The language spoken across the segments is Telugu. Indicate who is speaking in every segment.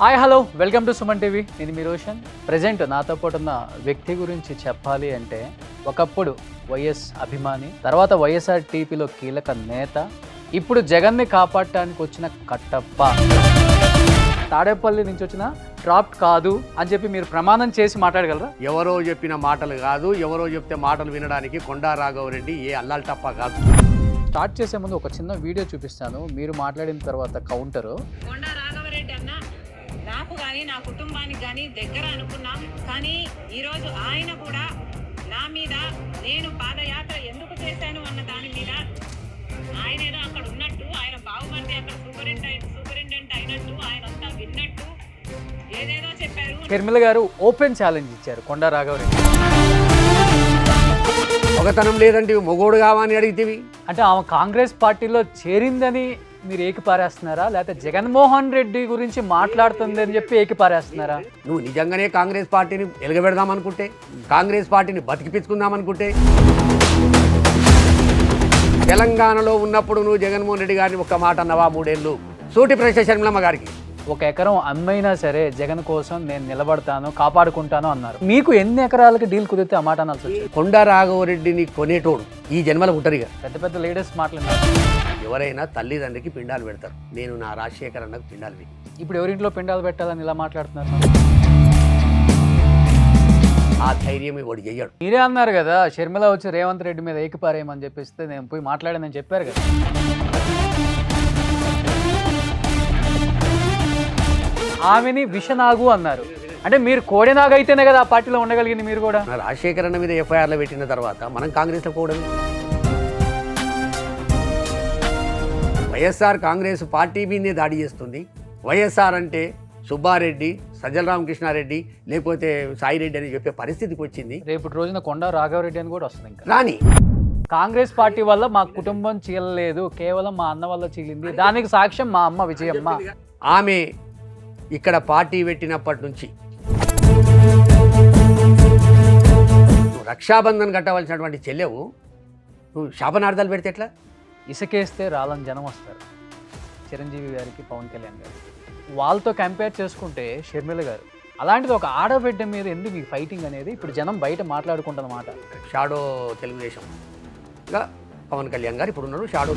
Speaker 1: Hi hello welcome to Suman TV. నేను మీ రోషన్. ప్రజెంట్ నాతో పాటు ఉన్న వ్యక్తి గురించి చెప్పాలి అంటే ఒకప్పుడు వైఎస్ అభిమాని, తర్వాత వైఎస్ఆర్ టీపీలో కీలక నేత, ఇప్పుడు జగన్ని కాపాడటానికి వచ్చిన కట్టప్ప. తాడేపల్లి నుంచి వచ్చిన డ్రాప్ కాదు అని చెప్పి మీరు ప్రమాణం చేసి మాట్లాడగలరా?
Speaker 2: ఎవరో చెప్పిన మాటలు కాదు, ఎవరో చెప్తే మాటలు వినడానికి కొండా రాఘవరెడ్డి ఏ అల్లాల్టప్ప కాదు.
Speaker 1: స్టార్ట్ చేసే ముందు ఒక చిన్న వీడియో చూపిస్తాను, మీరు మాట్లాడిన తర్వాత కౌంటరు.
Speaker 3: కొండా రాఘవరెడ్డి అన్న నాకు కానీ నా కుటుంబానికి కానీ దగ్గర అనుకున్నాం, కానీ ఈరోజు ఆయన కూడా నా మీద నేను పాదయాత్ర ఎందుకు చేశాను అన్న దాని మీద ఆయన ఏదో అక్కడ ఉన్నట్టు, ఆయన బాగుమంది అక్కడ సూపరింటెండెంట్ అయినట్టు, ఆయన అంతా విన్నట్టు ఏదేదో చెప్పారు.
Speaker 1: షర్మిల గారు ఓపెన్ ఛాలెంజ్ ఇచ్చారు కొండా రాఘవరెడ్డి.
Speaker 2: ఒకతనం లేదంటే మొగోడు కావని అడిగితేవి.
Speaker 1: అంటే ఆమె కాంగ్రెస్ పార్టీలో చేరిందని మీరు ఏకిపారేస్తున్నారా, లేకపోతే జగన్మోహన్ రెడ్డి గురించి మాట్లాడుతుంది అని చెప్పి ఏకిపారేస్తున్నారా?
Speaker 2: నువ్వు నిజంగానే కాంగ్రెస్ పార్టీని ఎలగబెడదాం అనుకుంటే, కాంగ్రెస్ పార్టీని బతికిపించుకుందాం అనుకుంటే, తెలంగాణలో ఉన్నప్పుడు నువ్వు జగన్మోహన్ రెడ్డి గారిని ఒక్క మాట అన్నవా? 3 ఏళ్ళు సూటి ప్రశ్న షర్మిలమ్మ గారికి.
Speaker 1: 1 ఎకరం అమ్మైనా సరే జగన్ కోసం నేను నిలబడతాను, కాపాడుకుంటాను అన్నారు. మీకు ఎన్ని ఎకరాలకి డీల్ కుదిరితే ఆ మాట అనాల్సి వచ్చింది?
Speaker 2: కొండా రాఘవరెడ్డిని కొనేటోడు ఈ జన్మలో ఉంటారుగా.
Speaker 1: పెద్ద పెద్ద లీడర్స్ మాట్లాడినారు.
Speaker 2: ఎవరైనా తల్లిదండ్రికి పిండాలు పెడతారు. నేను నా రాజశేఖర్ అన్నకు పిండాలు పెట్టి,
Speaker 1: ఇప్పుడు ఎవరింట్లో పిండాలు పెట్టాలని ఇలా మాట్లాడుతున్నారు?
Speaker 2: ఆ ధైర్యం వాడు చెయ్యాడు.
Speaker 1: మీరే అన్నారు కదా, షర్మిల వచ్చి రేవంత్ రెడ్డి మీద ఏకిపారేయమని చెప్పిస్తే నేను పోయి మాట్లాడానని చెప్పారు కదా. ఆమెని విషనాగు అన్నారు. అంటే మీరు కోడెనాగు అయితేనే కదా ఆ పార్టీలో ఉండగలిగింది మీరు కూడా.
Speaker 2: నా రాజశేఖర్ అన్న మీద ఎఫ్ఐఆర్లో పెట్టిన తర్వాత మనం కాంగ్రెస్లో కూడదు. వైఎస్ఆర్ కాంగ్రెస్ పార్టీ మీదే దాడి చేస్తుంది. వైఎస్ఆర్ అంటే సుబ్బారెడ్డి, సజ్జల రామకృష్ణారెడ్డి, లేకపోతే సాయిరెడ్డి అని చెప్పే పరిస్థితికి వచ్చింది.
Speaker 1: రేపటి రోజున కొండా రాఘవరెడ్డి అని కూడా వస్తుంది. ఇంకా
Speaker 2: రాని
Speaker 1: కాంగ్రెస్ పార్టీ వల్ల మా కుటుంబం చీలలేదు, కేవలం మా అన్న వల్ల చీలింది, దానికి సాక్ష్యం మా అమ్మ విజయమ్మ.
Speaker 2: ఆమె ఇక్కడ పార్టీ పెట్టినప్పటి నుంచి నువ్వు రక్షాబంధన్ కట్టవలసినటువంటి చెల్లెవు నువ్వు శాపనార్థాలు పెడితే ఎట్లా?
Speaker 1: ఇసుకేస్తే రాలని జనం వస్తారు. చిరంజీవి గారికి, పవన్ కళ్యాణ్ గారు, వాళ్ళతో కంపేర్ చేసుకుంటే షర్మిల గారు, అలాంటిది ఒక ఆడబిడ్డ మీద ఎందుకు మీకు ఫైటింగ్ అనేది ఇప్పుడు జనం బయట మాట్లాడుకుంటున్నమాట.
Speaker 2: షాడో తెలుగుదేశం ఇంకా పవన్ కళ్యాణ్ గారు ఇప్పుడు ఉన్నారు షాడో.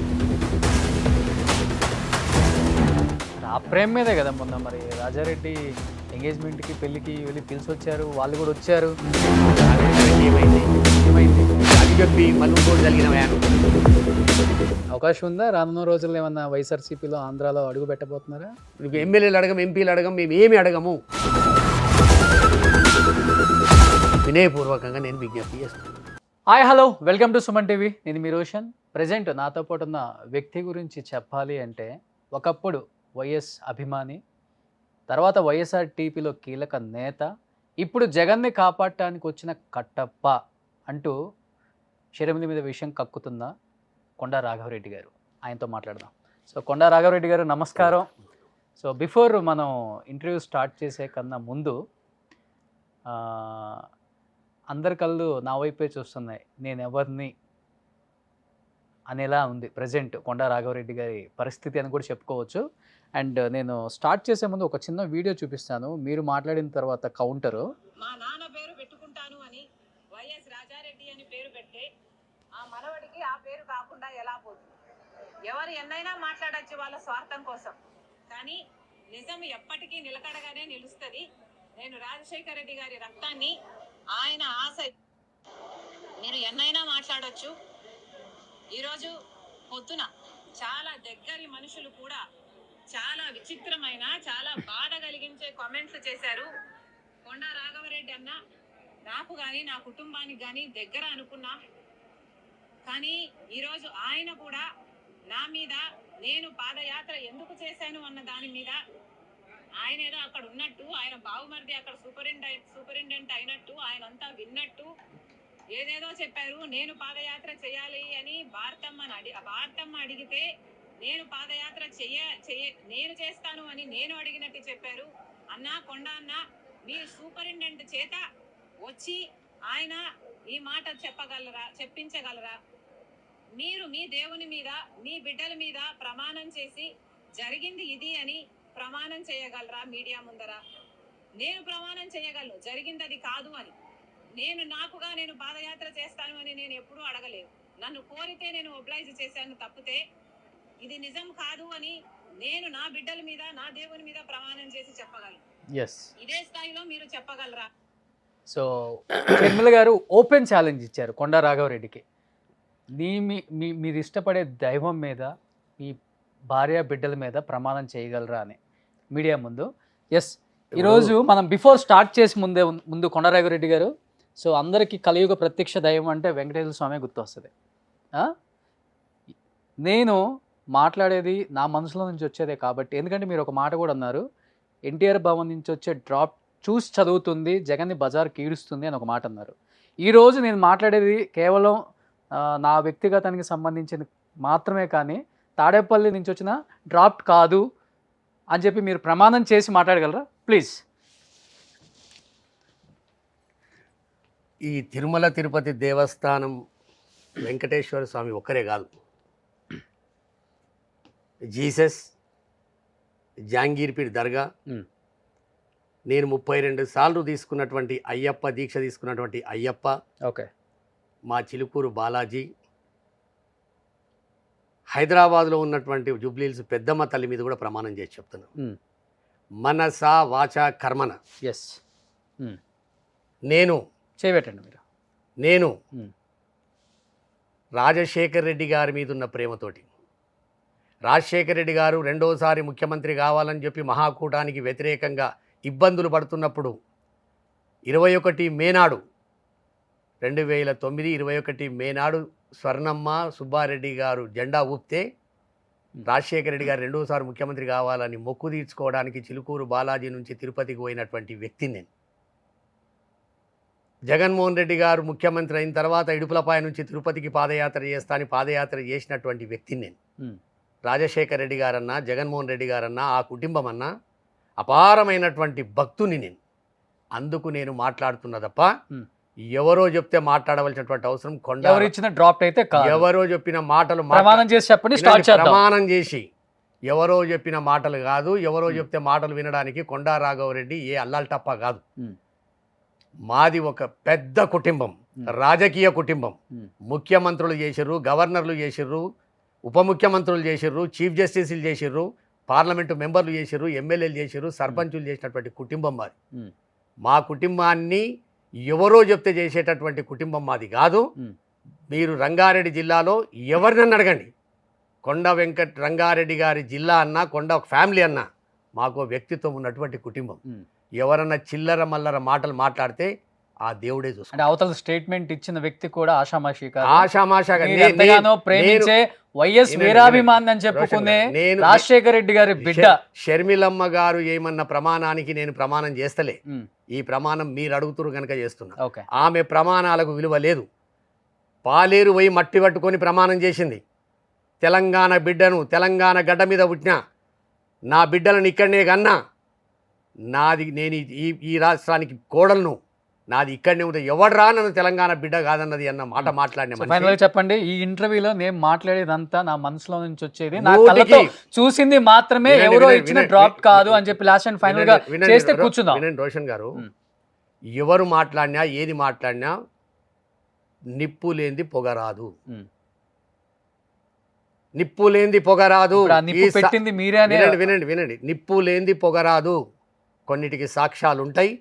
Speaker 1: ఆ ప్రేమ మీదే కదా మొన్న మరి రాజారెడ్డి ఎంగేజ్మెంట్కి, పెళ్ళికి వెళ్ళి పిలిచి వచ్చారు, వాళ్ళు కూడా వచ్చారు.
Speaker 2: ఏమైంది
Speaker 1: ఏమైంది
Speaker 2: అది చెప్పి మళ్ళీ ఇంకోటి జరిగిన
Speaker 1: అవకాశం ఉందా? రానున్న రోజుల్లో ఏమన్నా వైఎస్ఆర్సీపీలో ఆంధ్రాలో అడుగు పెట్టబోతున్నారా?
Speaker 2: నువ్వు ఎమ్మెల్యేలు అడగం, ఎంపీలు అడగం, మేము ఏమి అడగము. వినయపూర్వకంగా నేను విజ్ఞప్తి చేస్తున్నాను.
Speaker 1: Hi hello welcome to Suman TV. నేను మీ రోషన్. ప్రజెంట్ నాతో పాటు ఉన్న వ్యక్తి గురించి చెప్పాలి అంటే ఒకప్పుడు వైఎస్ అభిమాని, తర్వాత వైఎస్ఆర్ టీపీలో కీలక నేత, ఇప్పుడు జగన్ని కాపాడటానికి వచ్చిన కట్టప్ప అంటూ షర్మిల మీద విషయం కక్కుతున్న కొండా రాఘవరెడ్డి గారు. ఆయనతో మాట్లాడదాం. సో కొండా రాఘవరెడ్డి గారు నమస్కారం. సో బిఫోర్ మనం ఇంటర్వ్యూ స్టార్ట్ చేసే కన్నా ముందు అందరి కళ్ళు నా వైపే చూస్తున్నాయి, నేను ఎవరిని అనేలా ఉంది ప్రజెంట్ కొండా రాఘవరెడ్డి గారి పరిస్థితి అని కూడా చెప్పుకోవచ్చు. అండ్ నేను స్టార్ట్ చేసే ముందు ఒక చిన్న వీడియో చూపిస్తాను, మీరు మాట్లాడిన తర్వాత కౌంటరు.
Speaker 3: మా నాన్న పేరు పెట్టుకుంటాను అని వైఎస్ రాజారెడ్డి అని పేరు పెట్టి ఆ మనవడికి ఆ పేరు కాకుండా ఎలా పోతుంది? ఎవరు ఎన్నైనా మాట్లాడచ్చు వాళ్ళ స్వార్థం కోసం, కానీ నిజం ఎప్పటికీ నిలకడగానే నిలుస్తుంది. నేను రాజశేఖర రెడ్డి గారి రక్తాన్ని, ఆయన ఆశ, మీరు ఎన్నైనా మాట్లాడొచ్చు. ఈరోజు పొద్దున చాలా దగ్గరి మనుషులు కూడా చాలా విచిత్రమైన, చాలా బాధ కలిగించే కామెంట్స్ చేశారు. కొండా రాఘవరెడ్డి అన్న నాకు కానీ నా కుటుంబానికి కానీ దగ్గర అనుకున్నా, కానీ ఈరోజు ఆయన కూడా నా మీద నేను పాదయాత్ర ఎందుకు చేశాను అన్న దాని మీద ఆయన ఏదో అక్కడ ఉన్నట్టు, ఆయన బాగుమరిది అక్కడ సూపరింటెండెంట్ అయినట్టు, ఆయన అంతా విన్నట్టు ఏదేదో చెప్పారు. నేను పాదయాత్ర చేయాలి అని భారతమ్మ అడిగితే నేను పాదయాత్ర నేను చేస్తాను అని నేను అడిగినట్టు చెప్పారు. అన్నా కొండ అన్న, మీ సూపరింటెండెంట్ చేత వచ్చి ఆయన ఈ మాట చెప్పించగలరా? మీరు మీ దేవుని మీద, మీ బిడ్డల మీద ప్రమాణం చేసి జరిగింది ఇది అని ప్రమాణం చేయగలరా మీడియా ముందర? నేను ప్రమాణం చేయగలను జరిగింది అది కాదు అని. నేను పాదయాత్ర చేస్తాను అని నేను ఎప్పుడూ అడగలేదు. నన్ను కోరితే నేను ఒబ్లైజ్ చేశాను తప్పితే ఇది నిజం కాదు అని నేను నా బిడ్డల మీద నా దేవుని మీద ప్రమాణం చేసి చెప్పగలను.
Speaker 1: ఎస్.
Speaker 3: ఇదే స్థాయిలో మీరు చెప్పగలరా?
Speaker 1: సో షర్మిల గారు ఓపెన్ ఛాలెంజ్ ఇచ్చారు కొండా రాఘవరెడ్డికి. మీరు ఇష్టపడే దైవం మీద మీ భార్య బిడ్డల మీద ప్రమాణం చేయగలరా అని మీడియా ముందు. ఎస్, ఈరోజు మనం బిఫోర్ స్టార్ట్ చేసి ముందు కొండా రాఘవరెడ్డి గారు, సో అందరికీ కలియుగ ప్రత్యక్ష దైవం అంటే వెంకటేశ్వర స్వామి గుర్తొస్తుంది. నేను మాట్లాడేది నా మనసులో నుంచి వచ్చేదే కాబట్టి, ఎందుకంటే మీరు ఒక మాట కూడా అన్నారు, ఎన్టీఆర్ భవన్ నుంచి వచ్చే డ్రాప్ చూసి చదువుతుంది, జగన్ని బజార్కి ఈడుస్తుంది అని ఒక మాట అన్నారు. ఈరోజు నేను మాట్లాడేది కేవలం నా వ్యక్తిగతానికి సంబంధించింది మాత్రమే, కానీ తాడేపల్లి నుంచి వచ్చిన డ్రాప్ కాదు అని చెప్పి మీరు ప్రమాణం చేసి మాట్లాడగలరా ప్లీజ్?
Speaker 2: ఈ తిరుమల తిరుపతి దేవస్థానం వెంకటేశ్వర స్వామి ఒక్కరే కాదు, జీసస్, జాంగీర్పీర్ దర్గా, నేను 32 సార్లు తీసుకున్నటువంటి అయ్యప్ప దీక్ష తీసుకున్నటువంటి అయ్యప్ప,
Speaker 1: ఓకే,
Speaker 2: మా చిలుకూరు బాలాజీ, హైదరాబాద్లో ఉన్నటువంటి జూబ్లీహిల్స్ పెద్దమ్మ తల్లి మీద కూడా ప్రమాణం చేసి చెప్తున్నాను. మనస వాచ కర్మన.
Speaker 1: ఎస్.
Speaker 2: నేను
Speaker 1: చేయబెట్టండి మీరు.
Speaker 2: నేను రాజశేఖర్ రెడ్డి గారి మీద ఉన్న ప్రేమతోటి, రాజశేఖర్ రెడ్డి గారు రెండోసారి ముఖ్యమంత్రి కావాలని చెప్పి మహాకూటానికి వ్యతిరేకంగా ఇబ్బందులు పడుతున్నప్పుడు 21 మే నాడు 2009 21 మే నాడు స్వర్ణమ్మ సుబ్బారెడ్డి గారు జెండా ఊపితే రాజశేఖర రెడ్డి గారు రెండోసారి ముఖ్యమంత్రి కావాలని మొక్కు తీర్చుకోవడానికి చిలుకూరు బాలాజీ నుంచి తిరుపతికి పోయినటువంటి వ్యక్తిని నేను. జగన్మోహన్ రెడ్డి గారు ముఖ్యమంత్రి అయిన తర్వాత ఇడుపులపాయ నుంచి తిరుపతికి పాదయాత్ర చేస్తానని పాదయాత్ర చేసినటువంటి వ్యక్తిని నేను. రాజశేఖర రెడ్డి గారన్నా, జగన్మోహన్ రెడ్డి గారన్నా, ఆ కుటుంబం అన్నా అపారమైనటువంటి భక్తుని నేను. అందుకు నేను మాట్లాడుతున్నా తప్ప ఎవరో చెప్తే మాట్లాడవలసినటువంటి అవసరం
Speaker 1: ఎవరు ఇచ్చిన డ్రాప్ అయితే కాదు.
Speaker 2: ఎవరో చెప్పిన మాటలు
Speaker 1: ప్రమాణం చేసి చెప్పండి, స్టార్ట్ చేద్దాం.
Speaker 2: ప్రమాణం చేసి ఎవరో చెప్పిన మాటలు కాదు, ఎవరో చెప్తే మాటలు వినడానికి కొండా రాఘవరెడ్డి ఏ అల్లాల్టప్ప కాదు. మాది ఒక పెద్ద కుటుంబం, రాజకీయ కుటుంబం. ముఖ్యమంత్రులు చేసిర్రు, గవర్నర్లు చేసిర్రు, ఉప ముఖ్యమంత్రులు చేసిర్రు, చీఫ్ జస్టిస్లు చేసిర్రు, పార్లమెంటు మెంబర్లు చేసిర్రు, ఎమ్మెల్యేలు చేసిర్రు, సర్పంచులు చేసినటువంటి కుటుంబం మాది. మా కుటుంబాన్ని ఎవరో చెప్తే చేసేటటువంటి కుటుంబం మాది కాదు. మీరు రంగారెడ్డి జిల్లాలో ఎవరినన్నా అడగండి, కొండ వెంకట రంగారెడ్డి గారి జిల్లా అన్నా, కొండ ఫ్యామిలీ అన్నా, మాకు వ్యక్తిత్వం ఉన్నటువంటి కుటుంబం. ఎవరన్నా చిల్లర మల్లర మాటలు మాట్లాడితే ఆ దేవుడే చూసుకుంటాడు.
Speaker 1: అవతల స్టేట్మెంట్ ఇచ్చిన వ్యక్తి కూడా
Speaker 2: ఆషామాషాగా
Speaker 1: ప్రేమించే వైఎస్ వీరాభిమాన్ అని చెప్పుకునే రాజశేఖర రెడ్డి గారి బిడ్డ
Speaker 2: షర్మిలమ్మ గారు ఏమన్న ప్రమాణానికి నేను ప్రమాణం చేస్తలే. ఈ ప్రమాణం మీరు అడుగుతురు కనుక చేస్తున్నా. ఆమె ప్రమాణాలకు విలువ లేదు. పాలేరు పోయి మట్టి పట్టుకొని ప్రమాణం చేసింది. తెలంగాణ బిడ్డను, తెలంగాణ గడ్డ మీద పుట్టిన నా బిడ్డలను ఇక్కడనే కన్నా, నేను ఈ రాష్ట్రానికి కోడలను, నాది ఇక్కడనే ఉంది, ఎవడరా నన్ను తెలంగాణ బిడ్డ కాదన్నది అన్న మాట మాట్లాడిన.
Speaker 1: చెప్పండి, ఈ ఇంటర్వ్యూలో నేను మాట్లాడేదంతా నా మనసులో నుంచి వచ్చేది, నా కళ్ళతో చూసింది మాత్రమే, ఎవరో ఇచ్చిన డ్రాప్ కాదు అని చెప్పి లాస్ట్ అండ్ ఫైనల్ గా చేస్తే కూర్చుందాం.
Speaker 2: వినండి రోషన్ గారు, ఎవరు మాట్లాడినా ఏది మాట్లాడినా నిప్పు లేనిది పొగరాదు, నిప్పు లేనిది పొగరాదు.
Speaker 1: పెట్టింది మీరే.
Speaker 2: వినండి వినండి, నిప్పు లేనిది పొగరాదు. కొన్నిటికి సాక్ష్యాలు ఉంటాయి,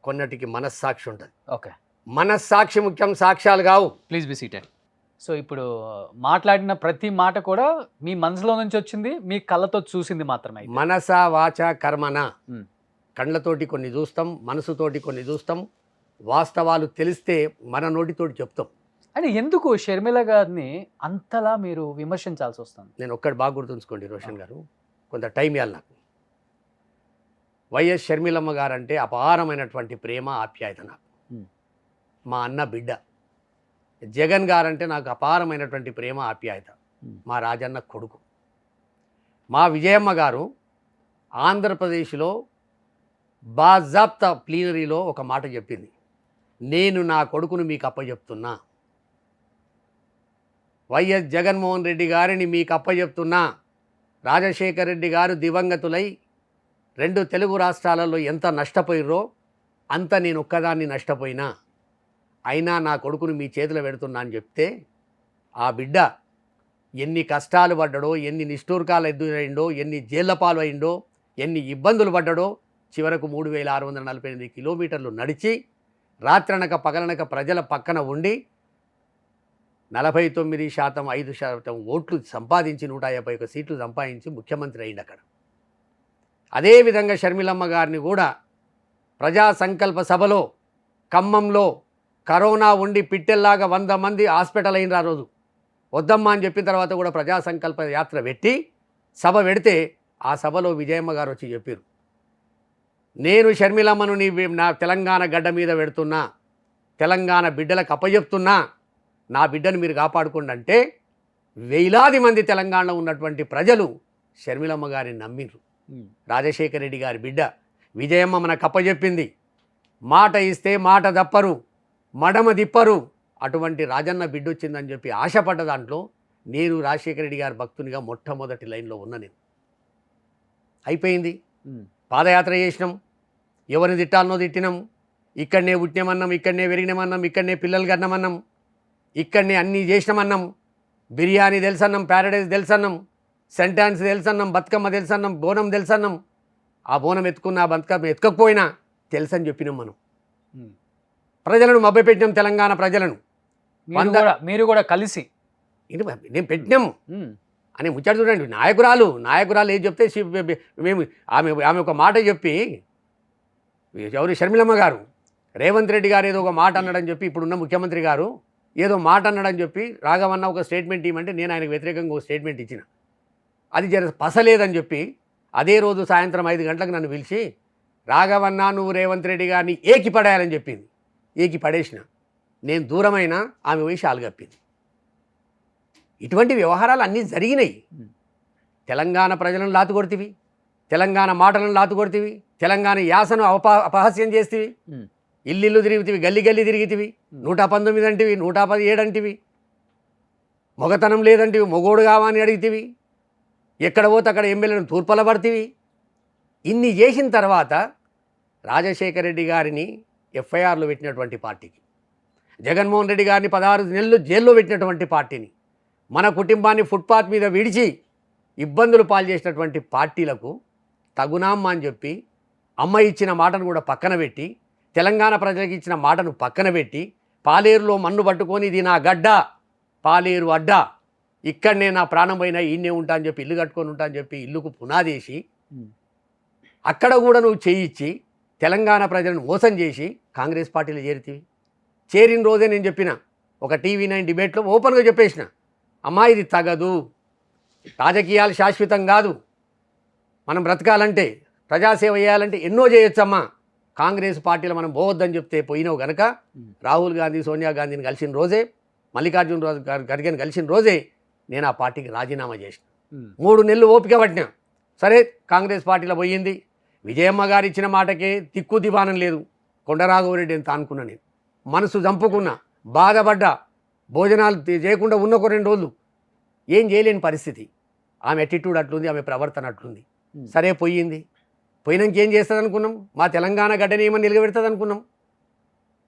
Speaker 2: కొన్నిటికి మనస్సాక్షి ఉంటుంది.
Speaker 1: ఓకే,
Speaker 2: మనస్సాక్షి ముఖ్యం, సాక్ష్యాలు కావు.
Speaker 1: Please be seated. సో ఇప్పుడు మాట్లాడిన ప్రతి మాట కూడా మీ మనసులో నుంచి వచ్చింది, మీ కళ్ళతో చూసింది మాత్రమే.
Speaker 2: మనస వాచ కర్మన. కళ్ళతోటి కొన్ని చూస్తాం, మనసుతోటి కొన్ని చూస్తాం. వాస్తవాలు తెలిస్తే మన నోటితోటి చెప్తాం.
Speaker 1: అంటే ఎందుకు షర్మిల గారిని అంతలా మీరు విమర్శించాల్సి వస్తుంది?
Speaker 2: నేను ఒక్కటి బాగా గుర్తుంచుకోండి రోషన్ గారు, కొంత టైం ఇవ్వాలి నాకు. వైఎస్ షర్మిలమ్మ గారు అంటే అపారమైనటువంటి ప్రేమ, ఆప్యాయత నాకు. మా అన్న బిడ్డ. జగన్ గారంటే నాకు అపారమైనటువంటి ప్రేమ, ఆప్యాయత. మా రాజన్న కొడుకు. మా విజయమ్మ గారు ఆంధ్రప్రదేశ్లో బాజాబ్తా ప్లీనరీలో ఒక మాట చెప్పింది, నేను నా కొడుకును మీకు అప్పచెప్తున్నా, వైఎస్ జగన్మోహన్ రెడ్డి గారిని మీకు అప్పచెప్తున్నా. రాజశేఖర రెడ్డి గారు దివంగతులై 2 తెలుగు రాష్ట్రాలలో ఎంత నష్టపోయిర్రో అంత నేను ఒక్కదాన్ని నష్టపోయినా, అయినా నా కొడుకును మీ చేతిలో పెడుతున్నా అని చెప్తే ఆ బిడ్డ ఎన్ని కష్టాలు పడ్డాడో, ఎన్ని నిష్ఠూర్కాలు ఎదురైండో, ఎన్ని జైళ్ళ పాలు అయిండో, ఎన్ని ఇబ్బందులు పడ్డాడో, చివరకు 3648 కిలోమీటర్లు నడిచి రాత్రనక పగలనక ప్రజల పక్కన ఉండి 49% 5% ఓట్లు సంపాదించి 151 సీట్లు సంపాదించి ముఖ్యమంత్రి అయింది అక్కడ. అదేవిధంగా షర్మిలమ్మ గారిని కూడా ప్రజా సంకల్ప సభలో ఖమ్మంలో కరోనా ఉండి పిట్టెల్లాగా 100 మంది హాస్పిటల్ అయిన రోజు వద్దమ్మా అని చెప్పిన తర్వాత కూడా ప్రజా సంకల్ప యాత్ర పెట్టి సభ పెడితే ఆ సభలో విజయమ్మ గారు వచ్చి చెప్పారు, నేను షర్మిలమ్మను నా తెలంగాణ గడ్డ మీద పెడుతున్నా, తెలంగాణ బిడ్డలకు అప్పచెప్తున్నా, నా బిడ్డను మీరు కాపాడుకోండి అంటే వేలాది మంది తెలంగాణలో ఉన్నటువంటి ప్రజలు షర్మిలమ్మ గారిని నమ్మిండ్రు. రాజశేఖర రెడ్డి గారి బిడ్డ విజయమ్మ మనకు అప్పచెప్పింది, మాట ఇస్తే మాట తప్పరు, మడమ దిప్పరు, అటువంటి రాజన్న బిడ్డ వచ్చిందని చెప్పి ఆశపడ్డ దాంట్లో నేను రాజశేఖర రెడ్డి గారి భక్తునిగా మొట్టమొదటి లైన్లో ఉన్న నేను. అయిపోయింది. పాదయాత్ర చేసినాం, ఎవరిని తిట్టాలనో తిట్టినాం, ఇక్కడనే పుట్టినామన్నాం, ఇక్కడనే పెరిగినామన్నాం, ఇక్కడనే పిల్లలు కన్నామన్నాం, ఇక్కడనే అన్నీ చేసినామన్నాం, బిర్యానీ తెలుసన్నాం, ప్యారడైజ్ తెలుసన్నాం, సెంటాన్స్ తెలుసన్నాం, బతుకమ్మ తెలుసన్నాం, బోనం తెలుసన్నాం. ఆ బోనం ఎత్తుకున్న ఆ బతుకమ్మ ఎత్తుకపోయినా తెలుసని చెప్పినాం. మనం ప్రజలను మభ్యపెట్టినాం, తెలంగాణ ప్రజలను.
Speaker 1: మీరు కూడా కలిసి
Speaker 2: నేను పెట్టినాం అని ముచ్చట చూడండి. నాయకురాలు ఏం చెప్తే మేము ఆమె ఒక మాట చెప్పి, ఎవరు షర్మిలమ్మ గారు రేవంత్ రెడ్డి గారు ఏదో ఒక మాట అన్నాడని చెప్పి, ఇప్పుడున్న ముఖ్యమంత్రి గారు ఏదో మాట అన్నాడని చెప్పి రాఘవన్న ఒక స్టేట్మెంట్ ఇవ్వమంటే నేను ఆయనకు వ్యతిరేకంగా ఒక స్టేట్మెంట్ ఇచ్చిన. అది జర పసలేదని చెప్పి అదే రోజు సాయంత్రం 5 గంటలకు నన్ను పిలిచి, రాఘవన్న నువ్వు రేవంత్ రెడ్డి గారిని ఏకి పడేయాలని చెప్పింది. ఏకి పడేసిన. నేను దూరమైన ఆమె పోయి షాలు కప్పింది. ఇటువంటి వ్యవహారాలు అన్నీ జరిగినాయి. తెలంగాణ ప్రజలను లాతుకొడితివి, తెలంగాణ మాటలను లాతుకొడితివి, తెలంగాణ యాసను అపహాస్యం చేస్తేవి, ఇల్లు తిరుగుతివి, గల్లి తిరిగితివి, 119 అంటివి, 117 అంటివి, మొగతనం లేదంటివి, మొగోడు కావని అడిగితివి, ఎక్కడ పోతే అక్కడ ఎమ్మెల్యేలను తూర్పల పడితివి. ఇన్ని చేసిన తర్వాత రాజశేఖర రెడ్డి గారిని ఎఫ్ఐఆర్లో పెట్టినటువంటి పార్టీకి, జగన్మోహన్ రెడ్డి గారిని 16 నెలలు జైల్లో పెట్టినటువంటి పార్టీని, మన కుటుంబాన్ని ఫుట్పాత్ మీద విడిచి ఇబ్బందులు పాలు చేసినటువంటి పార్టీలకు తగునామ్మా అని చెప్పి అమ్మ ఇచ్చిన మాటను కూడా పక్కన పెట్టి, తెలంగాణ ప్రజలకు ఇచ్చిన మాటను పక్కన పెట్టి, పాలేరులో మన్ను పట్టుకొని ఇది నా గడ్డ, పాలేరు అడ్డ, ఇక్కడనే నా ప్రాణం పోయినా ఈయనే ఉంటా అని చెప్పి ఇల్లు కట్టుకొని ఉంటా అని చెప్పి ఇల్లుకు పునాదేసి అక్కడ కూడా నువ్వు చేయించి తెలంగాణ ప్రజలను మోసం చేసి కాంగ్రెస్ పార్టీలో చేరిన రోజే నేను చెప్పిన, ఒక TV9 డిబేట్లో ఓపెన్గా చెప్పేసిన, అమ్మా ఇది తగదు, రాజకీయాలు శాశ్వతం కాదు, మనం బ్రతకాలంటే ప్రజాసేవ చేయాలంటే ఎన్నో చేయొచ్చమ్మా, కాంగ్రెస్ పార్టీలో మనం పోవద్దని చెప్తే పోయినావు కనుక రాహుల్ గాంధీ సోనియా గాంధీని కలిసిన రోజే, మల్లికార్జున ఖర్గేని కలిసిన రోజే నేను ఆ పార్టీకి రాజీనామా చేసిన. 3 నెలలు ఓపిక పట్టినా. సరే కాంగ్రెస్ పార్టీలో పోయింది. విజయమ్మ గారు ఇచ్చిన మాటకే దిక్కు దివానం లేదు. కొండరాఘవరెడ్డి ఎంత అనుకున్నా, నేను మనసు చంపుకున్నా, బాధపడ్డా, భోజనాలు చేయకుండా ఉన్న ఒక 2 రోజులు ఏం చేయలేని పరిస్థితి. ఆమె అటిట్యూడ్ అట్లుంది, ఆమె ప్రవర్తన అట్లుంది. సరే పోయింది. పోయినాక ఏం చేస్తుంది అనుకున్నాం? మా తెలంగాణ గడ్డని ఏమని నిలబెడుతుంది అనుకున్నాం?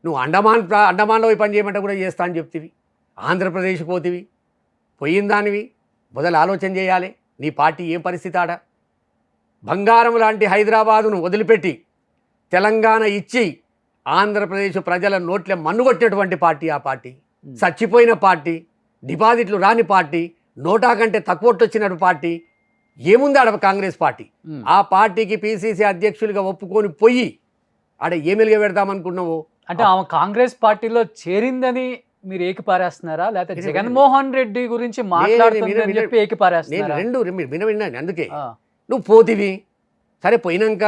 Speaker 2: నువ్వు అండమాన్లో పోయి పని చేయమంటే కూడా చేస్తా అని చెప్తివి, ఆంధ్రప్రదేశ్ పోతివి, పోయిన దానివి మొదలు ఆలోచన చేయాలి. నీ పార్టీ ఏం పరిస్థితి ఆడ? బంగారం లాంటి హైదరాబాదును వదిలిపెట్టి తెలంగాణ ఇచ్చి ఆంధ్రప్రదేశ్ ప్రజల నోట్లే మన్నుగొట్టినటువంటి పార్టీ ఆ పార్టీ. చచ్చిపోయిన పార్టీ, డిపాజిట్లు రాని పార్టీ, నోటా కంటే తక్కువ వచ్చిన పార్టీ. ఏముంది ఆడ కాంగ్రెస్ పార్టీ? ఆ పార్టీకి PCC అధ్యక్షులుగా ఒప్పుకొని పోయి ఆడ ఏమెలుగా పెడతామనుకున్నావు?
Speaker 1: అంటే ఆమె కాంగ్రెస్ పార్టీలో చేరిందని మీరు ఏకిపారేస్తున్నారా, లేకపోతే జగన్మోహన్ రెడ్డి గురించి మాట్లాడుతుందని చెప్పి ఏకిపారేస్తున్నారా?
Speaker 2: రెండు వినండి. అందుకే నువ్వు పోతివి. సరే పోయినాక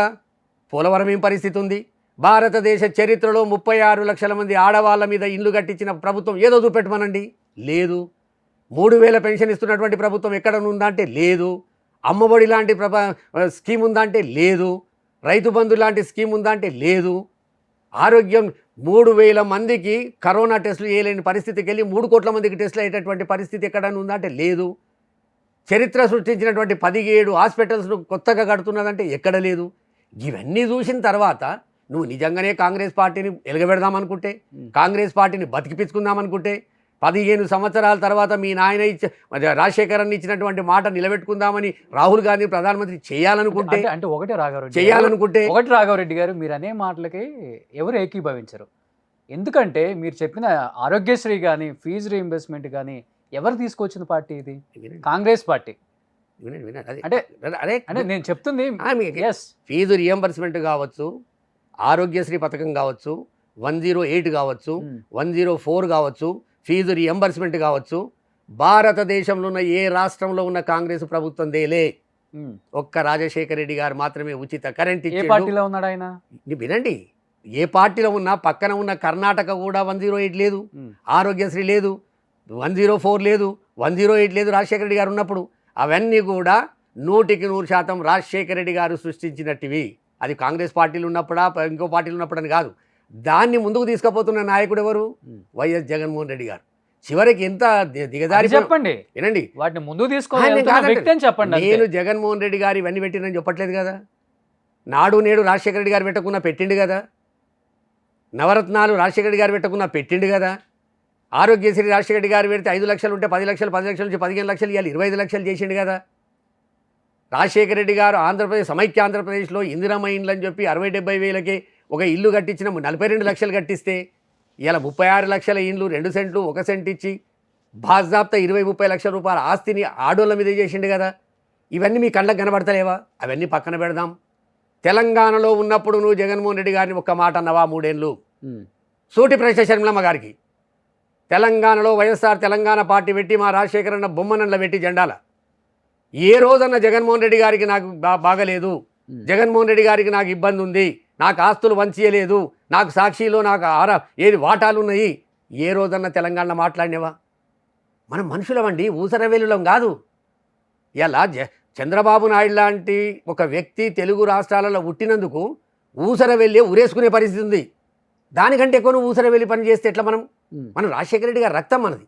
Speaker 2: పోలవరం ఏం పరిస్థితి ఉంది? భారతదేశ చరిత్రలో 36 లక్షల మంది ఆడవాళ్ళ మీద ఇల్లు కట్టించిన ప్రభుత్వం ఏదో చూపెట్టమనండి. లేదు. 3000 పెన్షన్ ఇస్తున్నటువంటి ప్రభుత్వం ఎక్కడ ఉందా అంటే లేదు. అమ్మఒడి లాంటి స్కీమ్ ఉందా అంటే లేదు. రైతు బంధు లాంటి స్కీమ్ ఉందా అంటే లేదు. ఆరోగ్యం 3000 మందికి కరోనా టెస్టులు చేయలేని పరిస్థితికి వెళ్ళి 3 కోట్ల మందికి టెస్టులు అయ్యేటటువంటి పరిస్థితి ఎక్కడైనా ఉందా అంటే లేదు. చరిత్ర సృష్టించినటువంటి 17 హాస్పిటల్స్ను కొత్తగా కడుతున్నదంటే ఎక్కడ లేదు. ఇవన్నీ చూసిన తర్వాత నువ్వు నిజంగానే కాంగ్రెస్ పార్టీని ఎలగబెడదామనుకుంటే, కాంగ్రెస్ పార్టీని బతికిపించుకుందామనుకుంటే, 15 సంవత్సరాల తర్వాత మీ నాయన రాజశేఖరన్ ఇచ్చినటువంటి మాట నిలబెట్టుకుందామని రాహుల్ గాంధీ ప్రధానమంత్రి చేయాలనుకుంటే
Speaker 1: అంటే ఒకటే రాఘవరెడ్డి గారు మీరు అనే మాటలకి ఎవరు ఏకీభవించరు. ఎందుకంటే మీరు చెప్పిన ఆరోగ్యశ్రీ కానీ ఫీజు రీయింబర్స్మెంట్ కానీ ఎవరు తీసుకొచ్చిన పార్టీ ఇది? కాంగ్రెస్ పార్టీ. అంటే అంటే నేను చెప్తుంది
Speaker 2: ఫీజు రియంబర్స్మెంట్ కావచ్చు, ఆరోగ్యశ్రీ పథకం కావచ్చు, 108 కావచ్చు, 104 కావచ్చు, ఫీజు రియంబర్స్మెంట్ కావచ్చు, భారతదేశంలో ఉన్న ఏ రాష్ట్రంలో ఉన్న కాంగ్రెస్ ప్రభుత్వం దేలే. ఒక్క రాజశేఖర రెడ్డి గారు మాత్రమే ఉచిత కరెంట్
Speaker 1: ఏ పార్టీలో ఉన్నాడు ఆయన?
Speaker 2: వినండి, ఏ పార్టీలో ఉన్నా పక్కన ఉన్న కర్ణాటక కూడా 108 లేదు, ఆరోగ్యశ్రీ లేదు, 104 లేదు, 108 లేదు రాజశేఖర రెడ్డి గారు ఉన్నప్పుడు. అవన్నీ కూడా 100% రాజశేఖర రెడ్డి గారు సృష్టించినట్టువి. అది కాంగ్రెస్ పార్టీలు ఉన్నప్పుడా ఇంకో పార్టీలు ఉన్నప్పుడు అని కాదు. దాన్ని ముందుకు తీసుకుపోతున్న నాయకుడు ఎవరు? వైఎస్ జగన్మోహన్ రెడ్డి గారు. చివరికి ఎంత దిగజారి
Speaker 1: చెప్పండి,
Speaker 2: వినండి,
Speaker 1: వాటిని ముందుకు తీసుకోవాలి చెప్పండి.
Speaker 2: నేను జగన్మోహన్ రెడ్డి గారు ఇవన్నీ పెట్టినని చెప్పట్లేదు కదా. నాడు నేడు రాజశేఖర రెడ్డి గారు పెట్టకున్నా పెట్టిండు కదా, నవరత్నాలు రాజశేఖర రెడ్డి గారు పెట్టకున్నా పెట్టిండు కదా, ఆరోగ్యశ్రీ రాజశేఖర రెడ్డి గారు పెడితే 5 లక్షలు ఉంటే 10 లక్షలు, 10 లక్షల నుంచి 15 లక్షలు ఇవ్వాలి, 25 లక్షలు చేసిండు కదా. రాజశేఖర రెడ్డి గారు ఆంధ్రప్రదేశ్ సమైక్య ఆంధ్రప్రదేశ్లో ఇందిరమ్మ ఇండ్లు అని చెప్పి 60-70 వేలకే ఒక ఇల్లు కట్టించిన 42 లక్షలు కట్టిస్తే ఇలా 36 లక్షల ఇండ్లు 2 సెంట్లు 1 సెంట్ ఇచ్చి బాజాబ్తా 20-30 లక్షల రూపాయల ఆస్తిని ఆడోళ్ళ మీద చేసిండు కదా. ఇవన్నీ మీ కళ్ళకు కనబడతలేవా? అవన్నీ పక్కన పెడదాం. తెలంగాణలో ఉన్నప్పుడు నువ్వు జగన్మోహన్ రెడ్డి గారిని ఒక్క మాట అన్నవా? 3 ఏళ్ళు సూటి ప్రశ్న షర్మిలమ్మ గారికి. తెలంగాణలో వైఎస్ఆర్ తెలంగాణ పార్టీ పెట్టి మా రాజశేఖర అన్న బొమ్మనంలో పెట్టి జెండాల ఏ రోజన్న జగన్మోహన్ రెడ్డి గారికి నాకు బాగలేదు, జగన్మోహన్ రెడ్డి గారికి నాకు ఇబ్బంది ఉంది, నాకు ఆస్తులు వంచేయలేదు, నాకు సాక్షిలో నాకు ఏది వాటాలు ఉన్నాయి, ఏ రోజన్న తెలంగాణ మాట్లాడినవా? మనం మనుషులమండి, ఊసరవేలులం కాదు. ఇలా చంద్రబాబు నాయుడు లాంటి ఒక వ్యక్తి తెలుగు రాష్ట్రాలలో పుట్టినందుకు ఊసర వెళ్ళి ఊరేసుకునే పరిస్థితి ఉంది. దానికంటే ఎక్కువ ఊసర వెళ్ళి పని చేస్తే ఎట్లా? మనం రాజశేఖర రెడ్డి గారి రక్తం మనది.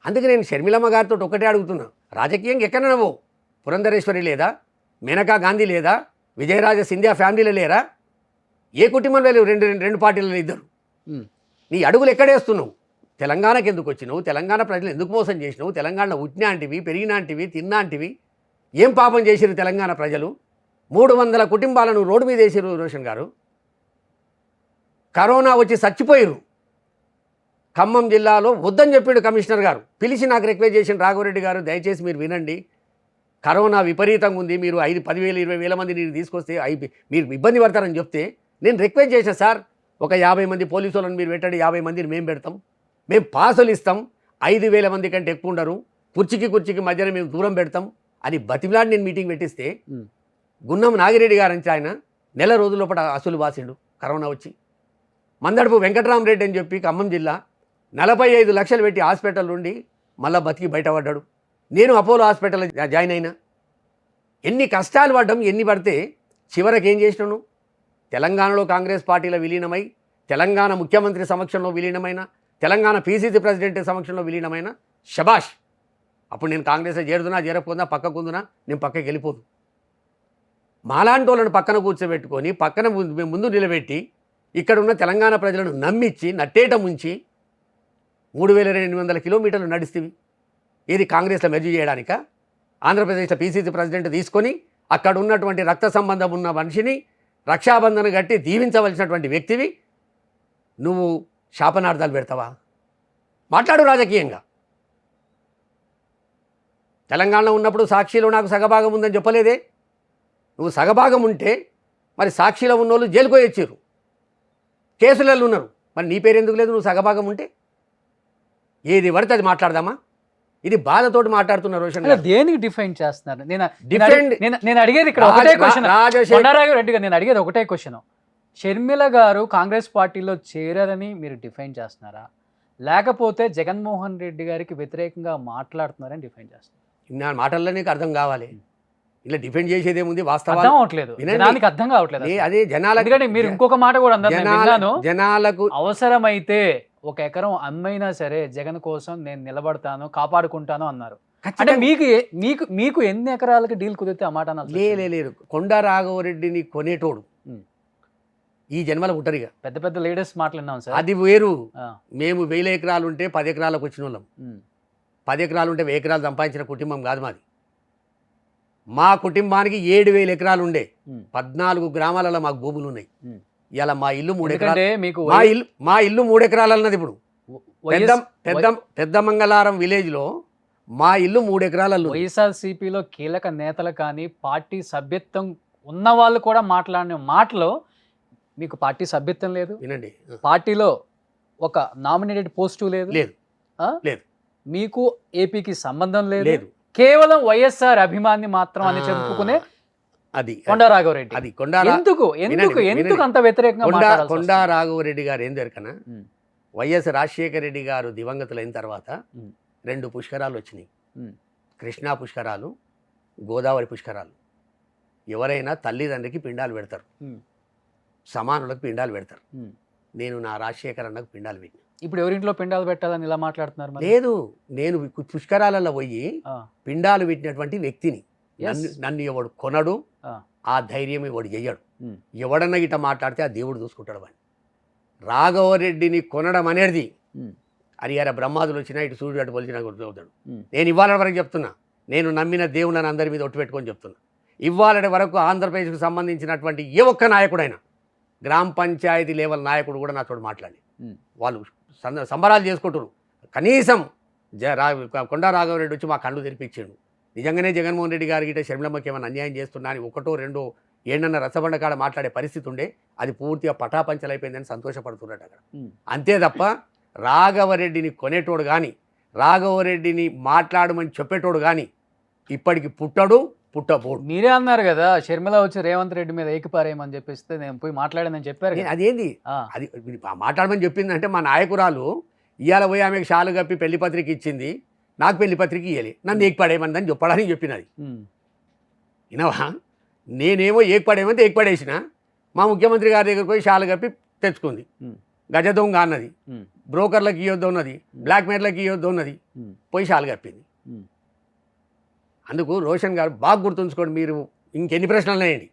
Speaker 2: అందుకే నేను షర్మిలమ్మ గారితో ఒకటే అడుగుతున్నా, రాజకీయంగా ఎక్కడనవో పురంధరేశ్వరి లేదా, మేనకా గాంధీ లేదా, విజయరాజ సింధ్యా ఫ్యామిలీలో లేరా? ఏ కుటుంబంలో లేవు రెండు పార్టీలలో ఇద్దరు. నీ అడుగులు ఎక్కడేస్తున్నావు? తెలంగాణకి ఎందుకు వచ్చినావు? తెలంగాణ ప్రజలు ఎందుకు మోసం చేసినావు? తెలంగాణ ఉట్నాంటివి, పెరిగినాంటివి, తిన్నాంటివి ఏం పాపం చేసిరు తెలంగాణ ప్రజలు? 300 కుటుంబాలను రోడ్డు మీద వేసిరు రోషన్ గారు. కరోనా వచ్చి చచ్చిపోయిరు. ఖమ్మం జిల్లాలో వద్దని చెప్పాడు కమిషనర్ గారు. పిలిచి నాకు రిక్వెస్ట్ చేసిన రాఘవరెడ్డి గారు, దయచేసి మీరు వినండి, కరోనా విపరీతంగా ఉంది, మీరు 5-10,000 20,000 మంది నేను తీసుకొస్తే మీరు ఇబ్బంది పడతారని చెప్తే నేను రిక్వెస్ట్ చేసిన, సార్ ఒక 50 మంది పోలీసు వాళ్ళని మీరు పెట్టండి, 50 మందిని మేము పెడతాం, మేము పాసులు ఇస్తాం, 5,000 మంది కంటే ఎక్కువ ఉండరు, కుర్చీకి మధ్యన మేము దూరం పెడతాం అని బతిమిలాడి నేను మీటింగ్ పెట్టిస్తే గున్నం నాగిరెడ్డి గారు అంటే ఆయన నెల రోజుల లోపల అసలు బాసిండు కరోనా వచ్చి. మందడపు వెంకటరామరెడ్డి అని చెప్పి ఖమ్మం జిల్లా 45 లక్షలు పెట్టి హాస్పిటల్ నుండి మళ్ళీ బతికి బయటపడ్డాడు. నేను అపోలో హాస్పిటల్ జాయిన్ అయినా. ఎన్ని కష్టాలు పడ్డాం, ఎన్ని పడితే చివరికి ఏం చేసినాను? తెలంగాణలో కాంగ్రెస్ పార్టీలో విలీనమై, తెలంగాణ ముఖ్యమంత్రి సమక్షంలో విలీనమైన, తెలంగాణ పీసీసీ ప్రెసిడెంట్ సమక్షంలో విలీనమైన షబాష్. అప్పుడు నేను కాంగ్రెస్లో చేరుతున్నా చేరకపోతున్నా పక్కకుందునా నేను పక్కకి వెళ్ళిపోదు. మాలాంటి వాళ్ళని పక్కన కూర్చోబెట్టుకొని పక్కన ముందు నిలబెట్టి ఇక్కడ ఉన్న తెలంగాణ ప్రజలను నమ్మించి నట్టేట ముంచి 3,200 కిలోమీటర్లు నడుస్తీవి. ఏది కాంగ్రెస్లో మెర్జీ చేయడానిక? ఆంధ్రప్రదేశ్లో పీసీసీ ప్రెసిడెంట్ తీసుకొని అక్కడ ఉన్నటువంటి రక్త సంబంధం ఉన్న మనిషిని రక్షాబంధన కట్టి దీవించవలసినటువంటి వ్యక్తివి నువ్వు శాపనార్థాలు పెడతావా? మాట్లాడు రాజకీయంగా. తెలంగాణలో ఉన్నప్పుడు సాక్షిలో నాకు సగభాగం ఉందని చెప్పలేదే? నువ్వు సగభాగం ఉంటే మరి సాక్షిలో ఉన్నోళ్ళు జైలుకు వచ్చారు, కేసులలో ఉన్నారు, మరి నీ పేరు ఎందుకు లేదు? నువ్వు సగభాగం ఉంటే ఏది పడితే అది మాట్లాడదామా? ఇది బాధతోటి మాట్లాడుతున్నారు రోషన్ గారు.
Speaker 1: దేనికి డిఫైన్ చేస్తున్నారు? నేను అడిగేది ఇక్కడ ఒకటే క్వశ్చన్, రెడ్డి గారు, నేను అడిగేది ఒకటే క్వశ్చన్. షర్మిల గారు కాంగ్రెస్ పార్టీలో చేరారని మీరు డిఫైన్ చేస్తున్నారా, లేకపోతే జగన్మోహన్ రెడ్డి గారికి వ్యతిరేకంగా మాట్లాడుతున్నారని డిఫైన్ చేస్తున్నారు?
Speaker 2: నా మాటల్లో నీకు అర్థం కావాలి. ఇలా డిఫెండ్ చేసేది ఏముంది? వాస్తవం
Speaker 1: అర్థం అవట్లేదు, అర్థం కావట్లేదు.
Speaker 2: అదే జనాలకు.
Speaker 1: మీరు ఇంకొక మాట కూడా అన్నారు,
Speaker 2: జనాలకు
Speaker 1: అవసరమైతే 1 ఎకరం అమ్మైనా సరే జగన్ కోసం నేను నిలబడతాను, కాపాడుకుంటాను అన్నారు. అంటే మీకు ఎన్ని ఎకరాలకి డీల్ కుదిరితే ఆ మాట అనాల్సి వచ్చింది?
Speaker 2: లేదు కొండా రాఘవరెడ్డిని కొనేటోడు
Speaker 1: ఉమ్.
Speaker 2: ఈ జన్మల పుట్టరిగా.
Speaker 1: పెద్ద పెద్ద లీడర్స్ మాట్లాడినాం సార్.
Speaker 2: అది వేరు.
Speaker 1: ఆ,
Speaker 2: మేము 1000 ఎకరాలు ఉంటే 10 ఎకరాలకు వచ్చిన వాళ్ళం.
Speaker 1: ఉమ్,
Speaker 2: 10 ఎకరాలు ఉంటే 1000 ఎకరాలు సంపాదించిన కుటుంబం కాదు మాది. మా కుటుంబానికి 7000 ఎకరాలు ఉండే.
Speaker 1: ఉమ్,
Speaker 2: 14 గ్రామాలలో మాకు భూములు ఉన్నాయి.
Speaker 1: ఉమ్.
Speaker 2: ఇలా మా ఇల్లు 3 ఎకరాలు.
Speaker 1: ఎందుకంటే మీకు
Speaker 2: మా ఇల్లు 3 ఎకరాలు అన్నది ఇప్పుడు. పెద్ద
Speaker 1: వైఎస్
Speaker 2: పెద్ద పెద్ద మంగళారం విలేజ్లో మా ఇల్లు 3 ఎకరాలలో ఉంది.
Speaker 1: వైఎస్ఆర్సీపీలో కీలక నేతలు కానీ పార్టీ సభ్యత్వం ఉన్న వాళ్ళు కూడా మాట్లాడిన మాటలో మీకు పార్టీ సభ్యత్వం లేదు,
Speaker 2: వినండి.
Speaker 1: పార్టీలో ఒక నామినేటెడ్ పోస్టు లేదు,
Speaker 2: లేదు
Speaker 1: ఆ?
Speaker 2: లేదు.
Speaker 1: మీకు ఏపీకి సంబంధం లేదు,
Speaker 2: లేదు.
Speaker 1: కేవలం వైఎస్ఆర్ అభిమాని మాత్రం అని చెప్పుకునే
Speaker 2: అది
Speaker 1: కొండా రాఘవరెడ్డి.
Speaker 2: అది కొండా
Speaker 1: ఎందుకు ఎందుకు
Speaker 2: వినండి,
Speaker 1: ఎందుకు అంత వ్యతిరేకంగా
Speaker 2: కొండా
Speaker 1: మాట్లాడాల్సి
Speaker 2: కొండా
Speaker 1: వస్తుంది?
Speaker 2: రాఘవరెడ్డి గారు ఏం దొరకనా,
Speaker 1: ఉమ్,
Speaker 2: వైఎస్ రాజశేఖర రెడ్డి గారు దివంగతులైన తర్వాత
Speaker 1: ఉమ్,
Speaker 2: 2 పుష్కరాలు వచ్చినాయి.
Speaker 1: ఉమ్,
Speaker 2: కృష్ణా పుష్కరాలు, గోదావరి పుష్కరాలు. ఎవరైనా తల్లిదండ్రికి పిండాలు పెడతారు,
Speaker 1: ఉమ్,
Speaker 2: సమానులకు పిండాలు పెడతారు.
Speaker 1: ఉమ్.
Speaker 2: నేను నా రాజశేఖర అన్నకు పిండాలు పెట్టిన.
Speaker 1: ఇప్పుడు ఎవరింట్లో పిండాలు పెట్టాలని ఇలా మాట్లాడుతున్నారు మరి?
Speaker 2: లేదు, నేను పుష్కరాలలో పోయి
Speaker 1: ఆ,
Speaker 2: పిండాలు పెట్టినటువంటి వ్యక్తిని.
Speaker 1: yes.
Speaker 2: నన్ను ఎవడు కొనడు,
Speaker 1: ఆ,
Speaker 2: ఆ ధైర్యం ఎవడు చెయ్యడు.
Speaker 1: ఉమ్,
Speaker 2: ఎవడన్నా గిట్ట మాట్లాడితే ఆ దేవుడు చూసుకుంటాడు అని. రాఘవరెడ్డిని కొనడం అనేది
Speaker 1: ఉమ్,
Speaker 2: హరిహర బ్రహ్మాదులు వచ్చినా ఇటు సూర్యుడు అటు పొలిచినా అవుతాడు.
Speaker 1: ఉమ్,
Speaker 2: నేను ఇవాళ వరకు చెప్తున్నా, నేను నమ్మిన దేవుళ్ళని అందరి మీద ఒట్టు పెట్టుకొని చెప్తున్నా. ఇవాళ వరకు ఆంధ్రప్రదేశ్కు సంబంధించినటువంటి ఏ ఒక్క నాయకుడైనా, గ్రామ పంచాయతీ లెవెల్ నాయకుడు కూడా నాతో మాట్లాడి
Speaker 1: ఉమ్,
Speaker 2: వాళ్ళు సంబరాలు చేసుకుంటున్నారు. కనీసం కొండా రాఘవరెడ్డి వచ్చి మా కళ్ళు తెరిపించాడు. నిజంగానే జగన్మోహన్ రెడ్డి గారికి ఇట షర్మిలమ్మకి ఏమైనా అన్యాయం చేస్తున్నా అని 1 2 ఏడన్న రసబండ కాడ మాట్లాడే పరిస్థితి ఉండే. అది పూర్తిగా పటాపంచలైపోయిందని సంతోషపడుతున్నాడు అక్కడ.
Speaker 1: ఉమ్.
Speaker 2: అంతే తప్ప రాఘవరెడ్డిని కొనేటోడు కానీ, రాఘవరెడ్డిని మాట్లాడమని చెప్పేటోడు కానీ ఇప్పటికి పుట్టబోడు.
Speaker 1: మీరే అన్నారు కదా షర్మిల వచ్చి రేవంత్ రెడ్డి మీద ఏకిపారేయమని చెప్పేస్తే నేను పోయి మాట్లాడానని చెప్పారు కదా.
Speaker 2: అదేంది
Speaker 1: ఆ,
Speaker 2: అది మాట్లాడమని చెప్పిందంటే మా నాయకురాలు ఇవాళ పోయి ఆమెకు షాలు కప్పి పెళ్లి పత్రిక ఇచ్చింది, నాకు పెళ్లి పత్రిక ఇవ్వాలి, నన్ను ఏకపడేయమని చెప్పడానికి చెప్పినది.
Speaker 1: ఉమ్,
Speaker 2: వినవా? నేనేమో ఏకపడేయమంటే ఏకపడేసిన. మా ముఖ్యమంత్రి గారి దగ్గరికి పోయి షాలు కప్పి తెచ్చుకుంది.
Speaker 1: ఉమ్,
Speaker 2: గజ దొంగ అన్నది,
Speaker 1: ఉమ్,
Speaker 2: బ్రోకర్లకు ఇవ్వద్దు ఉన్నది, బ్లాక్మెయిల్లకు ఇవ్వద్దు ఉన్నది,
Speaker 1: ఉమ్,
Speaker 2: పోయి షాలు కప్పింది.
Speaker 1: ఉమ్.
Speaker 2: అందుకు రోషన్ గారు బాగా గుర్తుంచుకోండి. మీరు ఇంకెన్ని ప్రశ్నలు వేయండి.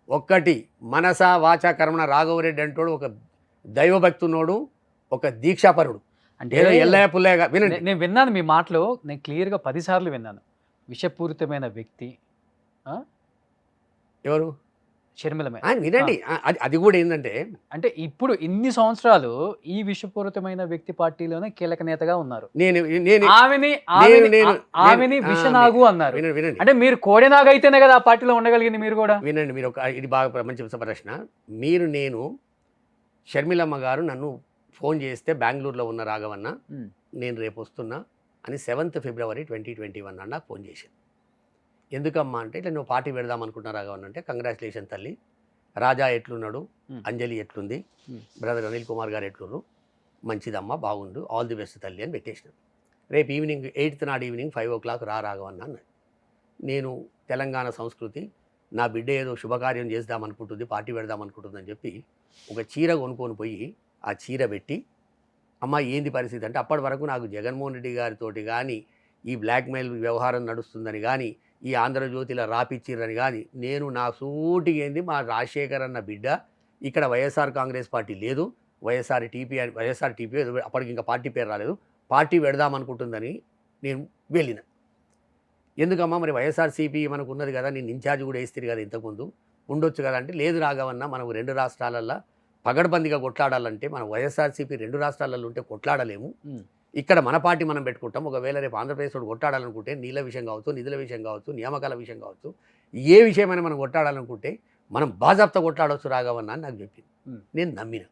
Speaker 2: 1 మనస వాచ కర్మణ రాఘవరెడ్డి అంటోడు ఒక దైవభక్తునోడు, ఒక దీక్షాపరుడు.
Speaker 1: అంటే
Speaker 2: ఏదో ఎల్లయ్య పుల్లయ్య వినండి.
Speaker 1: నేను విన్నాను మీ మాటలో, నేను క్లియర్గా 10 సార్లు విన్నాను. విషపూరితమైన వ్యక్తి
Speaker 2: ఎవరు
Speaker 1: షర్మిలమే.
Speaker 2: వినండి. అది కూడా ఏంటంటే
Speaker 1: అంటే ఇప్పుడు ఇన్ని సంవత్సరాలు ఈ విషపూరితమైన వ్యక్తి పార్టీలోనే కీలక నేతగా ఉన్నారు.
Speaker 2: నేను
Speaker 1: ఆమెని విషనాగు అన్నారు.
Speaker 2: వినండి
Speaker 1: అంటే మీరు కోడెనాగు అయితేనే కదా ఆ పార్టీలో ఉండగలిగింది మీరు కూడా.
Speaker 2: వినండి. మీరు ఇది బాగా మంచి ప్రశ్న. నేను షర్మిలమ్మ గారు నన్ను ఫోన్ చేస్తే బెంగళూరులో ఉన్న రాఘవన్న
Speaker 1: ఉమ్,
Speaker 2: నేను రేపు వస్తున్నా అని 7th February 2021 అన్న ఫోన్ చేశాను. ఎందుకమ్మా అంటే ఇట్లా నువ్వు పార్టీ పెడదాం అనుకుంటున్నా రాఘవన్ అంటే, కంగ్రాచులేషన్ తల్లి, రాజా ఎట్లున్నాడు, అంజలి ఎట్లుంది, బ్రదర్ అనిల్ కుమార్ గారు ఎట్లున్నారు, మంచిదమ్మా బాగుండు, ఆల్ ది బెస్ట్ తల్లి అని పెట్టేసినాను. రేపు ఈవినింగ్ 8th నాడు ఈవినింగ్ 5 o'clock రాఘవన్ అన్నాడు. నేను తెలంగాణ సంస్కృతి, నా బిడ్డ ఏదో శుభకార్యం చేద్దాం అనుకుంటుంది, పార్టీ పెడదాం అనుకుంటుందని చెప్పి ఒక చీర కొనుక్కొని పోయి ఆ చీర పెట్టి, అమ్మ ఏంది పరిస్థితి అంటే, అప్పటి వరకు నాకు జగన్మోహన్ రెడ్డి గారితోటి కానీ ఈ బ్లాక్మెయిల్ వ్యవహారం నడుస్తుందని కానీ, ఈ ఆంధ్రజ్యోతిలో రాపిచ్చిరని కానీ, నేను నా సూటికి ఏంది మా రాజశేఖర్ అన్న బిడ్డ, ఇక్కడ వైఎస్ఆర్ కాంగ్రెస్ పార్టీ లేదు, వైఎస్ఆర్ టీపీ అప్పటికి ఇంకా పార్టీ పేరు రాలేదు, పార్టీ పెడదాం అనుకుంటుందని నేను వెళ్ళిన. ఎందుకమ్మా మరి వైఎస్ఆర్సీపీ మనకు ఉన్నది కదా, నేను ఇన్ఛార్జ్ కూడా వేస్తుంది కదా ఇంతకుముందు, ఉండొచ్చు కదా అంటే, లేదు రాఘవన్న మనకు 2 రాష్ట్రాలల్లో పగడ్బందీగా కొట్లాడాలంటే మనం వైఎస్ఆర్సీపీ 2 రాష్ట్రాలలో ఉంటే కొట్లాడలేము, ఇక్కడ మన పార్టీ మనం పెట్టుకుంటాం. ఒకవేళ రేపు ఆంధ్రప్రదేశ్ తోటి కొట్టాడాలనుకుంటే నీళ్ళ విషయం కావచ్చు, నిధుల విషయం కావచ్చు, నియామకాల విషయం కావచ్చు, ఏ విషయమైనా మనం కొట్టాడాలనుకుంటే మనం బాజాప్తా కొట్లాడవచ్చు రాఘవన్న అని నాకు చెప్పింది. నేను నమ్మిన.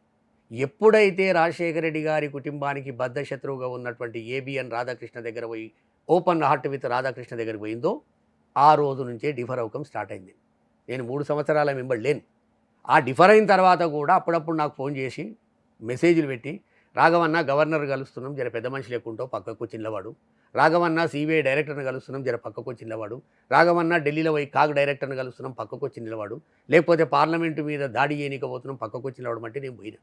Speaker 2: ఎప్పుడైతే రాజశేఖర రెడ్డి గారి కుటుంబానికి బద్ధశత్రువుగా ఉన్నటువంటి ఏబిఎన్ రాధాకృష్ణ దగ్గర పోయి ఓపెన్ హార్ట్ విత్ రాధాకృష్ణ దగ్గర పోయిందో ఆ రోజు నుంచే డిఫర్ అవకం స్టార్ట్ అయింది. నేను 3 సంవత్సరాల మెంబర్ లేను. ఆ డిఫర్ అయిన తర్వాత కూడా అప్పుడప్పుడు నాకు ఫోన్ చేసి మెసేజ్లు పెట్టి, రాఘవన్న గవర్నర్ కలుస్తున్నాం, జర పెద్ద మనిషి లేకుంటావు పక్కకు చిన్నవాడు, రాఘవన్న సిబిఐ డైరెక్టర్ని కలుస్తున్నాం, జర పక్కకు చిన్నవాడు, రాఘవన్న ఢిల్లీలో పోయి కాగ్ డైరెక్టర్ని కలుస్తున్నాం, పక్కకు చిన్నవాడు, లేకపోతే పార్లమెంటు మీద దాడి చేయనికపోతున్నాం, పక్కకు చిన్నవాడు అంటే నేను పోయినా.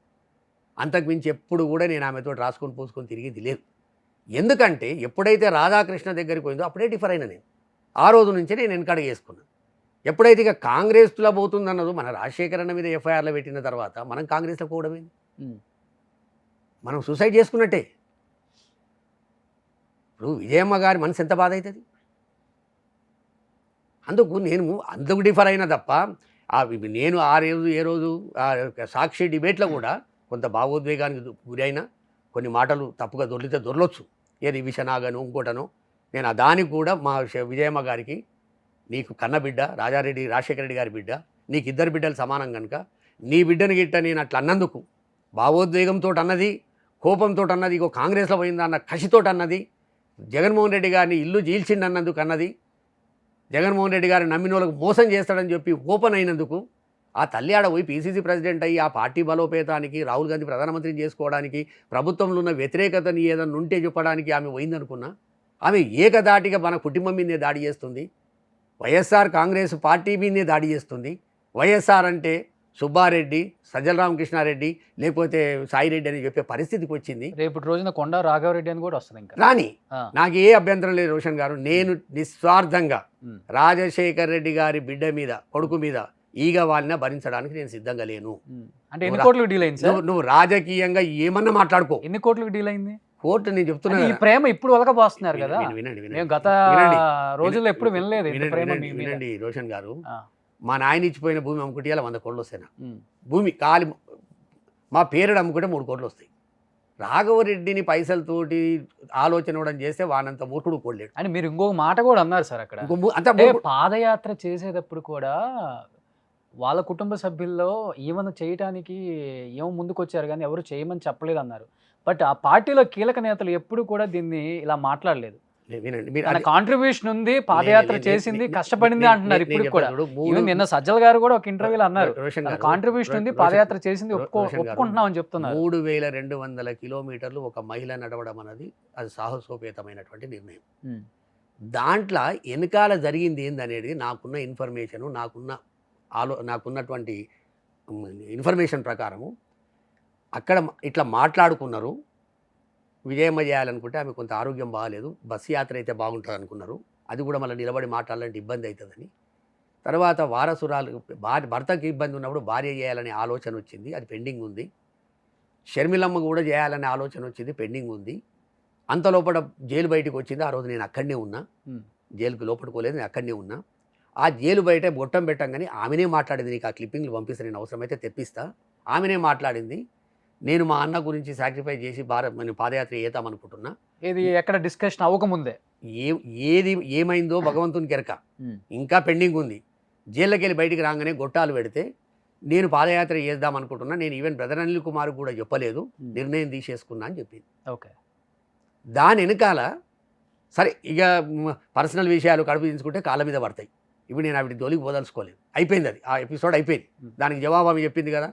Speaker 2: అంతకుమించి ఎప్పుడు కూడా నేను ఆమెతో రాసుకొని పూసుకొని తిరిగింది లేదు. ఎందుకంటే ఎప్పుడైతే రాధాకృష్ణ దగ్గరికి పోయిందో అప్పుడే డిఫర్ అయినా నేను ఆ రోజు నుంచే నేను వెనకడుగు వేసుకున్నాను. ఎప్పుడైతే ఇక కాంగ్రెస్లో పోతుందన్నదో మన రాజశేఖర్ అన్న మీద ఎఫ్ఐఆర్లో పెట్టిన తర్వాత మనం కాంగ్రెస్లో పోవడమేంది, మనం సూసైడ్ చేసుకున్నట్టే. ఇప్పుడు విజయమ్మ గారి మనసు ఎంత బాధ అవుతుంది. అందుకు డిఫర్ అయినా తప్ప నేను ఏ రోజు సాక్షి డిబేట్లో కూడా కొంత భావోద్వేగానికి గురైన కొన్ని మాటలు తప్పుగా దొరలొచ్చు, ఏది విషనాగను ఇంకోటను. నేను దానికి కూడా మా విజయమ్మ గారికి, నీకు కన్నబిడ్డ రాజశేఖర రెడ్డి గారి బిడ్డ, నీకు 2 బిడ్డలు సమానం కనుక నీ బిడ్డను గిట్ట నేను అట్లా అన్నందుకు భావోద్వేగంతో అన్నది, కోపంతో అన్నది, ఇగో కాంగ్రెస్లో పోయిందా అన్న కసితో అన్నది, జగన్మోహన్ రెడ్డి గారిని ఇల్లు చీల్చిండన్నందుకు అన్నది, జగన్మోహన్ రెడ్డి గారిని నమ్మిన వాళ్ళకు మోసం చేస్తాడని చెప్పి ఓపెన్ అయినందుకు ఆ తల్లి ఆడ పోయి పీసీసీ ప్రెసిడెంట్ అయ్యి ఆ పార్టీ బలోపేతానికి, రాహుల్ గాంధీ ప్రధానమంత్రిని చేసుకోవడానికి, ప్రభుత్వంలో ఉన్న వ్యతిరేకతని ఏదన్నా ఉంటే చెప్పడానికి ఆమె పోయిందనుకున్నా, ఆమె ఏకదాటిగా మన కుటుంబం మీదే దాడి చేస్తుంది, వైఎస్ఆర్ కాంగ్రెస్ పార్టీ మీదే దాడి చేస్తుంది. వైఎస్ఆర్ అంటే సుబ్బారెడ్డి, సజ్జల రామకృష్ణారెడ్డి, లేకపోతే సాయిరెడ్డి అని చెప్పే పరిస్థితికి వచ్చింది.
Speaker 1: రేపటి రోజున కొండ రాఘవరెడ్డి అని కూడా వస్తుంది. ఇంకా
Speaker 2: రాని నాకు ఏ అభ్యంతరం లేదు రోషన్ గారు. నేను నిస్వార్థంగా రాజశేఖర్ రెడ్డి గారి బిడ్డ మీద, కొడుకు మీద ఈగ వాళ్ళని భరించడానికి నేను సిద్ధంగా లేను.
Speaker 1: అంటే ఎన్ని కోట్లకు డీల్ అయింది సార్?
Speaker 2: నువ్వు రాజకీయంగా ఏమన్నా మాట్లాడుకో.
Speaker 1: ఎన్ని కోట్లకు డీల్ అయింది?
Speaker 2: కోర్టు నేను చెప్తున్నా,
Speaker 1: ఈ ప్రేమ ఇప్పుడు వలకపోస్తున్నారు కదా.
Speaker 2: వినండి
Speaker 1: మేము గత రోజుల్లో ఎప్పుడు వినలేదు.
Speaker 2: వినండి రోషన్ గారు, మా నాయన ఇచ్చిపోయిన భూమి అమ్ముకుంటే 100 కోట్లు వస్తాయి. భూమి కాలి మా పేరుడు అమ్ముకుంటే 3 కోట్లు వస్తాయి. రాఘవరెడ్డిని పైసలతోటి ఆలోచన ఇవ్వడం చేస్తే వానంత మూర్ఖుడు కోడలేడు
Speaker 1: అని మీరు ఇంకొక మాట కూడా అన్నారు సార్ అక్కడ. పాదయాత్ర చేసేటప్పుడు కూడా వాళ్ళ కుటుంబ సభ్యుల్లో ఏమన్నా చేయటానికి ఏమో ముందుకు వచ్చారు కానీ ఎవరు చేయమని చెప్పలేదు అన్నారు. బట్ ఆ పార్టీలో కీలక నేతలు ఎప్పుడు కూడా దీన్ని ఇలా మాట్లాడలేదు. కాంట్రిబ్యూషన్ ఉంది, పాదయాత్ర చేసింది, కష్టపడింది అంటున్నారు ఇప్పుడు కూడా. నిన్న సజ్జల గారు కూడా ఒక ఇంటర్వ్యూలో అన్నారు, కాంట్రిబ్యూషన్ ఉంది, పాదయాత్ర చేసింది, ఒప్పుకుంటున్నాం అని చెప్తున్నారు.
Speaker 2: 3200 కిలోమీటర్లు ఒక మహిళ నడవడం అనేది అది సాహసోపేతమైనటువంటి నిర్ణయం. దాంట్లో వెనకాల జరిగింది ఏందనేది నాకున్న ఇన్ఫర్మేషను, నాకున్నటువంటి ఇన్ఫర్మేషన్ ప్రకారము అక్కడ ఇట్లా మాట్లాడుకున్నారు. విజయమ్మ చేయాలనుకుంటే ఆమె కొంత ఆరోగ్యం బాగాలేదు, బస్సు యాత్ర అయితే బాగుంటుంది అనుకున్నారు. అది కూడా మళ్ళీ నిలబడి మాట్లాడాలంటే ఇబ్బంది అవుతుందని. తర్వాత వారసురాలు భర్తకి ఇబ్బంది ఉన్నప్పుడు భార్య చేయాలనే ఆలోచన వచ్చింది, అది పెండింగ్ ఉంది. షర్మిలమ్మ కూడా చేయాలనే ఆలోచన వచ్చింది, పెండింగ్ ఉంది. అంత లోపల జైలు బయటకు వచ్చింది. ఆ రోజు నేను అక్కడనే ఉన్నా, జైలుకి లోపడుకోలేదు, నేను అక్కడనే ఉన్నా. ఆ జైలు బయట గొట్టం పెట్టంగానే ఆమెనే మాట్లాడింది. నీకు ఆ క్లిప్పింగ్లు పంపిస్తాను, నేను అవసరమైతే తెప్పిస్తా. ఆమెనే మాట్లాడింది, నేను మా అన్న గురించి సాక్రిఫైస్ చేసి పాదయాత్ర చేద్దామనుకుంటున్నా.
Speaker 1: ఇది ఎక్కడ డిస్కషన్ అవ్వకముందే
Speaker 2: ఏది ఏమైందో భగవంతునికి ఎరక, ఇంకా పెండింగ్ ఉంది. జైల్లోకి వెళ్ళి బయటికి రాగానే గొట్టాలు పెడితే నేను పాదయాత్ర చేద్దామనుకుంటున్నా, నేను ఈవెన్ బ్రదర్ అనిల్ కుమార్ కూడా చెప్పలేదు, నిర్ణయం తీసేసుకున్నా అని చెప్పింది.
Speaker 1: ఓకే,
Speaker 2: దాని వెనకాల సరే ఇక పర్సనల్ విషయాలు కడుపు తీసుకుంటే కాళ్ళ మీద పడతాయి. ఇప్పుడు నేను ఆవిడ జోలికి పోదలుచుకోలేదు, అయిపోయింది, అది ఆ ఎపిసోడ్ అయిపోయింది. దానికి జవాబు ఆమె చెప్పింది కదా,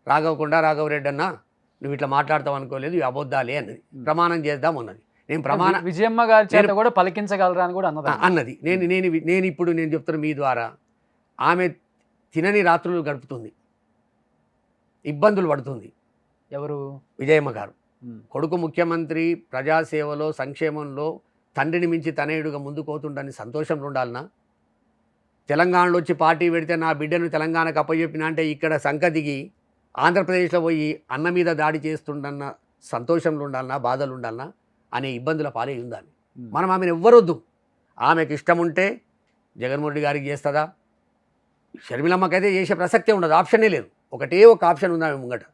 Speaker 2: రాఘవరెడ్డి అన్న నువ్వు ఇట్లా మాట్లాడతావు అనుకోలేదు, ఇవి అబద్ధాలే అన్నది, ప్రమాణం చేద్దాం అన్నది. నేను
Speaker 1: విజయమ్మ గారి చేత కూడా పలికించగలరా అని కూడా
Speaker 2: అన్నది. నేను ఇప్పుడు నేను చెప్తున్నా మీ ద్వారా, ఆమె తినని రాత్రులు గడుపుతుంది, ఇబ్బందులు పడుతుంది.
Speaker 1: ఎవరు?
Speaker 2: విజయమ్మ గారు. కొడుకు ముఖ్యమంత్రి, ప్రజాసేవలో, సంక్షేమంలో తండ్రిని మించి తనయుడుగా ముందుకోతుండని సంతోషంలో ఉండాలన్నా, తెలంగాణలో వచ్చి పార్టీ పెడితే నా బిడ్డను తెలంగాణకు అప్పచెప్పిన అంటే ఇక్కడ సంక దిగి ఆంధ్రప్రదేశ్లో పోయి అన్న మీద దాడి చేస్తుండన్న సంతోషంలో ఉండాలన్నా, బాధలు ఉండాలన్నా అనే ఇబ్బందుల పాలే ఉండాలి. మనం ఆమెను ఎవ్వరొద్దు. ఆమెకు ఇష్టం ఉంటే జగన్మోహన్ రెడ్డి గారికి చేస్తుందా, షర్మిలమ్మకైతే చేసే ప్రసక్తే ఉండదు, ఆప్షనే లేదు. ఒకటే ఒక ఆప్షన్ ఉంది ఆమె ముంగట,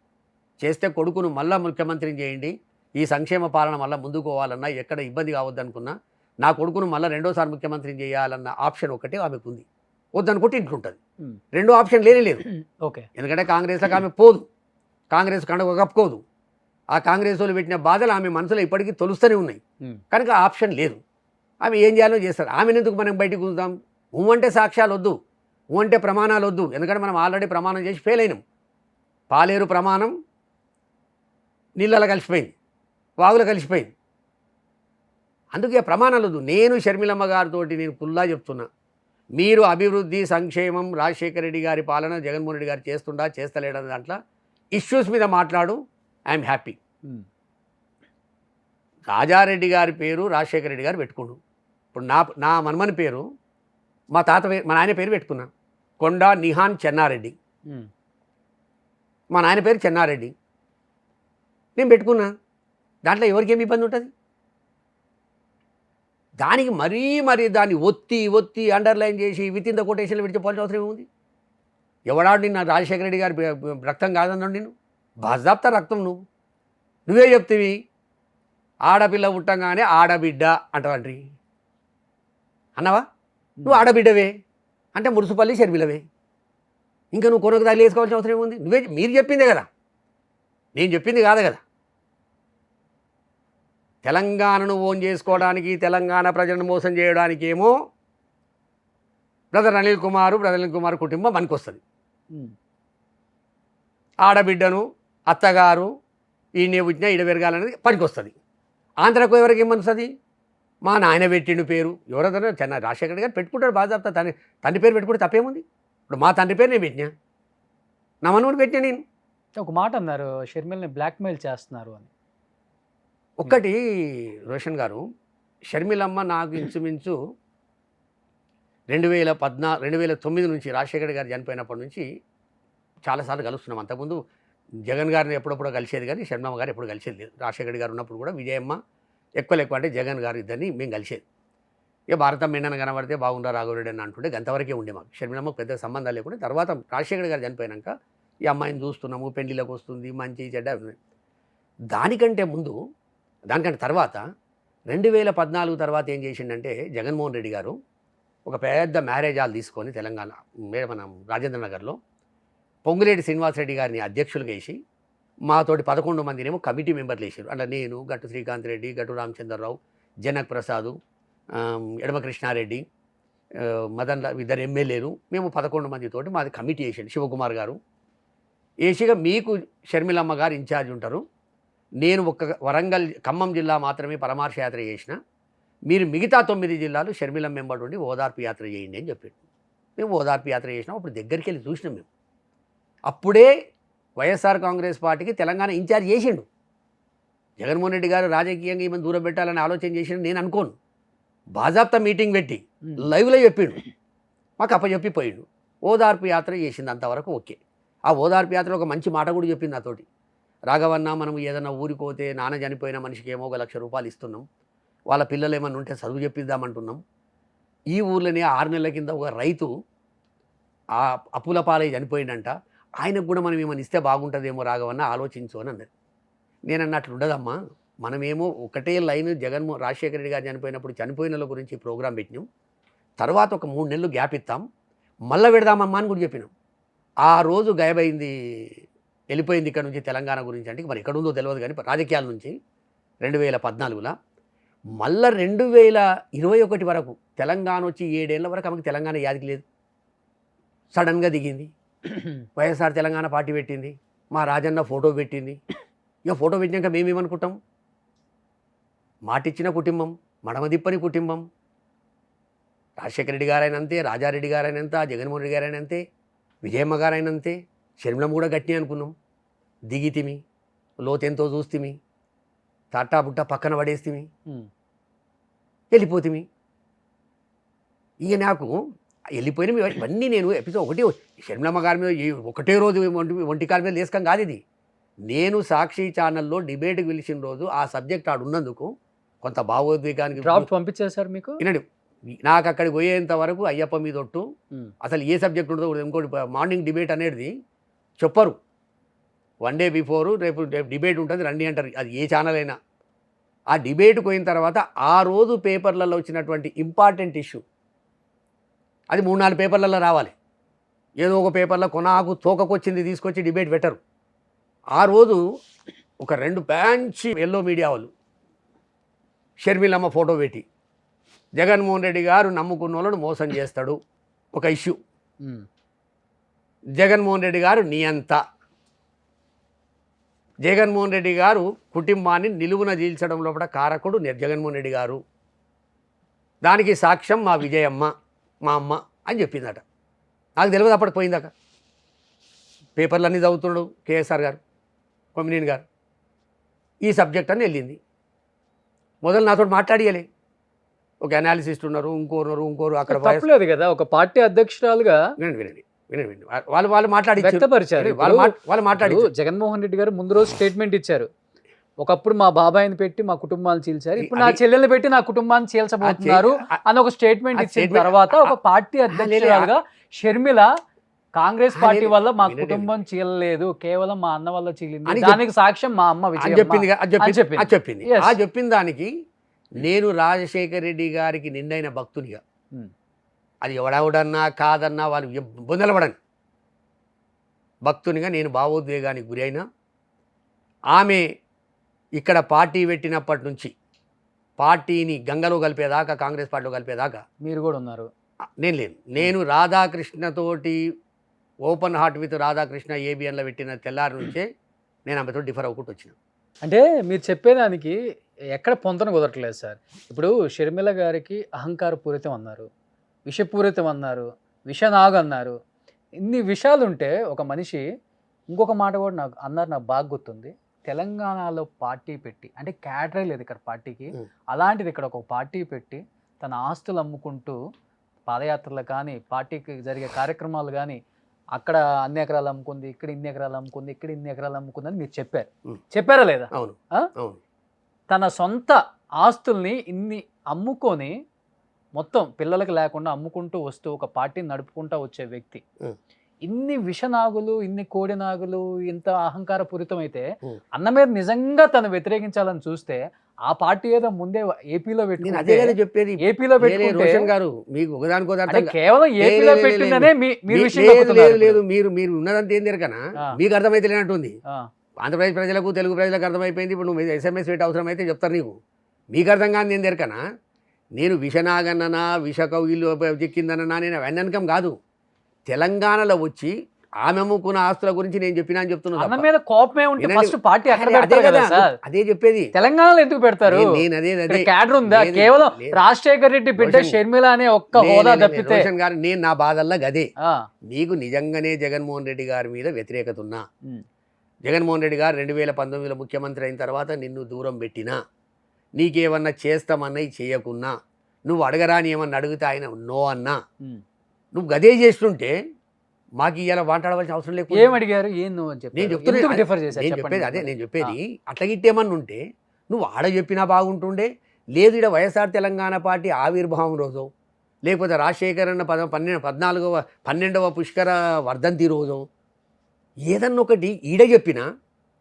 Speaker 2: చేస్తే కొడుకును మళ్ళా ముఖ్యమంత్రిని చేయండి, ఈ సంక్షేమ పాలన మళ్ళీ ముందుకు పోవాలన్నా, ఎక్కడ ఇబ్బంది కావద్దనుకున్నా నా కొడుకును మళ్ళీ 2వ సారి ముఖ్యమంత్రిని చేయాలన్న ఆప్షన్ ఒకటే ఆమెకు ఉంది. వద్దనుకుంటే ఇంట్లుంటుంది, 2వ ఆప్షన్ లేదు.
Speaker 1: ఓకే,
Speaker 2: ఎందుకంటే కాంగ్రెస్లోకి ఆమె పోదు, కాంగ్రెస్ కండగ కప్పుకోదు. ఆ కాంగ్రెస్ వాళ్ళు పెట్టిన బాధలు ఆమె మనసులో ఇప్పటికీ తొలుస్తూనే ఉన్నాయి. కనుక ఆప్షన్ లేదు. ఆమె ఏం చేయాలో చేస్తారు. ఆమెను ఎందుకు మనం బయటికి ఉంచుదాం? అంటే సాక్ష్యాలు వద్దు, అంటే ప్రమాణాలు వద్దు. ఎందుకంటే మనం ఆల్రెడీ ప్రమాణం చేసి ఫెయిల్ అయినాం. పాలేరు ప్రమాణం నీళ్ళలో కలిసిపోయింది, వాగులో కలిసిపోయింది. అందుకే ప్రమాణాలు వద్దు. నేను షర్మిలమ్మ గారితో నేను ఫుల్లా చెప్తున్నా, మీరు అభివృద్ధి, సంక్షేమం, రాజశేఖర రెడ్డి గారి పాలన జగన్మోహన్ రెడ్డి గారు చేస్తలేడని దాంట్లో ఇష్యూస్ మీద మాట్లాడు, ఐఎమ్ హ్యాపీ. రాజారెడ్డి గారి పేరు రాజశేఖర రెడ్డి గారు పెట్టుకోండు. ఇప్పుడు నా మనమని పేరు మా మా నాయన పేరు పెట్టుకున్నా, కొండా నిహాన్ చెన్నారెడ్డి. మా నాయన పేరు చెన్నారెడ్డి, నేను పెట్టుకున్నా. దాంట్లో ఎవరికి ఏమి ఇబ్బంది ఉంటుంది? దానికి మరీ దాన్ని ఒత్తి అండర్లైన్ చేసి విత్ ఇన్ ద కొటేషన్లు విడిచిపోవాల్సిన అవసరం ఏముంది? ఎవడాడు నిన్న రాజశేఖర రెడ్డి గారి రక్తం కాదన్నాడు, నేను బాజాప్తా రక్తం నువ్వే చెప్తివి. ఆడపిల్ల పుట్టంగానే ఆడబిడ్డ అంటావంట్రీ అన్నవా? నువ్వు ఆడబిడ్డవే అంటే మురుసుపల్లి షర్మిలవే. ఇంకా నువ్వు కొనకు దాగి వేసుకోవాల్సిన అవసరం ఏముంది? మీరు చెప్పిందే కదా, నేను చెప్పింది కాదు కదా. తెలంగాణను ఓన్ చేసుకోవడానికి, తెలంగాణ ప్రజలను మోసం చేయడానికి ఏమో బ్రదర్ అనిల్ కుమార్ కుటుంబం పనికొస్తుంది. ఆడబిడ్డను అత్తగారు ఈయన పుట్టినా ఈడ పెరగాలనేది పనికొస్తుంది. ఆంధ్రకు ఎవరికి ఏమనిస్తుంది? మా నాయన పెట్టిండు పేరు, ఎవరైనా రాజశేఖర రెడ్డి గారు పెట్టుకుంటాడు బాధ్యత. తండ్రి పేరు పెట్టుకుంటే తప్పేముంది? ఇప్పుడు మా తండ్రి పేరు నేను పెట్టినా, నా మనవుని పెట్టినా. నేను
Speaker 1: ఒక మాట అన్నారు, షర్మిలని బ్లాక్మెయిల్ చేస్తున్నారు అని.
Speaker 2: ఒక్కటి రోషన్ గారు, షర్మిలమ్మ నాకు ఇంచుమించు 2009 నుంచి రాజశేఖర్ గారు చనిపోయినప్పటి నుంచి చాలాసార్లు కలుస్తున్నాం. అంతకుముందు జగన్ గారిని ఎప్పుడప్పుడు కలిసేది, కానీ షర్మిలమ్మ గారు ఎప్పుడు కలిసేది లేదు. రాజశేఖర్ గారు ఉన్నప్పుడు కూడా విజయమ్మ ఎక్కువ అంటే జగన్ గారు ఇద్దరిని మేము కలిసేది. ఇక భారతం మెండన కనబడితే బాగుండా రాఘవరెడ్డి అని అంటుంటే గంతవరకే ఉండే మాకు. షర్మిలమ్మకు పెద్ద సంబంధాలు లేకుండా తర్వాత రాజశేఖర్ గారు చనిపోయాక ఈ అమ్మాయిని చూస్తున్నాము, పెళ్లిలోకి వస్తుంది, మంచి చెడ్డ. దానికంటే తర్వాత 2014 తర్వాత ఏం చేసిండంటే జగన్మోహన్ రెడ్డి గారు ఒక పెద్ద మ్యారేజ్ హాల్ తీసుకొని తెలంగాణ మనం రాజేంద్ర నగర్లో పొంగులేటి శ్రీనివాసరెడ్డి గారిని అధ్యక్షులుగా వేసి మాతోటి 11 మందినేమో కమిటీ మెంబర్లు వేసారు. అట్లా నేను, గట్టు శ్రీకాంత్ రెడ్డి, గట్టు రామచంద్రరావు, జనక్ ప్రసాద్, ఎడమ కృష్ణారెడ్డి, మదన్, ఇద్దరు ఎమ్మెల్యేలు, మేము 11 మందితోటి మాది కమిటీ వేసాడు. శివకుమార్ గారు వేసిగా మీకు షర్మిలమ్మ గారు ఇన్ఛార్జ్ ఉంటారు, నేను వరంగల్ ఖమ్మం జిల్లా మాత్రమే పరమార్శ యాత్ర చేసిన, మీరు మిగతా 9 జిల్లాలు షర్మిలమ్మ మెంబర్ ఉండి ఓదార్పు యాత్ర చేయండి అని చెప్పాడు. మేము ఓదార్పు యాత్ర చేసినాం. అప్పుడు దగ్గరికి వెళ్ళి చూసినాం. మేము అప్పుడే వైఎస్ఆర్ కాంగ్రెస్ పార్టీకి తెలంగాణ ఇన్ఛార్జ్ చేసిండు. జగన్మోహన్ రెడ్డి గారు రాజకీయంగా ఈమెను దూరం పెట్టాలని ఆలోచన చేసిండు నేను అనుకోను. బాజాప్తా మీటింగ్ పెట్టి లైవ్లో చెప్పిండు, మాకు అప్పచెప్పిపోయిండు. ఓదార్పు యాత్ర చేసింది, అంతవరకు ఓకే. ఆ ఓదార్పు యాత్ర ఒక మంచి మాట కూడా చెప్పింది నాతోటి, రాఘవన్న మనం ఏదైనా ఊరికి పోతే నాన్న చనిపోయిన మనిషికి ఏమో 1 లక్ష రూపాయలు ఇస్తున్నాం, వాళ్ళ పిల్లలు ఏమన్నా ఉంటే చదువు చెప్పిద్దామంటున్నాం. ఈ ఊర్లోనే 6 నెలల కింద ఒక రైతు ఆ అప్పుల పాలై చనిపోయిందంట, ఆయనకు కూడా మనం ఏమైనా ఇస్తే బాగుంటుందేమో రాఘవన్న, ఆలోచించు అని అన్నది. నేను అన్నట్లు ఉండదమ్మా, మనమేమో ఒకటే లైన్ రాజశేఖర రెడ్డి గారు చనిపోయినప్పుడు చనిపోయిన వాళ్ళ గురించి ప్రోగ్రాం పెట్టినాం, తర్వాత ఒక 3 నెలలు గ్యాప్ ఇస్తాం, మళ్ళీ పెడదామమ్మా అని కూడా చెప్పినాం. ఆ రోజు గాయబైంది, వెళ్ళిపోయింది ఇక్కడ నుంచి తెలంగాణ గురించి. అంటే మరి ఎక్కడుందో తెలియదు, కానీ రాజకీయాల నుంచి 2014లో మళ్ళీ 2021 వరకు తెలంగాణ వచ్చి 7 ఏళ్ల వరకు ఆమెకు తెలంగాణ యాదికి లేదు. సడన్గా దిగింది, వైఎస్ఆర్ తెలంగాణ పార్టీ పెట్టింది, మా రాజన్న ఫోటో పెట్టింది. ఇక ఫోటో పెట్టినాక మేమేమనుకుంటాం, మాటిచ్చిన కుటుంబం, మడమదిప్పని కుటుంబం. రాజశేఖర రెడ్డి గారైనా అంతే, రాజారెడ్డి గారైనంత, జగన్మోహన్ రెడ్డి గారైనా అంతే, విజయమ్మ గారైనంతే, షర్మిలమ్మ కూడా గట్టి అనుకున్నాం. దిగితిమి, లోతెంతో చూస్తిమి, తాటా బుట్ట పక్కన పడేస్తిమి, వెళ్ళిపోతిమి. ఇక నాకు వెళ్ళిపోయినవి ఇవన్నీ నేను ఎపిసోడ్ ఒకటి షర్మిలమ్మ గారి మీద ఒకటే రోజు ఒంటికాల మీద లేసుకం కాదు ఇది. నేను సాక్షి ఛానల్లో డిబేట్కి పిలిచిన రోజు ఆ సబ్జెక్ట్ ఆడు ఉన్నందుకు కొంత భావోద్వేగానికి
Speaker 1: డ్రాఫ్ట్ పంపించేశారు మీకు.
Speaker 2: వినండి, నాకు అక్కడికి పోయేంత వరకు అయ్యప్ప మీద ఒట్టు, అసలు ఏ సబ్జెక్ట్ ఉంటుందో ఇంకోటి మార్నింగ్ డిబేట్ అనేది చెప్పరు. 1 డే బిఫోరు రేపు డిబేట్ ఉంటుంది రండి అంటారు, అది ఏ ఛానల్ అయినా. ఆ డిబేట్కి పోయిన తర్వాత ఆ రోజు పేపర్లలో వచ్చినటువంటి ఇంపార్టెంట్ ఇష్యూ అది 3-4 పేపర్లలో రావాలి. ఏదో ఒక పేపర్లో కొనాకు తోకకొచ్చింది తీసుకొచ్చి డిబేట్ పెట్టరు. ఆ రోజు ఒక 2 బ్యాంచి ఎల్లో మీడియా వాళ్ళు షర్మిలమ్మ ఫోటో పెట్టి జగన్మోహన్ రెడ్డి గారు నమ్ముకున్న వాళ్ళను మోసం చేస్తాడు ఒక ఇష్యూ, జగన్మోహన్ రెడ్డి గారు నియంత, జగన్మోహన్ రెడ్డి గారు కుటుంబాన్ని నిలువున జీల్చడం లోపల కారకుడు జగన్మోహన్ రెడ్డి గారు, దానికి సాక్ష్యం మా విజయమ్మ, మా అమ్మ అని చెప్పిందట. నాకు తెలియదు అప్పటికి పోయిందాక. పేపర్లన్నీ చదువుతున్నాడు కేఎస్ఆర్ గారు, కొమ్మినేని గారు, ఈ సబ్జెక్ట్ అని వెళ్ళింది. మొదలు నాతో మాట్లాడియలే. ఒక అనాలిసిస్ట్ ఉన్నారు, ఇంకోరు అక్కడ voice-
Speaker 1: తప్పలేదు కదా, ఒక పార్టీ అధ్యక్షురాలుగా
Speaker 2: వినండి. వాళ్ళు మాట్లాడి
Speaker 1: వ్యక్తపరిచారు.
Speaker 2: వాళ్ళు మాట్లాడి
Speaker 1: ఇప్పుడు జగన్మోహన్ రెడ్డి గారు ముందు రోజు స్టేట్మెంట్ ఇచ్చారు, ఒకప్పుడు మా బాబాయిని పెట్టి మా కుటుంబాన్ని చీల్చారు, ఇప్పుడు నా
Speaker 2: అది-
Speaker 1: చెల్లెల్ని పెట్టి నా కుటుంబాన్ని చీల్చబోతున్నారు అని ఒక స్టేట్మెంట్ ఇచ్చిన తర్వాత ఒక పార్టీ అధ్యక్షురాలుగా షర్మిల కాంగ్రెస్ పార్టీ వల్ల మా కుటుంబం చీలలేదు, కేవలం మా అన్న వల్ల చీలింది,
Speaker 2: అని
Speaker 1: దానికి సాక్ష్యం మా అమ్మ
Speaker 2: అని
Speaker 1: విజయమ్మ
Speaker 2: చెప్పింది
Speaker 1: అని చెప్పింది.
Speaker 2: చెప్పింది.
Speaker 1: Yes.
Speaker 2: ఆ చెప్పిన దానికి నేను రాజశేఖర్ రెడ్డి గారికి నిండైన భక్తునిగా,
Speaker 1: Hmm.
Speaker 2: అది ఎవడెవడన్నా కాదన్నా వాళ్ళు బొందలబడని భక్తునిగా నేను భావోద్వేగానికి గురి అయినా, ఆమె ఇక్కడ పార్టీ పెట్టినప్పటి నుంచి పార్టీని గంగలో కలిపేదాకా, కాంగ్రెస్ పార్టీలో కలిపేదాకా
Speaker 1: మీరు కూడా ఉన్నారు.
Speaker 2: నేను లేను. నేను రాధాకృష్ణతోటి ఓపెన్ హార్ట్ విత్ రాధాకృష్ణ ఏబిఎన్లో పెట్టిన తెల్లారి నుంచే నేను ఆమెతో డిఫర్ అవ్వకుండా వచ్చిన.
Speaker 1: అంటే మీరు చెప్పేదానికి ఎక్కడ పొంతన కుదరట్లేదు సార్. ఇప్పుడు షర్మిల గారికి అహంకారపూరితం అన్నారు, విషపూరితం అన్నారు, విషనాగు అన్నారు, ఇన్ని విషయాలు ఉంటే ఒక మనిషి ఇంకొక మాట కూడా నాకు అన్నారు, నాకు బాగా గుర్తుంది. తెలంగాణలో పార్టీ పెట్టి, అంటే క్యాటరే లేదు ఇక్కడ పార్టీకి, అలాంటిది ఇక్కడ ఒక పార్టీ పెట్టి తన ఆస్తులు అమ్ముకుంటూ పాదయాత్రలు కానీ పార్టీకి జరిగే కార్యక్రమాలు కానీ అక్కడ అన్ని ఎకరాలు అమ్ముకుంది, ఇక్కడ ఇన్ని ఎకరాలు అమ్ముకుంది, ఇక్కడ ఇన్ని ఎకరాలు అమ్ముకుంది అని మీరు చెప్పారు. చెప్పారా లేదా?
Speaker 2: అవును
Speaker 1: ఆ?
Speaker 2: అవును.
Speaker 1: తన సొంత ఆస్తుల్ని ఇన్ని అమ్ముకొని మొత్తం పిల్లలకి లేకుండా అమ్ముకుంటూ వస్తూ ఒక పార్టీని నడుపుకుంటూ వచ్చే వ్యక్తి ఇన్ని విషనాగులు, ఇన్ని కోడినాగులు, ఇంత అహంకారపూరితం అయితే అన్న మీద నిజంగా తను వ్యతిరేకించాలని చూస్తే ఆ పార్టీ ఏదో ముందే ఏపీలో
Speaker 2: నేను అదే కదా చెప్పేది.
Speaker 1: ఏపీలో
Speaker 2: రోషన్ గారు మీకు ఒకదానికో
Speaker 1: కేవలం ఏపీలో పెట్టిందనే మీరు విషయం
Speaker 2: లేదు
Speaker 1: చెప్తున్నారు.
Speaker 2: మీరు ఉన్నదంతా ఏం తిరగనా
Speaker 1: ఆ.
Speaker 2: మీకు అర్థమైతే లేనట్టుంది.
Speaker 1: ఆ,
Speaker 2: ఆంధ్రప్రదేశ్ ప్రజలకు, తెలుగు ప్రజలకు అర్థమైపోయింది. ఇప్పుడు నువ్వు SMS పెట్టి అవసరం అయితే చెప్తారు నీకు. మీకు అర్థం కాని ఏం తిరగనా, నేను విషనాగన్ననా విషకౌగిలు చిక్కిందనన్నా నేను వెన్ననకం కాదు. తెలంగాణలో వచ్చి ఆమె అమ్ముకున్న ఆస్తుల గురించి నేను చెప్పినా అని
Speaker 1: అన్న
Speaker 2: చెప్తున్నా.
Speaker 1: మీద కోపమే ఉంటే
Speaker 2: వినండి.
Speaker 1: ఫస్ట్ పార్టీ అక్కడ
Speaker 2: అదే
Speaker 1: పెడతారు కదా సార్.
Speaker 2: అదే చెప్పేది.
Speaker 1: తెలంగాణలో ఎందుకు పెడతారు?
Speaker 2: నేను అదే
Speaker 1: క్యాడర్ ఉందా?
Speaker 2: లేదు,
Speaker 1: కేవలం
Speaker 2: లేదు.
Speaker 1: రాజశేఖర్ రెడ్డి బిడ్డ
Speaker 2: రోషన్,
Speaker 1: షర్మిల అనే ఒక్క హోదా తప్పితే
Speaker 2: రోషన్ గారు నేను నా బాధల్లా గదే.
Speaker 1: ఆ,
Speaker 2: నీకు నిజంగానే జగన్మోహన్ రెడ్డి గారి మీద వ్యతిరేకత ఉన్నా,
Speaker 1: ఉమ్,
Speaker 2: జగన్మోహన్ రెడ్డి గారు 2019లో ముఖ్యమంత్రి అయిన తర్వాత నిన్ను దూరం పెట్టినా, నీకేమన్నా చేస్తామన్నవి చేయకున్నా, నువ్వు అడగరాని ఏమన్నా అడిగితే ఆయన నో అన్నా,
Speaker 1: ఉమ్.
Speaker 2: నువ్వు గదే చేస్తుంటే మాకు ఇవాళ మాట్లాడవలసిన అవసరం
Speaker 1: ఏం
Speaker 2: లేకుండా
Speaker 1: అడిగారు, ఏం నువ్వు అని
Speaker 2: నేను
Speaker 1: చెప్పారు? ఎందుకు
Speaker 2: చెప్తున్నా
Speaker 1: డిఫర్ చేశారు
Speaker 2: నేను
Speaker 1: చెప్పండి.
Speaker 2: చెప్పేది అదే. నేను చెప్పేది అట్లా గిట్టేమన్నా ఉంటే నువ్వు ఆడ చెప్పినా బాగుంటుండే. లేదు ఇక్కడ వైఎస్ఆర్ తెలంగాణ పార్టీ ఆవిర్భావం రోజు, లేకపోతే రాజశేఖర్ అన్న 12వ పుష్కర వర్ధంతి రోజు ఏదన్నా ఒకటి ఈడ చెప్పినా,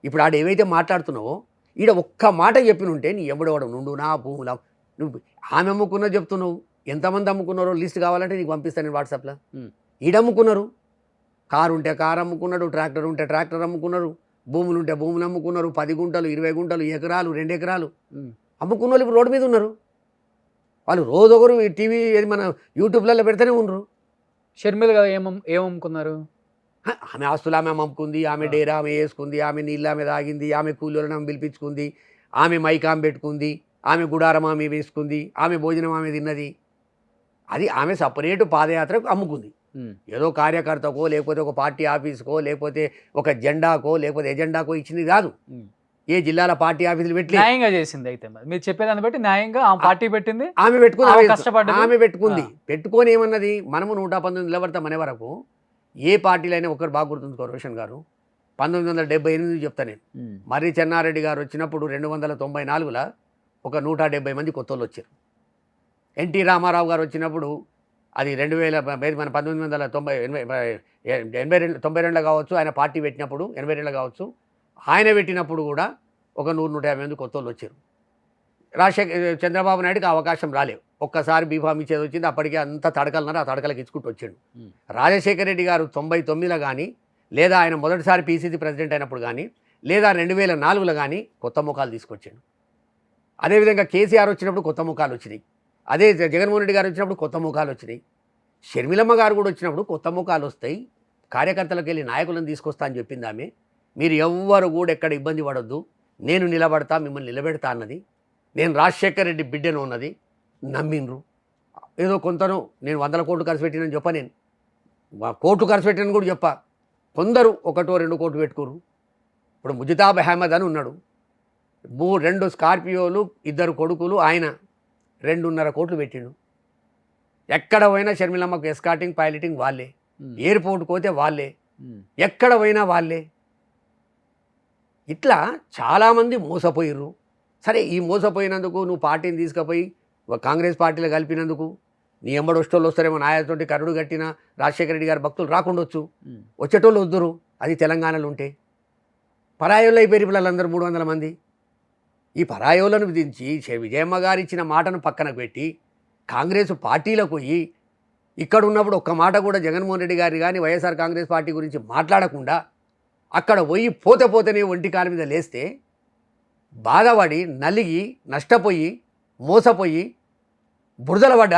Speaker 2: ఇప్పుడు ఆడ ఏవైతే మాట్లాడుతున్నావో ఈడ ఒక్క మాట చెప్పినుంటే నీ ఎవడవడం నుండు నా భూముల నువ్వు ఆమె అమ్ముకున్నా చెప్తున్నావు. ఎంతమంది అమ్ముకున్నారో లిస్ట్ కావాలంటే నీకు పంపిస్తాను నేను వాట్సాప్లో. ఈడ అమ్ముకున్నారు, కారు ఉంటే కారు అమ్ముకున్నారు, ట్రాక్టర్ ఉంటే ట్రాక్టర్ అమ్ముకున్నారు, భూములు ఉంటే భూములు అమ్ముకున్నారు, 10 గుంటలు 20 గుంటలు ఎకరాలు 2 ఎకరాలు అమ్ముకున్న వాళ్ళు ఇప్పుడు రోడ్డు మీద ఉన్నారు. వాళ్ళు రోజొకరు టీవీ మన యూట్యూబ్లలో పెడితేనే ఉండరు.
Speaker 1: షర్మిల గారు ఏమమ్ముకున్నారు?
Speaker 2: ఆమె ఆస్తులు ఆమె అమ్ముకుంది, ఆమె డేరా ఆమె వేసుకుంది, ఆమె నీళ్ళు ఆమె తాగింది, ఆమె కూలీలను ఆమె పిలిపించుకుంది, ఆమె మైక్ ఆమె పెట్టుకుంది, ఆమె గుడారం ఆమె వేసుకుంది, ఆమె భోజనం ఆమె తిన్నది. అది ఆమె సపరేటు పాదయాత్రకు అమ్ముకుంది. ఏదో కార్యకర్తకో లేకపోతే ఒక పార్టీ ఆఫీస్కో లేకపోతే ఒక జెండాకో లేకపోతే ఎజెండాకో ఇచ్చింది కాదు. ఏ జిల్లాల పార్టీ ఆఫీసులు పెట్టి
Speaker 1: న్యాయంగా చేసింది. అయితే మరి మీరు చెప్పేదాన్ని బట్టి న్యాయంగా ఆ పార్టీ పెట్టింది,
Speaker 2: ఆమె పెట్టుకుంది,
Speaker 1: ఆమె కష్టపడ్డది.
Speaker 2: ఆమె పెట్టుకుంది. పెట్టుకొని ఏమన్నది, మనము 119 నిలబడతాం అనే వరకు ఏ పార్టీలో అయినా ఒకరు బాగా గుర్తుంచుకో రోషన్ గారు, 1978 చెప్తా నేను. మర్రి చెన్నారెడ్డి గారు వచ్చినప్పుడు 294లో ఒక 170 మంది కొత్త వాళ్ళు వచ్చారు. ఎన్టీ రామారావు గారు వచ్చినప్పుడు అది 2000 మన 1992 కావచ్చు, ఆయన పార్టీ పెట్టినప్పుడు 82 కావచ్చు, ఆయన పెట్టినప్పుడు కూడా ఒక 100-150 మంది కొత్త వాళ్ళు వచ్చారు. చంద్రబాబు నాయుడుకి అవకాశం రాలేవు. ఒక్కసారి బీఫామ్ ఇచ్చేది వచ్చింది, అప్పటికే అంత తడకలున్నారు, ఆ తడకలకు ఇచ్చుకుంటూ వచ్చాడు. రాజశేఖర రెడ్డి గారు 99లో కానీ, లేదా ఆయన మొదటిసారి PCC ప్రెసిడెంట్ అయినప్పుడు కానీ, లేదా 2004లో కానీ కొత్త ముఖాలు తీసుకొచ్చాడు. అదేవిధంగా కేసీఆర్ వచ్చినప్పుడు కొత్త ముఖాలు వచ్చినాయి. అదే జగన్మోహన్ రెడ్డి గారు వచ్చినప్పుడు కొత్త ముఖాలు వచ్చినాయి. షర్మిలమ్మ గారు కూడా వచ్చినప్పుడు కొత్త ముఖాలు వస్తాయి. కార్యకర్తలకు వెళ్ళి నాయకులను తీసుకొస్తా అని చెప్పింది ఆమె. మీరు ఎవ్వరు కూడా ఎక్కడ ఇబ్బంది పడొద్దు, నేను నిలబడతా, మిమ్మల్ని నిలబెడతా అన్నది. నేను రాజశేఖర్ రెడ్డి బిడ్డను ఉన్నది నమ్మిండ్రు. ఏదో కొంతను నేను 100 కోట్లు ఖర్చు పెట్టినని చెప్ప, నేను కోట్లు ఖర్చు పెట్టినని కూడా చెప్ప. కొందరు 1-2 కోట్లు పెట్టుకోరు. ఇప్పుడు ముజితాబ్ అహ్మద్ అని ఉన్నాడు, రెండు స్కార్పియోలు, 2 కొడుకులు, ఆయన 2.5 కోట్లు పెట్టిండు. ఎక్కడ పోయినా షర్మిలమ్మకు ఎస్కాటింగ్ పైలటింగ్ వాళ్ళే, ఎయిర్పోర్ట్కి పోతే వాళ్ళే, ఎక్కడ పోయినా వాళ్ళే. ఇట్లా చాలామంది మోసపోయిర్రు. సరే, ఈ మోసపోయినందుకు నువ్వు పార్టీని తీసుకుపోయి కాంగ్రెస్ పార్టీలో కలిపినందుకు నీ ఎంబడి వచ్చేటోళ్ళు వస్తారేమో. నాయతోటి కరుడు కట్టిన రాజశేఖర రెడ్డి గారి భక్తులు రాకుండొచ్చు, వచ్చేటోళ్ళు వద్దురు. అది తెలంగాణలో ఉంటే పరాయోళ్ళు అయిపోయారు పిల్లలందరూ 300 మంది. ఈ పరాయోళ్ళను విధించి విజయమ్మ గారు ఇచ్చిన మాటను పక్కన పెట్టి కాంగ్రెస్ పార్టీలకు పోయి ఇక్కడ ఉన్నప్పుడు ఒక్క మాట కూడా జగన్మోహన్ రెడ్డి గారి కానీ వైఎస్ఆర్ కాంగ్రెస్ పార్టీ గురించి మాట్లాడకుండా అక్కడ పోయి పోతేనే ఒంటి కాలు మీద లేస్తే బాధపడి నలిగి నష్టపోయి మోసపోయి బురదల పడ్డ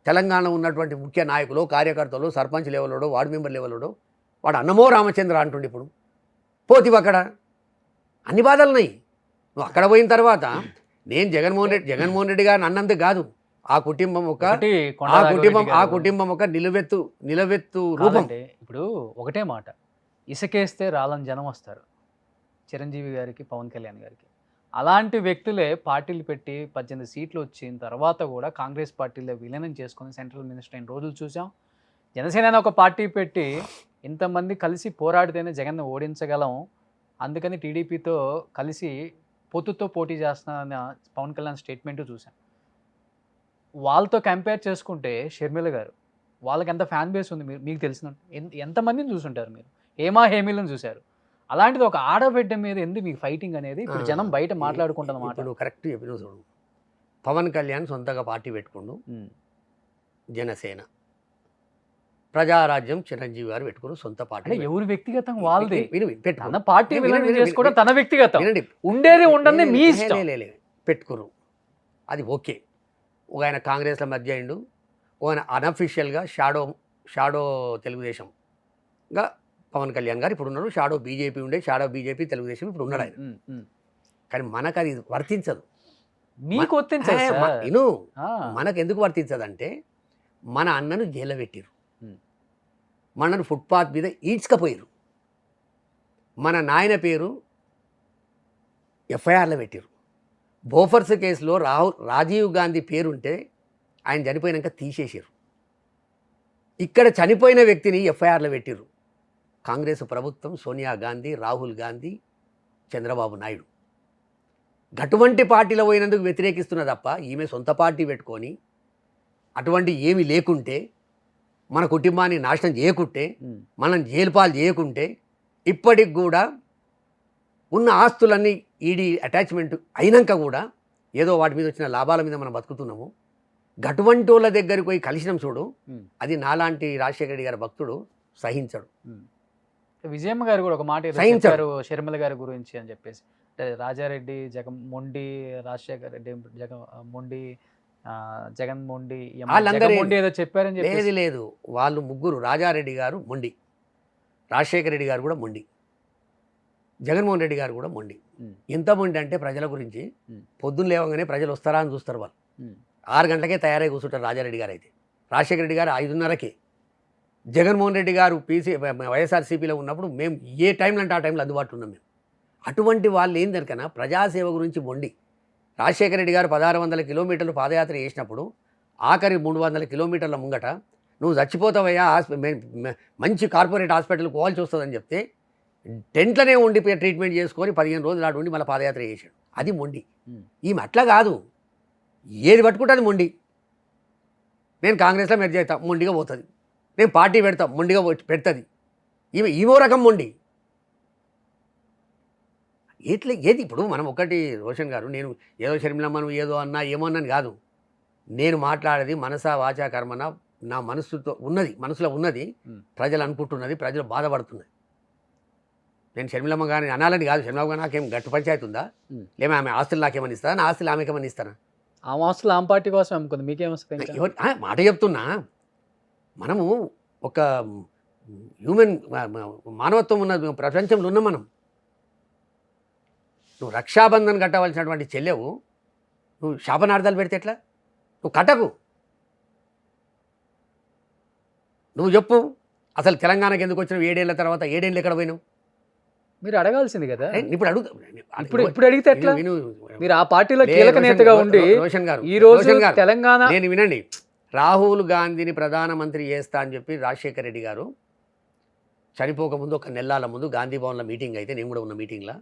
Speaker 2: తెలంగాణలో ఉన్నటువంటి ముఖ్య నాయకులు, కార్యకర్తలు, సర్పంచ్ లెవెల్లోడో, వార్డు మెంబర్ లెవెల్లోడో వాడు అన్నమో రామచంద్ర అంటుండి. ఇప్పుడు పోతివి అక్కడ అన్ని బాధలున్నాయి. నువ్వు అక్కడ పోయిన తర్వాత నేను జగన్మోహన్ రెడ్డి గారిని అన్నంత కాదు, ఆ కుటుంబం ఒక నిలవెత్తు రూపం.
Speaker 1: ఇప్పుడు ఒకటే మాట, ఇసుకేస్తే రాలని జనం వస్తారు చిరంజీవి గారికి, పవన్ కళ్యాణ్ గారికి. అలాంటి వ్యక్తులే పార్టీలు పెట్టి 18 సీట్లు వచ్చిన తర్వాత కూడా కాంగ్రెస్ పార్టీలో విలీనం చేసుకుని సెంట్రల్ మినిస్టర్ అయిన రోజులు చూసాం. జనసేన ఒక పార్టీ పెట్టి ఇంతమంది కలిసి పోరాడితేనే జగన్ను ఓడించగలం, అందుకని టీడీపీతో కలిసి పొత్తుతో పోటీ చేస్తున్నానన్న పవన్ కళ్యాణ్ స్టేట్మెంట్ చూసాం. వాళ్ళతో కంపేర్ చేసుకుంటే షర్మిల గారు, వాళ్ళకి ఎంత ఫ్యాన్ బేస్ ఉంది మీకు తెలిసిన ఎంతమందిని చూసుంటారు మీరు, హేమీలను చూశారు. అలాంటిది ఒక ఆడబిడ్డ మీద ఎందుకు మీకు ఫైటింగ్ అనేది ఇప్పుడు జనం బయట మాట్లాడుకుంటున్నమాట.
Speaker 2: ఇప్పుడు కరెక్ట్ చెప్పిన చూడు, పవన్ కళ్యాణ్ సొంతగా పార్టీ పెట్టుకుండు, జనసేన, ప్రజారాజ్యం చిరంజీవి గారు పెట్టుకుని సొంత పార్టీ.
Speaker 1: ఎవరు వ్యక్తిగతంగా వాళ్ళది,
Speaker 2: తన
Speaker 1: పార్టీ చేసుకోవడం తన వ్యక్తిగతం, ఉండేది ఉండని మీ ఇష్టం.
Speaker 2: పెట్టుకురు, అది ఓకే. ఒక ఆయన కాంగ్రెస్ల మధ్య అయిండు, ఆయన అన్అఫీషియల్గా షాడో తెలుగుదేశంగా పవన్ కళ్యాణ్ గారు ఇప్పుడు ఉన్నారు. షాడో బీజేపీ ఉండే, షాడో బీజేపీ తెలుగుదేశం ఇప్పుడు ఉన్నాడు ఆయన. కానీ మనకు అది వర్తించదు.
Speaker 1: మీకు
Speaker 2: మనకు ఎందుకు వర్తించదంటే మన అన్నను జైల్లో పెట్టిరు, మనను ఫుట్పాత్ మీద ఈడ్చుకపోయారు, మన నాయన పేరు ఎఫ్ఐఆర్లో పెట్టిరు. బోఫర్స్ కేసులో రాజీవ్ గాంధీ పేరుంటే ఆయన చనిపోయినాక తీసేసారు. ఇక్కడ చనిపోయిన వ్యక్తిని ఎఫ్ఐఆర్లో పెట్టిరు కాంగ్రెస్ ప్రభుత్వం, సోనియా గాంధీ, రాహుల్ గాంధీ, చంద్రబాబు నాయుడు. అటువంటి పార్టీలో పోయినందుకు వ్యతిరేకిస్తున్న తప్ప ఈమె సొంత పార్టీ పెట్టుకొని అటువంటి ఏమి లేకుంటే, మన కుటుంబాన్ని నాశనం చేయకుంటే, మనం జైలుపాలు చేయకుంటే, ఇప్పటికి కూడా ఉన్న ఆస్తులన్నీ ఈడీ అటాచ్మెంట్ అయినాక కూడా ఏదో వాటి మీద వచ్చిన లాభాల మీద మనం బతుకుతున్నాము. అటువంటి వాళ్ళ దగ్గరికి పోయి కలిసినాం చూడు, అది నాలాంటి రాజశేఖర రెడ్డి గారి భక్తుడు సహించడు.
Speaker 1: విజయమ్మ గారు కూడా ఒక మాట చెప్పారు షర్మిల గారి గురించి అని చెప్పేసి, రాజారెడ్డి మొండి, రాజశేఖర రెడ్డి మొండి, జగన్ మొండి, ఏదో చెప్పారని చెప్పి.
Speaker 2: లేదు, వాళ్ళు ముగ్గురు, రాజారెడ్డి గారు మొండి, రాజశేఖర రెడ్డి గారు కూడా మొండి, జగన్మోహన్ రెడ్డి గారు కూడా మొండి. ఎంత మొండి అంటే ప్రజల గురించి పొద్దున్న లేవగానే ప్రజలు వస్తారా అని చూస్తారు. వాళ్ళు 6 గంటలకే తయారై కూర్చుంటారు రాజారెడ్డి గారు. అయితే రాజశేఖర రెడ్డి గారు 5:30కే, జగన్మోహన్ రెడ్డి గారు వైఎస్ఆర్సీపీలో ఉన్నప్పుడు మేము ఏ టైంలో అంటే ఆ టైంలో అందుబాటులో ఉన్నాం మేము. అటువంటి వాళ్ళు ఏందరికన్నా ప్రజాసేవ గురించి మొండి. రాజశేఖర రెడ్డి గారు 1600 కిలోమీటర్లు పాదయాత్ర చేసినప్పుడు ఆఖరి 300 కిలోమీటర్ల ముంగట నువ్వు చచ్చిపోతావయ్యా, మంచి కార్పొరేట్ హాస్పిటల్కి పోవాల్సి వస్తుందని చెప్తే టెంట్లోనే ఉండి ట్రీట్మెంట్ చేసుకొని 15 రోజులు ఆడు ఉండి మళ్ళీ పాదయాత్ర చేశాడు. అది మొండి. ఈమె అట్లా కాదు, ఏది పట్టుకుంటుంది మొండి. నేను కాంగ్రెస్లో మెర్జ్ అవుతా, మొండిగా పోతుంది. నేను పార్టీ పెడతా, మొండిగా పెడుతుంది. ఈమె రకం మొండి. ఏది ఇప్పుడు మనం ఒకటి రోషన్ గారు, నేను ఏదో షర్మిలమ్మను ఏదో అన్నా ఏమన్నాను కాదు. నేను మాట్లాడేది మనసా వాచా కర్మన, నా మనసులో ఉన్నది ప్రజలు అనుకుంటున్నది, ప్రజలు బాధపడుతున్నది. నేను షర్మిలమ్మ గారిని అనాలని కాదు. షర్మిలమ్మ గారు నాకేం గట్టు పంచాయతీ ఉందా, లేమో ఆమె ఆస్తులు నాకేమని ఇస్తారా, నా ఆస్తులు ఆమెకేమని ఇస్తారా?
Speaker 1: ఆ ఆస్తులు ఆమె పార్టీ కోసం అమ్ముకుంది, మీకేమొస్తుంది?
Speaker 2: మాట చెప్తున్నా, మనము ఒక హ్యూమన్ మానవత్వం ఉన్న ప్రపంచంలో ఉన్నాం మనం. నువ్వు రక్షాబంధన్ కట్టవలసినటువంటి చెల్లెవు నువ్వు శాపనార్థాలు పెడితే ఎట్లా? నువ్వు కట్టకు. నువ్వు చెప్పు, అసలు తెలంగాణకి ఎందుకు వచ్చినావు? 7 ఏళ్ళ తర్వాత 7 ఏళ్ళు ఎక్కడ పోయినావు?
Speaker 1: మీరు అడగాల్సింది కదా.
Speaker 2: ఇప్పుడు అడుగుతా
Speaker 1: ఇప్పుడు అడిగితే ఎట్లా?
Speaker 2: విను
Speaker 1: మీరు ఆ పార్టీలో
Speaker 2: లే,
Speaker 1: కీలక
Speaker 2: రోషన్
Speaker 1: నేతగా
Speaker 2: గారు,
Speaker 1: ఉండి
Speaker 2: రోషన్ గారు,
Speaker 1: ఈ రోజు
Speaker 2: రోషన్ గారు,
Speaker 1: తెలంగాణ
Speaker 2: నేను వినండి, రాహుల్ గాంధీని ప్రధానమంత్రి చేస్తా అని చెప్పి రాజశేఖర రెడ్డి గారు చనిపోకముందు ఒక నెలల ముందు గాంధీ భవన్లో మీటింగ్ అయితే నేను కూడా ఉన్న మీటింగ్లో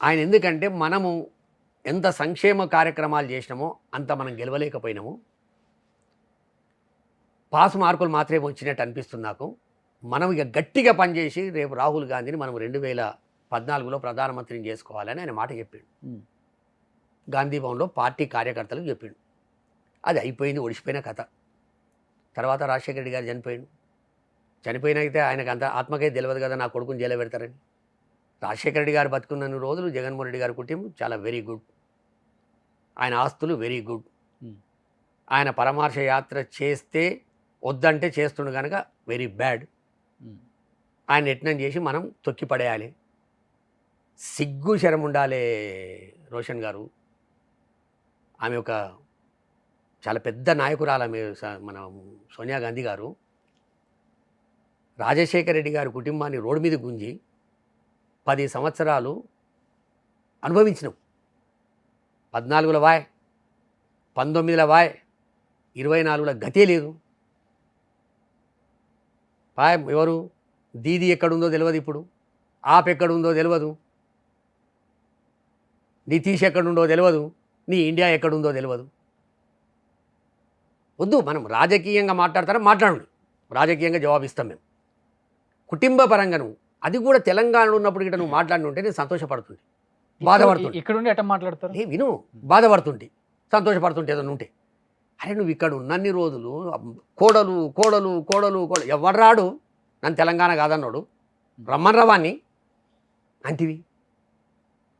Speaker 2: ఆయన, ఎందుకంటే మనము ఎంత సంక్షేమ కార్యక్రమాలు చేసినామో అంత మనం గెలవలేకపోయినాము, పాస్ మార్కులు మాత్రమే వచ్చినట్టు అనిపిస్తుంది నాకు, మనం ఇక గట్టిగా పనిచేసి రేపు రాహుల్ గాంధీని మనం 2014లో ప్రధానమంత్రిని చేసుకోవాలని ఆయన మాట చెప్పిండు. గాంధీ భవన్లో పార్టీ కార్యకర్తలకు చెప్పిండు. అది అయిపోయింది, ఒడిసిపోయిన కథ. తర్వాత రాజశేఖర రెడ్డి గారు చనిపోయినైతే ఆయనకు అంత ఆత్మకైతే తెలియదు కదా నా కొడుకుని జైలు పెడతారని. రాజశేఖర రెడ్డి గారు బతుకున్న రోజులు జగన్మోహన్ రెడ్డి గారి కుటుంబం చాలా వెరీ గుడ్, ఆయన ఆస్తులు వెరీ గుడ్, ఆయన పరామర్శ యాత్ర చేస్తే వద్దంటే చేస్తుండు కనుక వెరీ బ్యాడ్, ఆయన యత్నం చేసి మనం తొక్కి పడేయాలి. సిగ్గు శరం ఉండాలి రోషన్ గారు. ఆమె ఒక చాలా పెద్ద నాయకురాలు, ఆమె మన సోనియా గాంధీ గారు రాజశేఖర రెడ్డి గారి కుటుంబాన్ని రోడ్డు మీద గుంజి 10 సంవత్సరాలు అనుభవించినాం. 14లో వాయ్, 19లో వాయ్, 24లో గతే లేదు. వాయ్ ఎవరు దీది ఎక్కడుందో తెలియదు, ఇప్పుడు ఆప్ ఎక్కడుందో తెలియదు, నితీష్ ఎక్కడుందో తెలియదు, నీ ఇండియా ఎక్కడుందో తెలియదు. వద్దు, మనం రాజకీయంగా మాట్లాడతారా మాట్లాడండి, రాజకీయంగా జవాబిస్తాం మేము. కుటుంబ పరంగాను అది కూడా తెలంగాణలో ఉన్నప్పుడు గిట్ట నువ్వు మాట్లాడి నేను సంతోషపడుతుంది, బాధపడుతుంది.
Speaker 1: ఇక్కడ ఉండి ఎట్లా మాట్లాడతారు?
Speaker 2: విను, బాధపడుతుంటే సంతోషపడుతుంటే ఏదైనా ఉంటే, అరే నువ్వు ఇక్కడ ఉన్నన్ని రోజులు కోడలు కోడలు కోడలు కోడలు ఎవరు రాడు నన్ను తెలంగాణ కాదన్నాడు, రమ్మన్ రవాన్ని అంటివి.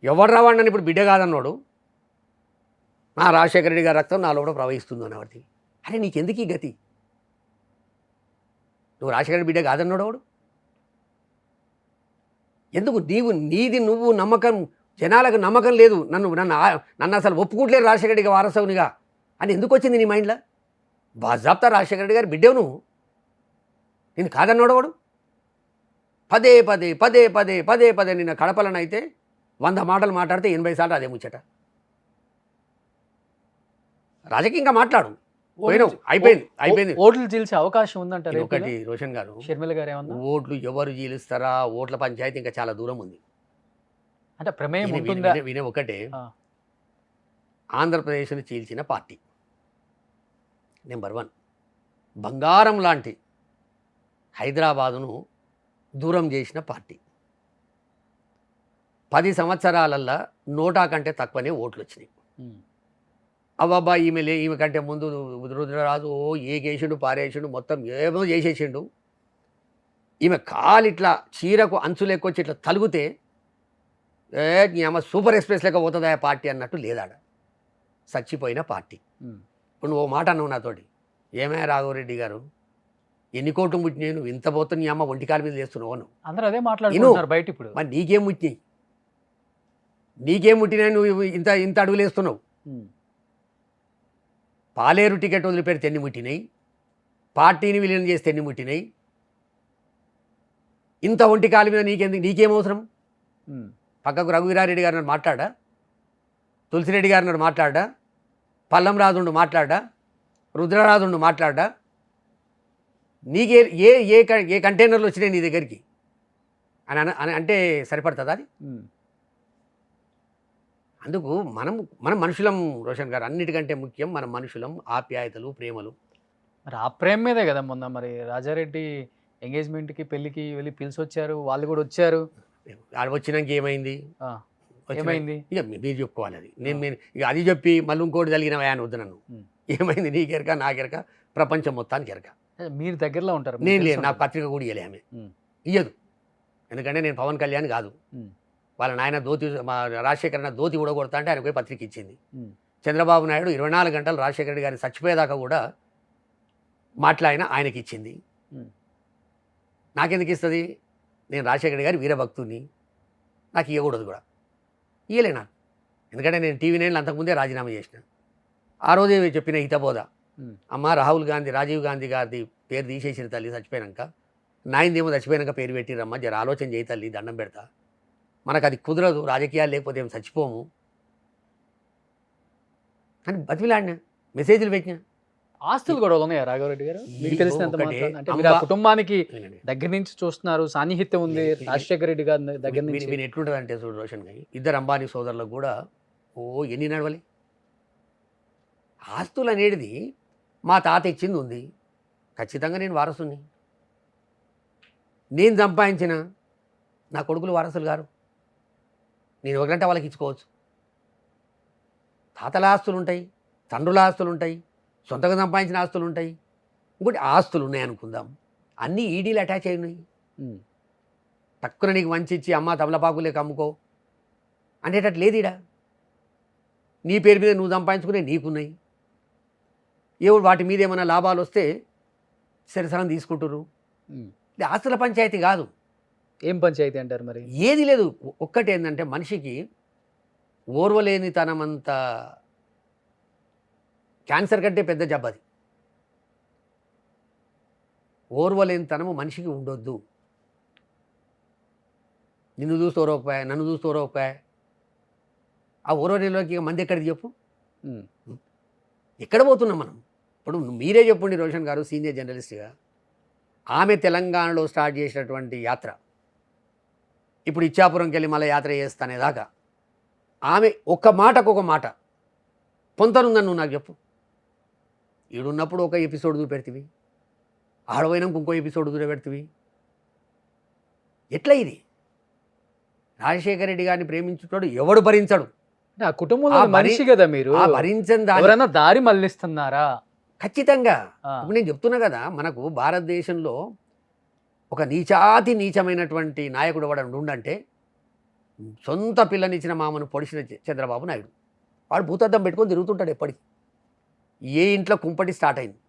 Speaker 2: ఎవరు రావాడు నన్ను ఇప్పుడు బిడ్డ కాదన్నాడు, నా రాజశేఖర రెడ్డి గారి రక్తం నాలో కూడా ప్రవహిస్తుంది అన్నవాడి. అరే నీకెందుకు ఈ గతి? నువ్వు రాజశేఖర రెడ్డి బిడ్డ కాదన్నాడు వాడు ఎందుకు? నీది నువ్వు నమ్మకం, జనాలకు నమ్మకం లేదు, నన్ను అసలు ఒప్పుకుంటలేరు రాజశేఖర రెడ్డిగా వారసవునిగా అని ఎందుకు వచ్చింది నీ మైండ్లో? బాజాబ్తా రాజశేఖర రెడ్డి గారు బిడ్డవు నువ్వు, నేను కాదన్నాడు వాడు. పదే పదే పదే పదే పదే పదే నిన్న కడపలనైతే 100 మాటలు మాట్లాడితే 80 సార్లు అదే ముచ్చట. రాజకీయంగా మాట్లాడు, అయిపోయింది.
Speaker 1: ఓట్లు చీల్చే అవకాశం ఉందంటారు
Speaker 2: ఒకటి రోషన్ గారు,
Speaker 1: షర్మిల గారు ఏమన్నా?
Speaker 2: ఓట్లు ఎవరు చీలుస్తారా, ఓట్ల పంచాయతీ ఇంకా చాలా దూరం ఉంది.
Speaker 1: అంటే ప్రమేయం ఉంటుందా?
Speaker 2: వినే ఒకటే, ఆంధ్రప్రదేశ్ను చీల్చిన పార్టీ నెంబర్ 1, బంగారం లాంటి హైదరాబాదును దూరం చేసిన పార్టీ. 10 సంవత్సరాలల్లో 100 కంటే తక్కువనే ఓట్లు వచ్చినాయి. అవ్వబ్బా ఈమె కంటే ముందు రుద్రరాజు ఏ కేసిండు పారేసిండు, మొత్తం ఏమో చేసేసిండు. ఈమె కాలిట్లా చీరకు అంచు లెక్కొచ్చి ఇట్లా తలుగుతే ఆమె సూపర్ ఎక్స్ప్రెస్ లెక్క పోతుందా పార్టీ అన్నట్టు లేదాడ. చచ్చిపోయిన పార్టీ. ఇప్పుడు నువ్వు మాట అన్నావు నాతోటి, ఏమయ్యా రాఘవరెడ్డి గారు ఎన్ని కోట్లు ముట్టినాయి, నువ్వు ఇంత పోతు నీ అమ్మ ఒంటికాల మీద చేస్తున్నావు నువ్వు,
Speaker 1: అందరూ అదే మాట్లాడుతున్నారు బయట. ఇప్పుడు
Speaker 2: మరి నీకేం ముట్టినాయి, నువ్వు ఇంత అడుగులు వేస్తున్నావు. పాలేరు టికెట్ వదిలిపెడితే ఎన్ని ముట్టినాయి, పార్టీని విలీనం చేస్తే ఎన్ని ముట్టినాయి, ఇంత ఒంటి కాలు మీద నీకేం అవసరం? పక్కకు రఘువీరారెడ్డి గారిని మాట్లాడా, తులసిరెడ్డి గారిని మాట్లాడా, పల్లం రాజుండు మాట్లాడా, రుద్రరాజుండు మాట్లాడా, నీకే ఏ కంటైనర్లు వచ్చినాయి నీ దగ్గరికి అని అంటే సరిపడుతుందా అది? అందుకు మనం మనుషులం రోషన్ గారు, అన్నిటికంటే ముఖ్యం మనం మనుషులం, ఆప్యాయతలు ప్రేమలు.
Speaker 1: మరి ఆ ప్రేమ మీదే కదా మొన్న మరి రాజారెడ్డి ఎంగేజ్మెంట్కి పెళ్ళికి వెళ్ళి పిలిచి వచ్చారు, వాళ్ళు కూడా వచ్చారు.
Speaker 2: వచ్చినాక ఏమైంది? ఇక మీరు చెప్పుకోవాలి అది. నేను ఇక అది చెప్పి మళ్ళీ ఇంకోటి జరిగిన ఆయన వద్దు నన్ను. ఏమైంది నీకెరక నాకెరక ప్రపంచం మొత్తానికి ఎరక.
Speaker 1: మీరు దగ్గరలో ఉంటారు.
Speaker 2: నేను లేదు, నా పత్రిక కూడా ఇవ్వలే ఆమె, ఇయ్యదు. ఎందుకంటే నేను పవన్ కళ్యాణ్ కాదు, వాళ్ళ నాయన ధోతి, మా రాజశేఖర ధోతి కూడా కొడతా అంటే ఆయనకు పోయి పత్రిక ఇచ్చింది. చంద్రబాబు నాయుడు 24 గంటలు రాజశేఖర రెడ్డి గారిని చచ్చిపోయేదాకా కూడా మాట్లాడిన ఆయనకి ఇచ్చింది. నాకెందుకు ఇస్తుంది? నేను రాజశేఖర రెడ్డి గారి వీరభక్తుని, నాకు ఇవ్వకూడదు కూడా, ఇయ్యలే నాకు. ఎందుకంటే నేను టీవీ నైన్లో అంతకుముందే రాజీనామా చేసిన. ఆ రోజే చెప్పిన హితబోధ, అమ్మ రాహుల్ గాంధీ రాజీవ్ గాంధీ గారిది పేరు తీసేసిన తల్లి చచ్చిపోయాక నాయిందేమో చచ్చిపోయినాక పేరు పెట్టిరమ్మా, జర ఆలోచన చేయి తల్లి, దండం పెడతా, మనకు అది కుదరదు, రాజకీయాలు లేకపోతే ఏం చచ్చిపోము అని బతిమిలాడినా, మెసేజ్లు పెట్టినా.
Speaker 1: ఆస్తులు గొడవలు ఉన్నాయా రాఘవరెడ్డి గారు మీకు
Speaker 2: ఈ
Speaker 1: తెలిసినంత
Speaker 2: ఒకటే,
Speaker 1: మాత్రం? అంటే మీరు ఆ
Speaker 2: అమ్మ-
Speaker 1: కుటుంబానికి
Speaker 2: వినండి.
Speaker 1: దగ్గర నుంచి చూస్తున్నారు, సాన్నిహిత్యం ఉంది
Speaker 2: ఇది-
Speaker 1: రాజశేఖర రెడ్డి గారి దగ్గర నుంచి.
Speaker 2: మీరు ఎట్లుంటుంది అంటే చూడు రోషన్ గారి, ఇద్దరు అంబానీ సోదరులకు కూడా ఎన్ని నడవలి. ఆస్తులు అనేది మా తాత ఇచ్చింది ఉంది, ఖచ్చితంగా నేను వారసుని. నేను సంపాదించిన నా కొడుకులు వారసులు గారు, నేను ఒక గంట వాళ్ళకి ఇచ్చుకోవచ్చు. తాతల ఆస్తులు ఉంటాయి, తండ్రుల ఆస్తులు ఉంటాయి, సొంతంగా సంపాదించిన ఆస్తులు ఉంటాయి, ఇంకోటి ఆస్తులు ఉన్నాయి అనుకుందాం, అన్నీ ఈడీలు అటాచ్ అయి ఉన్నాయి.
Speaker 1: ఉమ్,
Speaker 2: తక్కువ నీకు మంచి ఇచ్చి అమ్మ తమలపాకులేక అమ్ముకో అనేటట్టు లేదు ఈడ. నీ పేరు మీద నువ్వు సంపాదించుకునే నీకున్నాయి, ఏవుడు వాటి మీద ఏమైనా లాభాలు వస్తే సరిసరం తీసుకుంటురు.
Speaker 1: ఉమ్.
Speaker 2: ఇది ఆస్తుల పంచాయతీ కాదు,
Speaker 1: ఏం పంచాయతీ అంటారు మరి?
Speaker 2: ఏది లేదు. ఒక్కటి ఏంటంటే మనిషికి ఓర్వలేనితనమంత క్యాన్సర్ కంటే పెద్ద జబ్బు అది. ఓర్వలేనితనము మనిషికి ఉండొద్దు. నిన్ను చూస్తూ ఓరవకపోయా, నన్ను చూస్తూ ఓరవకపోయా, ఆ ఓర్వలేలోకి మంది ఎక్కడిది చెప్పు?
Speaker 1: ఉమ్,
Speaker 2: ఎక్కడ పోతున్నాం మనం? ఇప్పుడు మీరే చెప్పండి రోషన్ గారు, సీనియర్ జర్నలిస్ట్గా, ఆమె తెలంగాణలో స్టార్ట్ చేసినటువంటి యాత్ర ఇప్పుడు ఇచ్చాపురంకి వెళ్ళి మళ్ళీ యాత్ర చేస్తానేదాకా ఆమె ఒక్క మాటకు ఒక మాట పొంతనుందని నువ్వు నాకు చెప్పు. ఈడున్నప్పుడు ఒక ఎపిసోడ్ చూపెడుతుంది, ఆడపోయినాక ఇంకో ఎపిసోడ్ చూపెడుతుంది. ఎట్లా ఇది? రాజశేఖర రెడ్డి గారిని ప్రేమించుతాడు ఎవడు భరించడు.
Speaker 1: అంటే ఆ కుటుంబంలో
Speaker 2: ఆ భరి-
Speaker 1: మనిషి కదా మీరు,
Speaker 2: ఆ భరించని దాని
Speaker 1: ఎవరైనా దారి మళ్ళిస్తున్నారా?
Speaker 2: ఖచ్చితంగా.
Speaker 1: ఆ,
Speaker 2: ఇప్పుడు నేను చెప్తున్నా కదా, మనకు భారతదేశంలో ఒక నీచాతి నీచమైనటువంటి నాయకుడు ఎవడు ఉండంటే సొంత పిల్లనిచ్చిన మామను పొడిచిన చంద్రబాబు నాయుడు. వాడు భూతద్దం పెట్టుకొని తిరుగుతుంటాడు ఎప్పటికీ. ఏ ఇంట్లో కుంపటి స్టార్ట్ అయింది,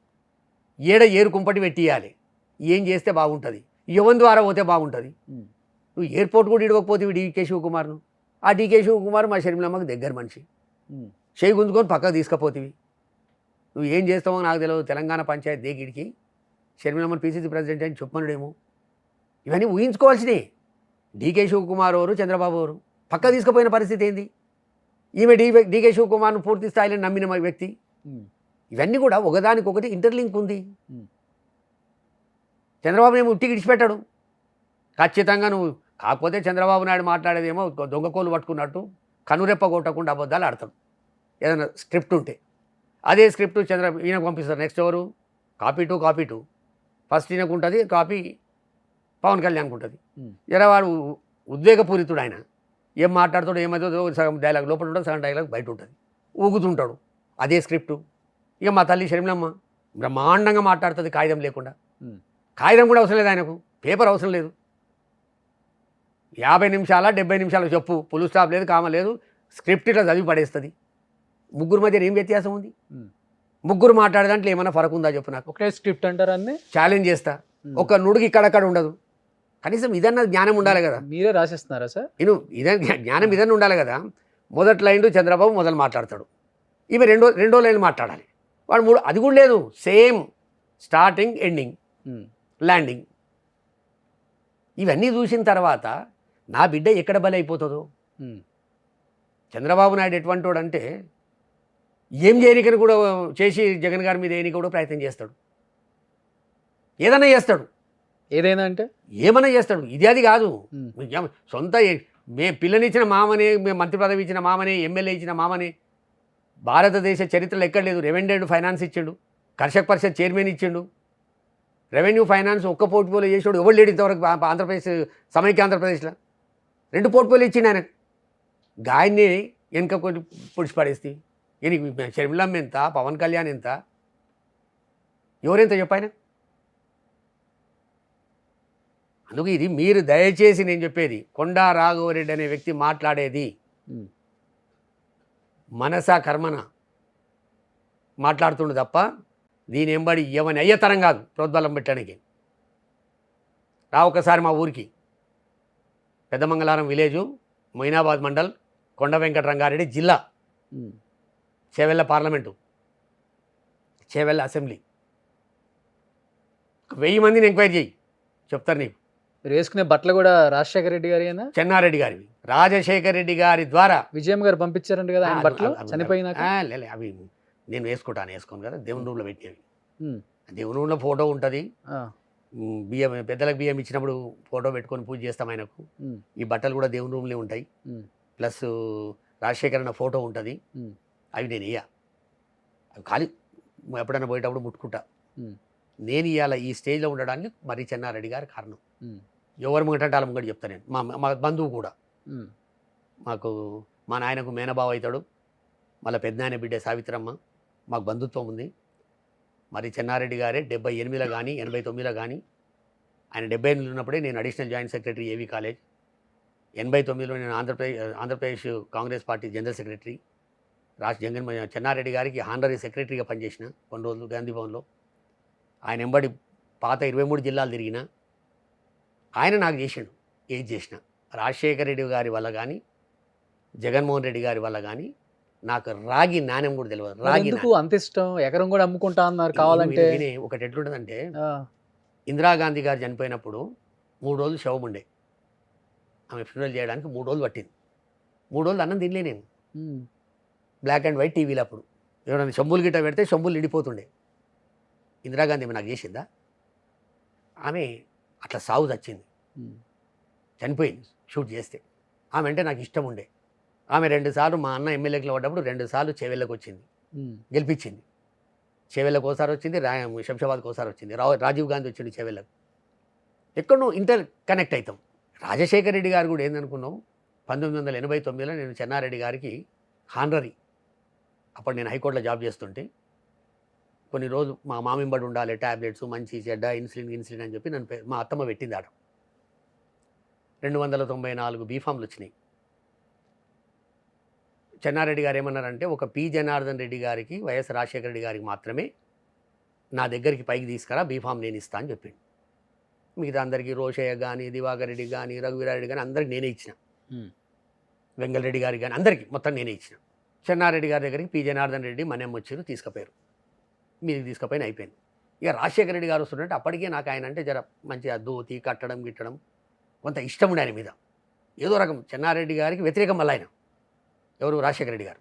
Speaker 2: ఏరు కుంపటి పెట్టియాలి, ఏం చేస్తే బాగుంటుంది, ఎవరి ద్వారా పోతే బాగుంటుంది.
Speaker 1: ఉమ్,
Speaker 2: నువ్వు ఎయిర్పోర్ట్ కూడా ఇడవకపోతే డీకే శివకుమార్ను, ఆ డీకే శివకుమార్ మా షర్మిలమ్మకి దగ్గర మనిషి,
Speaker 1: ఉమ్,
Speaker 2: చేయి గుంజుకొని పక్కకు తీసుకుపోతివి. నువ్వు ఏం చేస్తావో నాకు తెలియదు. తెలంగాణ పంచాయతీ దేగిడికి షర్మిలమ్మని పీసీసీ ప్రెసిడెంట్ అని చెప్పనుడేమో. ఇవన్నీ ఊహించుకోవాల్సినవి. డీకే శివకుమార్ ఎవరు, చంద్రబాబు ఎవరు, పక్క తీసుకుపోయిన పరిస్థితి ఏంది? ఈమె డీకే శివకుమార్ను పూర్తి స్థాయిలో నమ్మిన వ్యక్తి.
Speaker 1: ఉమ్,
Speaker 2: ఇవన్నీ కూడా ఒకదానికొకటి ఇంటర్లింక్ ఉంది.
Speaker 1: ఉమ్.
Speaker 2: చంద్రబాబు ఏమో ఉట్టికి ఇడిచిపెట్టాడు. ఖచ్చితంగా నువ్వు కాకపోతే చంద్రబాబు నాయుడు మాట్లాడేదేమో దొంగకోలు పట్టుకున్నట్టు కనురెప్ప కొట్టకుండా అబద్ధాలు ఆడతాడు ఏదైనా స్క్రిప్ట్ ఉంటే. అదే స్క్రిప్ట్ ఈయనకు పంపిస్తారు. నెక్స్ట్ ఎవరు? కాపీ టూ ఫస్ట్ ఈయనకు ఉంటుంది, కాపీ పవన్ కళ్యాణ్కి ఉంటుంది.
Speaker 1: ఉమ్.
Speaker 2: వాడు ఉద్వేగపూరితుడు. ఆయన ఏం మాట్లాడుతాడు, ఏమవుతుందో సగం డైలాగ్ లోపల ఉంటుంది, సగం డైలాగ్ బయట ఉంటుంది, ఊగుతుంటాడు. అదే స్క్రిప్టు. ఇక మా తల్లి షర్మిలమ్మ బ్రహ్మాండంగా మాట్లాడుతుంది కాగితం లేకుండా.
Speaker 1: ఉమ్.
Speaker 2: కాగితం కూడా అవసరం లేదు ఆయనకు, పేపర్ అవసరం లేదు. 50 నిమిషాల 70 నిమిషాలు చెప్పు, ఫుల్ స్టాప్ లేదు, కామ లేదు, స్క్రిప్ట్ ఇట్లా చదివి పడేస్తుంది. ముగ్గురు మధ్య ఏం వ్యత్యాసం ఉంది?
Speaker 1: ఉమ్.
Speaker 2: ముగ్గురు మాట్లాడేదాంట్లో ఏమైనా ఫరక్ ఉందా చెప్పు నాకు.
Speaker 1: ఒకటే స్క్రిప్ట్ అంటారు అన్ని.
Speaker 2: ఛాలెంజ్ చేస్తా.
Speaker 1: ఉమ్.
Speaker 2: ఒక నుడికి ఇక్కడక్కడ ఉండదు. కనీసం ఇదన్నా జ్ఞానం ఉండాలి కదా.
Speaker 1: మీరే రాసేస్తున్నారా సార్?
Speaker 2: నేను జ్ఞానం ఇదన్నా ఉండాలి కదా. మొదటి లైన్ చంద్రబాబు మొదలు మాట్లాడతాడు, ఈమె రెండో లైన్ మాట్లాడాలి. వాడు మూడు, అది కూడా లేదు. సేమ్ స్టార్టింగ్, ఎండింగ్,
Speaker 1: ఉమ్,
Speaker 2: ల్యాండింగ్. ఇవన్నీ చూసిన తర్వాత నా బిడ్డ ఎక్కడ బలి అయిపోతుందో.
Speaker 1: ఉమ్,
Speaker 2: చంద్రబాబు నాయుడు ఎటువంటి వాడు అంటే ఏం చేయనికని కూడా చేసి జగన్ గారి మీద ఏనికి కూడా ప్రయత్నం చేస్తాడు. ఏదైనా చేస్తాడు,
Speaker 1: ఏదైనా అంటే
Speaker 2: ఏమన్నా చేస్తాడు. ఇది అది కాదు.
Speaker 1: ఉమ్,
Speaker 2: సొంత పిల్లనిచ్చిన మామని, మంత్రి పదవి ఇచ్చిన మామని, ఎమ్మెల్యే ఇచ్చిన మామని భారతదేశ చరిత్రలో ఎక్కడ లేదు. రెవెన్యూ ఫైనాన్స్ ఇచ్చిండు, కర్షక పరిషత్ చైర్మన్ ఇచ్చిండు. రెవెన్యూ ఫైనాన్స్ ఒక్క పోర్ట్ఫోలియో చేసాడు ఎవరు లేడు ఇంతవరకు ఆంధ్రప్రదేశ్, సమైక్య ఆంధ్రప్రదేశ్లో 2 పోర్ట్ఫోలియో ఇచ్చిండు ఆయన. గాయన్ని వెనుక కొద్ది పొడిచి పడేస్తే ఈయనకి షర్మిలమ్మ ఎంత, పవన్ కళ్యాణ్ ఎంత, ఎవరెంత చెప్పాయన. అందుకు ఇది మీరు దయచేసి నేను చెప్పేది, కొండా రాఘవరెడ్డి అనే వ్యక్తి మాట్లాడేది
Speaker 1: ఉమ్,
Speaker 2: మనసా కర్మన మాట్లాడుతుండు తప్ప దీని ఎంబడి ఎవని అయ్యతరం కాదు ప్రోద్బలం పెట్టడానికి. రా ఒకసారి మా ఊరికి, పెద్దమంగళారం విలేజు, మొయినాబాద్ మండల్, కొండ వెంకటరంగారెడ్డి జిల్లా,
Speaker 1: ఉమ్,
Speaker 2: చేవెళ్ళ పార్లమెంటు, చేవెళ్ళ అసెంబ్లీ. 1000 మందిని ఎంక్వైరీ చేయి. చెప్తారు నీకు.
Speaker 1: మీరు వేసుకునే బట్టలు కూడా రాజశేఖర రెడ్డి గారి
Speaker 2: చెన్నారెడ్డి గారివి, రాజశేఖర రెడ్డి గారి ద్వారా.
Speaker 1: విజయం గారు పంపించారంట కదా ఆయన బట్టలు చనిపోయినాక.
Speaker 2: లే అవి నేను వేసుకోను కదా, దేవుని రూమ్లో పెట్టినవి.
Speaker 1: ఉమ్,
Speaker 2: దేవుని రూమ్లో ఫోటో ఉంటుంది,
Speaker 1: ఆ,
Speaker 2: బియ్యం పెద్దలకు బియ్యం ఇచ్చినప్పుడు ఫోటో పెట్టుకొని పూజ చేస్తాం ఆయనకు.
Speaker 1: ఉమ్,
Speaker 2: ఈ బట్టలు కూడా దేవుని రూమ్లే ఉంటాయి,
Speaker 1: ఉమ్,
Speaker 2: ప్లస్ రాజశేఖరన్న ఫోటో ఉంటుంది.
Speaker 1: ఉమ్,
Speaker 2: అవి నేను అవి ఖాళీ ఎప్పుడైనా పోయేటప్పుడు ముట్టుకుంటా.
Speaker 1: ఉమ్,
Speaker 2: నేను ఇవాళ ఈ స్టేజ్లో ఉండడానికి మరి చెన్నారెడ్డి గారి కారణం.
Speaker 1: ఉమ్,
Speaker 2: ఎవరు ముంగటంటే వాళ్ళ ముంగట చెప్తాను నేను. మా బంధువు కూడా,
Speaker 1: ఉమ్,
Speaker 2: మాకు మా నాయనకు మేనబావ అవుతాడు, మళ్ళీ పెద్దనాయన బిడ్డ సావిత్రమ్మ, మాకు బంధుత్వం ఉంది. మరి చెన్నారెడ్డి గారే 78లో కానీ 89లో కానీ, ఆయన 78 ఉన్నప్పుడే నేను additional joint secretary AV college, 89లో నేను Andhra Pradesh Congress party general secretary, Chenna Reddy గారికి హానరీ సెక్రటరీగా పనిచేసిన కొన్ని రోజులు గాంధీ భవన్లో. ఆయన ఎంబడి పాత 23 జిల్లాలు తిరిగిన ఆయన నాకు చేసిండు ఏది చేసిన. రాజశేఖర రెడ్డి గారి వల్ల కానీ జగన్మోహన్ రెడ్డి గారి వల్ల కానీ నాకు రాగి నాణ్యం కూడా తెలియదు. రాగి
Speaker 1: ఎందుకు అంత ఇష్టం? ఎకరం కూడా అమ్ముకుంటా అన్నారు కావాలంటే.
Speaker 2: ఒకటి ఎట్లుంటుందంటే,
Speaker 1: ఆ,
Speaker 2: ఇందిరాగాంధీ గారు చనిపోయినప్పుడు 3 రోజులు శవం ఉండే, ఆమె ఫ్యూనరల్ చేయడానికి 3 రోజులు పట్టింది. 3 రోజులు అన్నం తినలే నేను.
Speaker 1: ఉమ్,
Speaker 2: బ్లాక్ అండ్ వైట్ టీవీలో అప్పుడు ఎవరైనా శంభులు గిట్ట పెడితే శంభులు నిండిపోతుండే. ఇందిరాగాంధీ నాకు చేసిందా? ఆమె అట్లా సాగు చచ్చింది,
Speaker 1: ఉమ్,
Speaker 2: చనిపోయింది షూట్ చేస్తే. ఆమె అంటే నాకు ఇష్టం ఉండే. ఆమె 2 సార్లు మా అన్న ఎమ్మెల్యేకి పడ్డప్పుడు 2 సార్లు చేవెళ్ళకి వచ్చింది,
Speaker 1: ఉమ్,
Speaker 2: గెలిపించింది. చేవెళ్ళకి ఒకసారి వచ్చింది, శంషాబాద్కి ఒకసారి వచ్చింది, రాజీవ్ గాంధీ వచ్చింది చేవెళ్ళకు. ఎక్కడో ఇంటర్ కనెక్ట్ అవుతాం. రాజశేఖర రెడ్డి గారు కూడా ఏందనుకున్నాం, 1989లో నేను చెన్నారెడ్డి గారికి హానరీ, అప్పుడు నేను హైకోర్టులో జాబ్ చేస్తుంటే కొన్ని రోజులు మా మామింబడి ఉండాలి, ట్యాబ్లెట్స్ మంచి చెడ్డ ఇన్సులిన్ అని చెప్పి నన్ను మా అత్తమ్మ పెట్టింది ఆడ. 294 బీఫామ్లు వచ్చినాయి. చెన్నారెడ్డి గారు ఏమన్నారంటే, ఒక పి జనార్దన్ రెడ్డి గారికి, వైఎస్ రాజశేఖర రెడ్డి గారికి మాత్రమే నా దగ్గరికి పైకి తీసుకురా, బీఫామ్ నేను ఇస్తా అని చెప్పిండు. మిగతా అందరికీ రోషయ్య కానీ, దివాకర్ రెడ్డి కానీ, రఘువీరారెడ్డి కానీ అందరికి నేనే ఇచ్చిన.
Speaker 1: ఉమ్,
Speaker 2: వెంగళరెడ్డి గారికి కానీ అందరికీ మొత్తం నేనే ఇచ్చిన. చెన్నారెడ్డి గారి దగ్గరికి పి జనార్దన్ రెడ్డి మనేం వచ్చారు, తీసుకుపోయారు. మీది తీసుకుపోయిన అయిపోయింది. ఇక రాజశేఖర రెడ్డి గారు వస్తుంటే అప్పటికే నాకు ఆయన అంటే జర మంచిగా దోతి కట్టడం గిట్టడం కొంత ఇష్టం ఉండే ఆయన మీద. ఏదో రకం చెన్నారెడ్డి గారికి వ్యతిరేకం మళ్ళీ ఆయన, ఎవరు రాజశేఖర రెడ్డి గారు.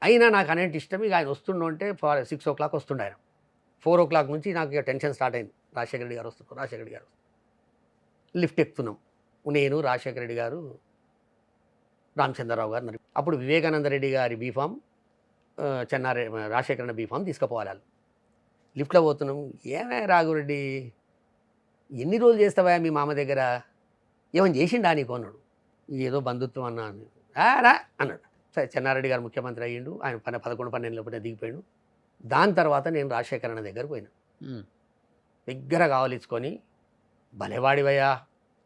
Speaker 2: అయినా నాకు అనేటి ఇష్టం. ఇక ఆయన వస్తుండే 6 o'clock వస్తుండే ఆయన. 4 o'clock నుంచి నాకు ఇక టెన్షన్ స్టార్ట్ అయింది. రాజశేఖర రెడ్డి గారు వస్తున్నారు, రాజశేఖర రెడ్డి గారు లిఫ్ట్ ఎక్కుతున్నాం. నేను, రాజశేఖర రెడ్డి గారు, రామచంద్రరావు గారు. అప్పుడు వివేకానంద రెడ్డి గారి బీఫామ్, రాజశేఖరన్న బీఫామ్ తీసుకుపోవాలి. వాళ్ళు లిఫ్ట్లో పోతున్నాం. ఏమే రాఘురెడ్డి, ఎన్ని రోజులు చేస్తావా మీ మామ దగ్గర, ఏమని చేసిండా నీకు అన్నాడు. ఏదో బంధుత్వం అన్నా రా అన్నాడు. సరే, చెన్నారెడ్డి గారు ముఖ్యమంత్రి అయ్యిండు, ఆయన 11-12 దిగిపోయాడు. దాని తర్వాత నేను రాజశేఖరన్న దగ్గరకు పోయినా.
Speaker 1: ఉమ్,
Speaker 2: దగ్గర కావాలిచ్చుకొని, భలేవాడివయ్యా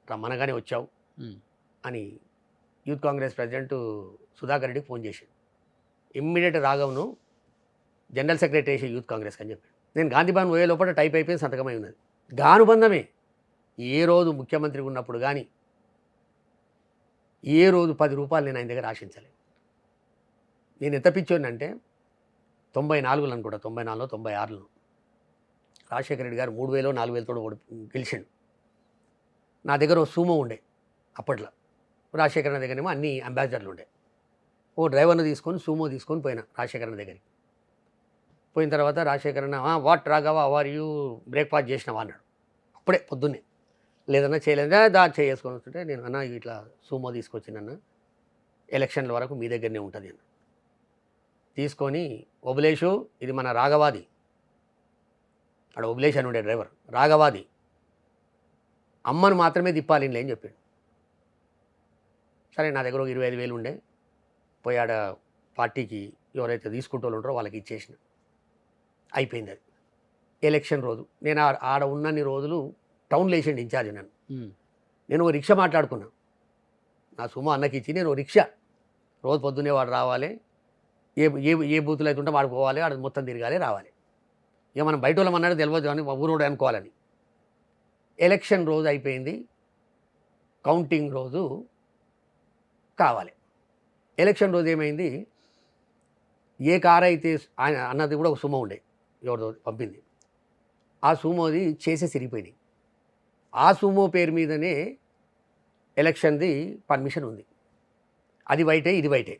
Speaker 2: రమ్మనగానే వచ్చావు
Speaker 1: ఉమ్,
Speaker 2: అని యూత్ కాంగ్రెస్ ప్రెసిడెంట్ సుధాకర్ రెడ్డికి ఫోన్ చేశాడు. ఇమ్మీడియట్ రాఘవ్ను జనరల్ సెక్రటరీ చేసి యూత్ కాంగ్రెస్ అని చెప్పాడు. నేను గాంధీభవన్ పోయే లోపల టైప్ అయిపోయి సంతకమై ఉన్నది. గానుబంధమే. ఏ రోజు ముఖ్యమంత్రి ఉన్నప్పుడు కానీ ఏ రోజు 10 రూపాయలు నేను ఆయన దగ్గర ఆశించలేదు. నేను ఎంత పిచ్చోనంటే 94లో అనుకుంటా, 94లో 96లో రాజశేఖర రెడ్డి గారు 3000 4000 గెలిచిండు. నా దగ్గర ఓ సూమో ఉండే అప్పట్లో. రాజశేఖరన్న దగ్గరేమో అన్ని అంబాసిడర్లు ఉండే. ఓ డ్రైవర్ని తీసుకొని సూమో తీసుకొని పోయినా రాజశేఖరన్న దగ్గరికి. పోయిన తర్వాత రాజశేఖరన్న, what Raghava are you, breakfast చేసినావా అన్నాడు. అప్పుడే పొద్దున్నే. లేదన్నా చేయలేదా, చేసుకొని వస్తుంటే నేను అన్న ఇట్లా సూమో తీసుకొచ్చినన్న, ఎలక్షన్ల వరకు మీ దగ్గరనే ఉంటుంది అన్న. తీసుకొని, ఒబులేషు ఇది మన రాఘవాది, అక్కడ ఒబులేష్ అని ఉండే డ్రైవర్, రాఘవాది, అమ్మను మాత్రమే తిప్పాలి అని చెప్పాడు. సరే, నా దగ్గర ఒక 25,000 ఉండే, పోయి ఆడ పార్టీకి ఎవరైతే తీసుకుంటూ ఉంటారో వాళ్ళకి ఇచ్చేసిన. అయిపోయింది అది. ఎలక్షన్ రోజు నేను ఆడ ఉన్నన్ని రోజులు టౌన్లో వేసిండి ఇన్ఛార్జ్ నన్ను. నేను ఒక రిక్షా మాట్లాడుకున్నా, నా సుమో అన్నకి ఇచ్చి నేను రిక్షా రోజు పొద్దున్నే వాడు రావాలి, ఏ ఏ ఏ బూతులు అయితే ఉంటే వాడు పోవాలి, వాడు మొత్తం తిరగాలి రావాలి. ఇక మనం బయట వాళ్ళం అన్నాడు తెలియదు అని ఊరోడు అనుకోవాలని. ఎలక్షన్ రోజు అయిపోయింది, కౌంటింగ్ రోజు కావాలి. ఎలక్షన్ రోజు ఏమైంది, ఏ కారు అయితే ఆయన అన్నది కూడా ఒక సుమో ఉండే, ఎవరిదో పంపింది. ఆ సుమోది చేసే సిరిగిపోయినాయి. ఆ సుమో పేరు మీదనే ఎలక్షన్ది పర్మిషన్ ఉంది. అది వైటే ఇది వైటే.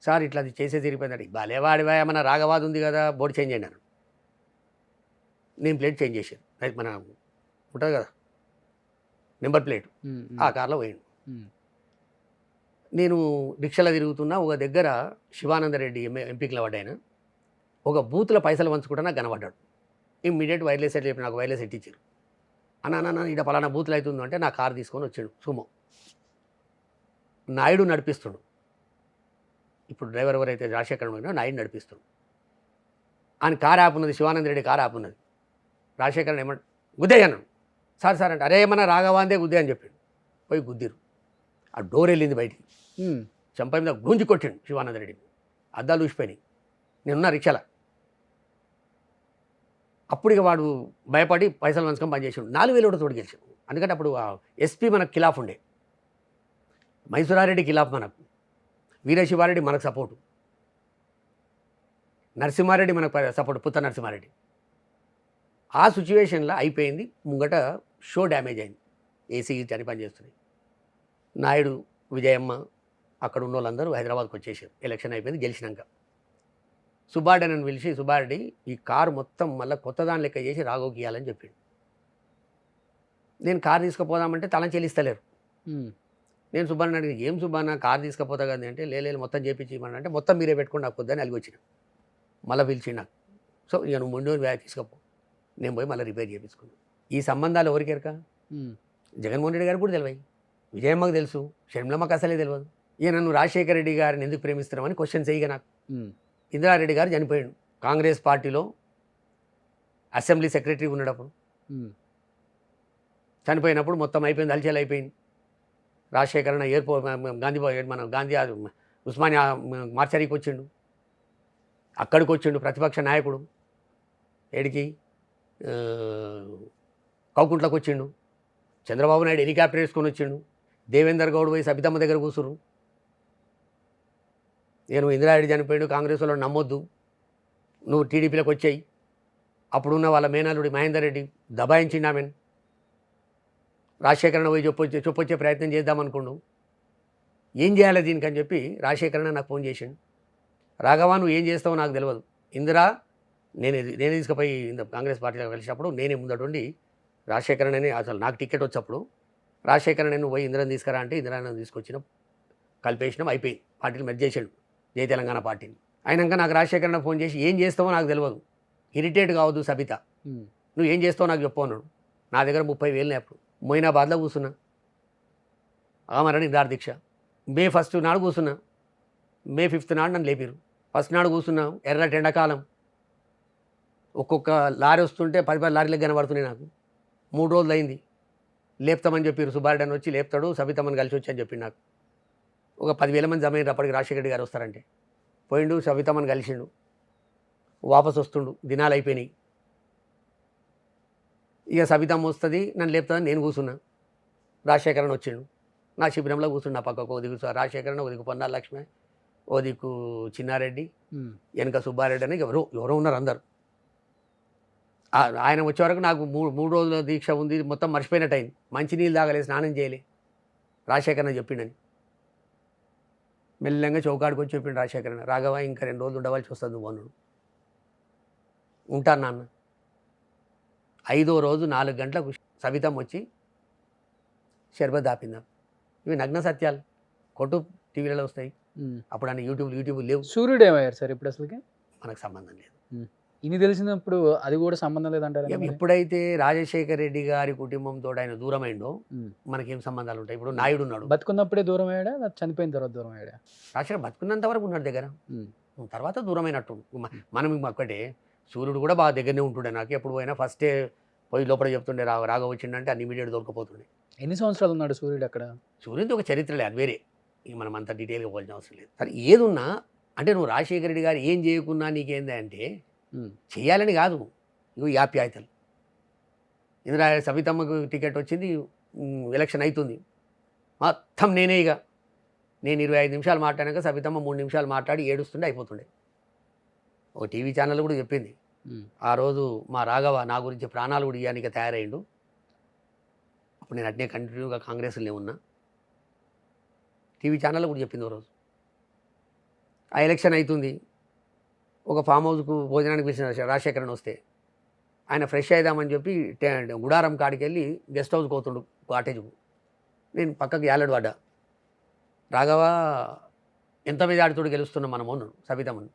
Speaker 2: సార్ ఇట్లా అది చేసే తిరిగిపోయిందండి. భలేవాడివా ఏమన్నా రాగవాది ఉంది కదా బోర్డు చేంజ్ చేయండి అన్నాడు. నేను ప్లేట్ చేంజ్ చేశాను. అది మన ఉంటుంది కదా నెంబర్ ప్లేట్, ఆ కార్లో పోయిండు. నేను రిక్షాలో తిరుగుతున్నా, ఒక దగ్గర శివానందరెడ్డి ఎంపీకి నిలబడ్డాయన ఒక బూత్లో పైసలు పంచుకుంటా నాకు కనబడ్డాడు. ఇమ్మీడియట్ వైర్లెస్ సెట్ చెప్పి నాకు వైర్లెస్ సెట్ ఇచ్చారు. అన్న ఇక్కడ పలానా బూత్లో అవుతుంది అంటే నా కారు తీసుకొని వచ్చాడు సుమో. నాయుడు నడిపిస్తుడు. ఇప్పుడు డ్రైవర్ ఎవరైతే రాజశేఖర్ ఉన్నాడో నాయుడు నడిపిస్తుడు. ఆయన కారు ఆపున్నది, శివానందరెడ్డి కారు ఆపున్నది. రాజశేఖరన్ ఏమన్నా గుద్దే అన్నాడు. సార్ అంటే అరే ఏమన్నా రాఘవాందే గుద్దే అని చెప్పాడు. పోయి గుద్దిరు. ఆ డోర్ వెళ్ళింది బయటికి. చంప మీద గుంజి కొట్టిండు శివానందరెడ్డిని. అద్దాలు ఊసిపోయినాయి. నేనున్న రిక్షాల. అప్పుడు ఇక వాడు భయపడి పైసలు మంచుకొని పనిచేసాడు. 4,000 కూడా తోడు గెలిచాడు. ఎందుకంటే అప్పుడు ఎస్పీ మనకు ఖిలాఫ్ ఉండే, మైసూరారెడ్డి ఖిలాఫ్ మనకు, వీరశివారెడ్డి మనకు సపోర్టు, నరసింహారెడ్డి మనకు సపోర్టు, పుత్త నరసింహారెడ్డి. ఆ సిచ్యువేషన్లో అయిపోయింది. ముంగట షో డ్యామేజ్ అయింది. ఏసీ అని పనిచేస్తున్నాయి. నాయుడు, విజయమ్మ అక్కడ ఉన్న వాళ్ళందరూ హైదరాబాద్కి వచ్చేసారు. ఎలక్షన్ అయిపోయింది. గెలిచినాక సుబ్బారెడ్డి నన్ను పిలిచి, సుబ్బారెడ్డి ఈ కారు మొత్తం మళ్ళీ కొత్త దాని లెక్క చేసి రాఘవ్కి ఇవ్వాలని చెప్పిండు. నేను కారు తీసుకుపోదామంటే తలం చెల్లిస్తలేరు. నేను సుబ్బారెడ్డి అడిగి, ఏం సుబ్బన్న కారు తీసుకుపోతా కదా అంటే, లేదు మొత్తం చేపించి ఇవ్వమని అంటే, మొత్తం మీరే పెట్టుకుని నాకు పొద్దుని అలిగి వచ్చిన. మళ్ళీ పిలిచి నాకు, సో ఇక నువ్వు ముందు తీసుకపో. నేను పోయి మళ్ళీ రిపేర్ చేయించుకున్నాను. ఈ సంబంధాలు ఎవరికెరక? జగన్మోహన్ రెడ్డి గారికి కూడా తెలివాయి, విజయమ్మకు తెలుసు, షర్మిలమ్మకు అసలే తెలియదు. ఇక నన్ను రాజశేఖర రెడ్డి గారిని ఎందుకు ప్రేమిస్తున్నామని క్వశ్చన్ చేయగా నాకు. ఇందిరారెడ్డి గారు చనిపోయాడు. కాంగ్రెస్ పార్టీలో అసెంబ్లీ సెక్రటరీ ఉన్నప్పుడు చనిపోయినప్పుడు మొత్తం అయిపోయింది, హల్చల్ అయిపోయింది. రాజశేఖరణ ఎయిర్పోర్ట్ మన గాంధీ ఉస్మానియా మార్చరీకి వచ్చిండు. అక్కడికి వచ్చిండు ప్రతిపక్ష నాయకుడు. ఏడికి కౌకుంట్లకు వచ్చిండు. చంద్రబాబు నాయుడు హెలికాప్టర్ వేసుకొని వచ్చిండు. దేవేందర్ గౌడ్ పోయి సబితమ్మ దగ్గర కూర్చురు. నేను ఇందిరారెడ్డి చనిపోయాడు, కాంగ్రెస్ వాళ్ళు నమ్మొద్దు, నువ్వు టీడీపీలోకి వచ్చాయి. అప్పుడున్న వాళ్ళ మేనల్లుడి మహేందర్ రెడ్డి దబాయించిండు ఆమెను. రాజశేఖరణ పోయి చెప్పొచ్చే ప్రయత్నం చేద్దామనుకోండు. ఏం చేయాలి దీనికని చెప్పి రాజశేఖరణ నాకు ఫోన్ చేసిండు. రాఘవా నువ్వు ఏం చేస్తావో నాకు తెలియదు, ఇందిరా నేనే తీసుకుపోయి కాంగ్రెస్ పార్టీలో కలిసినప్పుడు నేనే ముందటుండి రాజశేఖరణ అసలు నాకు టికెట్ వచ్చేప్పుడు రాజశేఖరణ నువ్వు పోయి ఇందిరాని తీసుకురా అంటే ఇందిరాని తీసుకొచ్చిన కలిపేసినాం. అయిపోయింది. పార్టీలు మెర్జ్ చేసాడు, జై తెలంగాణ పార్టీని. అయినాక నాకు రాజశేఖరణ ఫోన్ చేసి ఏం చేస్తావో నాకు తెలియదు, ఇరిటేట్ కావద్దు సబిత, నువ్వు ఏం చేస్తావో నాకు చెప్పు అన్నాడు. నా దగ్గర 30,000 అప్పుడు మొయినాబాద్లో కూర్చున్నా. ఆమరణ నిరాహార దీక్ష. మే 1 నాడు కూర్చున్నా. మే 5 నాడు నన్ను లేపారు. 1 నాడు కూర్చున్నా. ఎర్రటి ఎండాకాలం. ఒక్కొక్క లారీ వస్తుంటే 10 లారీలకు కనబడుతున్నాయి నాకు. 3 రోజులు అయింది. లేపుతామని చెప్పారు. సుబ్బారెడ్డి అని వచ్చి లేపుతాడు, సబితమ్మని కలిసి వచ్చి అని చెప్పిండు నాకు. ఒక 10,000 మంది జమ అయినారు. అప్పటికి రాజశేఖర రెడ్డి గారు వస్తారంటే పోయిండు, సబితమ్మని కలిసిండు, వాపసు వస్తుండు. దినాలు అయిపోయినాయి. ఇక సబితమ్మ వస్తుంది, నన్ను లేపుతుందని నేను కూర్చున్నా. రాజశేఖరన్ వచ్చిండు, నా శిబిరంలో కూర్చున్నా. పక్కకు ఓ దిక్కు రాజశేఖరన్, ఓ దిక్కు పొన్నాల లక్ష్మి, ఓ దిక్కు చిన్నారెడ్డి, వెనక సుబ్బారెడ్డి అని ఎవరో ఉన్నారు అందరు. ఆయన వచ్చే వరకు నాకు 3 రోజుల దీక్ష ఉంది, మొత్తం మర్చిపోయినట్టు అయింది. మంచినీళ్ళు తాగలేదు, స్నానం చేయలే. రాజశేఖరన్ చెప్పిండని మెల్లంగా చౌకాడికి వచ్చి చెప్పిండు రాజశేఖరన్, రాఘవ ఇంకా 2 రోజులు ఉండవలసి వస్తుంది నువ్వు అన్నాడు. ఉంటాను నాన్న. 5వ రోజు 4 గంటలకు సబితమ్మ వచ్చి షర్బత్ ఆపిందాం. ఇవి నగ్న సత్యాలు, కొట్టు టీవీలలో వస్తాయి. అప్పుడు అన్న యూట్యూబ్ లేవు.
Speaker 1: సూర్యుడు ఏమయ్యారు సార్ ఇప్పుడు అసలుకి?
Speaker 2: మనకు సంబంధం లేదు.
Speaker 1: ఇన్ని తెలిసినప్పుడు అది కూడా సంబంధం లేదంటారు.
Speaker 2: ఎప్పుడైతే రాజశేఖర రెడ్డి గారి కుటుంబంతో ఆయన దూరమైండో మనకేం సంబంధాలు ఉంటాయి? ఇప్పుడు నాయుడు ఉన్నాడు,
Speaker 1: బతుకున్నప్పుడే దూరం అయ్యాడా, చనిపోయిన తర్వాత దూరం అయ్యాడా?
Speaker 2: రాజశేఖర్ బతుకున్నంత వరకు ఉన్నాడు దగ్గర, తర్వాత దూరమైనట్టు. మనం ఒక్కటే, సూర్యుడు కూడా బాగా దగ్గరనే ఉంటుండే. నాకు ఎప్పుడు పోయినా ఫస్టే పోయి లోపల చెప్తుండే, రాఘవ వచ్చిండంటే అన్ని ఇమీడియట్ దొరకపోతుండే.
Speaker 1: ఎన్ని సంవత్సరాలు ఉన్నాడు సూర్యుడు అక్కడ?
Speaker 2: సూర్యుడు ఒక చరిత్రలే, అది వేరే. ఇక మనం అంత డీటెయిల్గా పోవాల్సిన అవసరం లేదు. సరే ఏదున్నా అంటే నువ్వు రాజశేఖర రెడ్డి గారు ఏం చేయకున్నా నీకేంది అంటే చేయాలని కాదు. ఇగో ఈ ఆప్యాయతలు. ఇందిరా సబితమ్మకు టికెట్ వచ్చింది, ఎలక్షన్ అవుతుంది, మొత్తం నేనే. ఇక నేను 25 నిమిషాలు మాట్లాడాక సబితమ్మ 3 నిమిషాలు మాట్లాడి ఏడుస్తుండే అయిపోతుండే. ఒక టీవీ ఛానల్ కూడా చెప్పింది, ఆ రోజు మా రాఘవ నా గురించి ప్రాణాలు కూడా ఇయ్యానికి తయారయ్యిండు, అప్పుడు నేను అట్నే కంటిన్యూగా కాంగ్రెస్లోనే ఉన్నా. టీవీ ఛానల్లో కూడా చెప్పింది ఓ రోజు. ఆ ఎలక్షన్ అవుతుంది, ఒక ఫామ్ హౌస్కు భోజనానికి పిలిచిన రాజశేఖరన్ వస్తే ఆయన ఫ్రెష్ అయిదామని చెప్పి గుడారం కాడికి వెళ్ళి గెస్ట్ హౌస్కి పోతుండు కాటేజ్కు. నేను పక్కకు యాలడు పడ్డా. రాఘవ ఎంత మెజార్టీతో గెలుస్తున్నాం మనము అన్నాడు సబితమ్మను.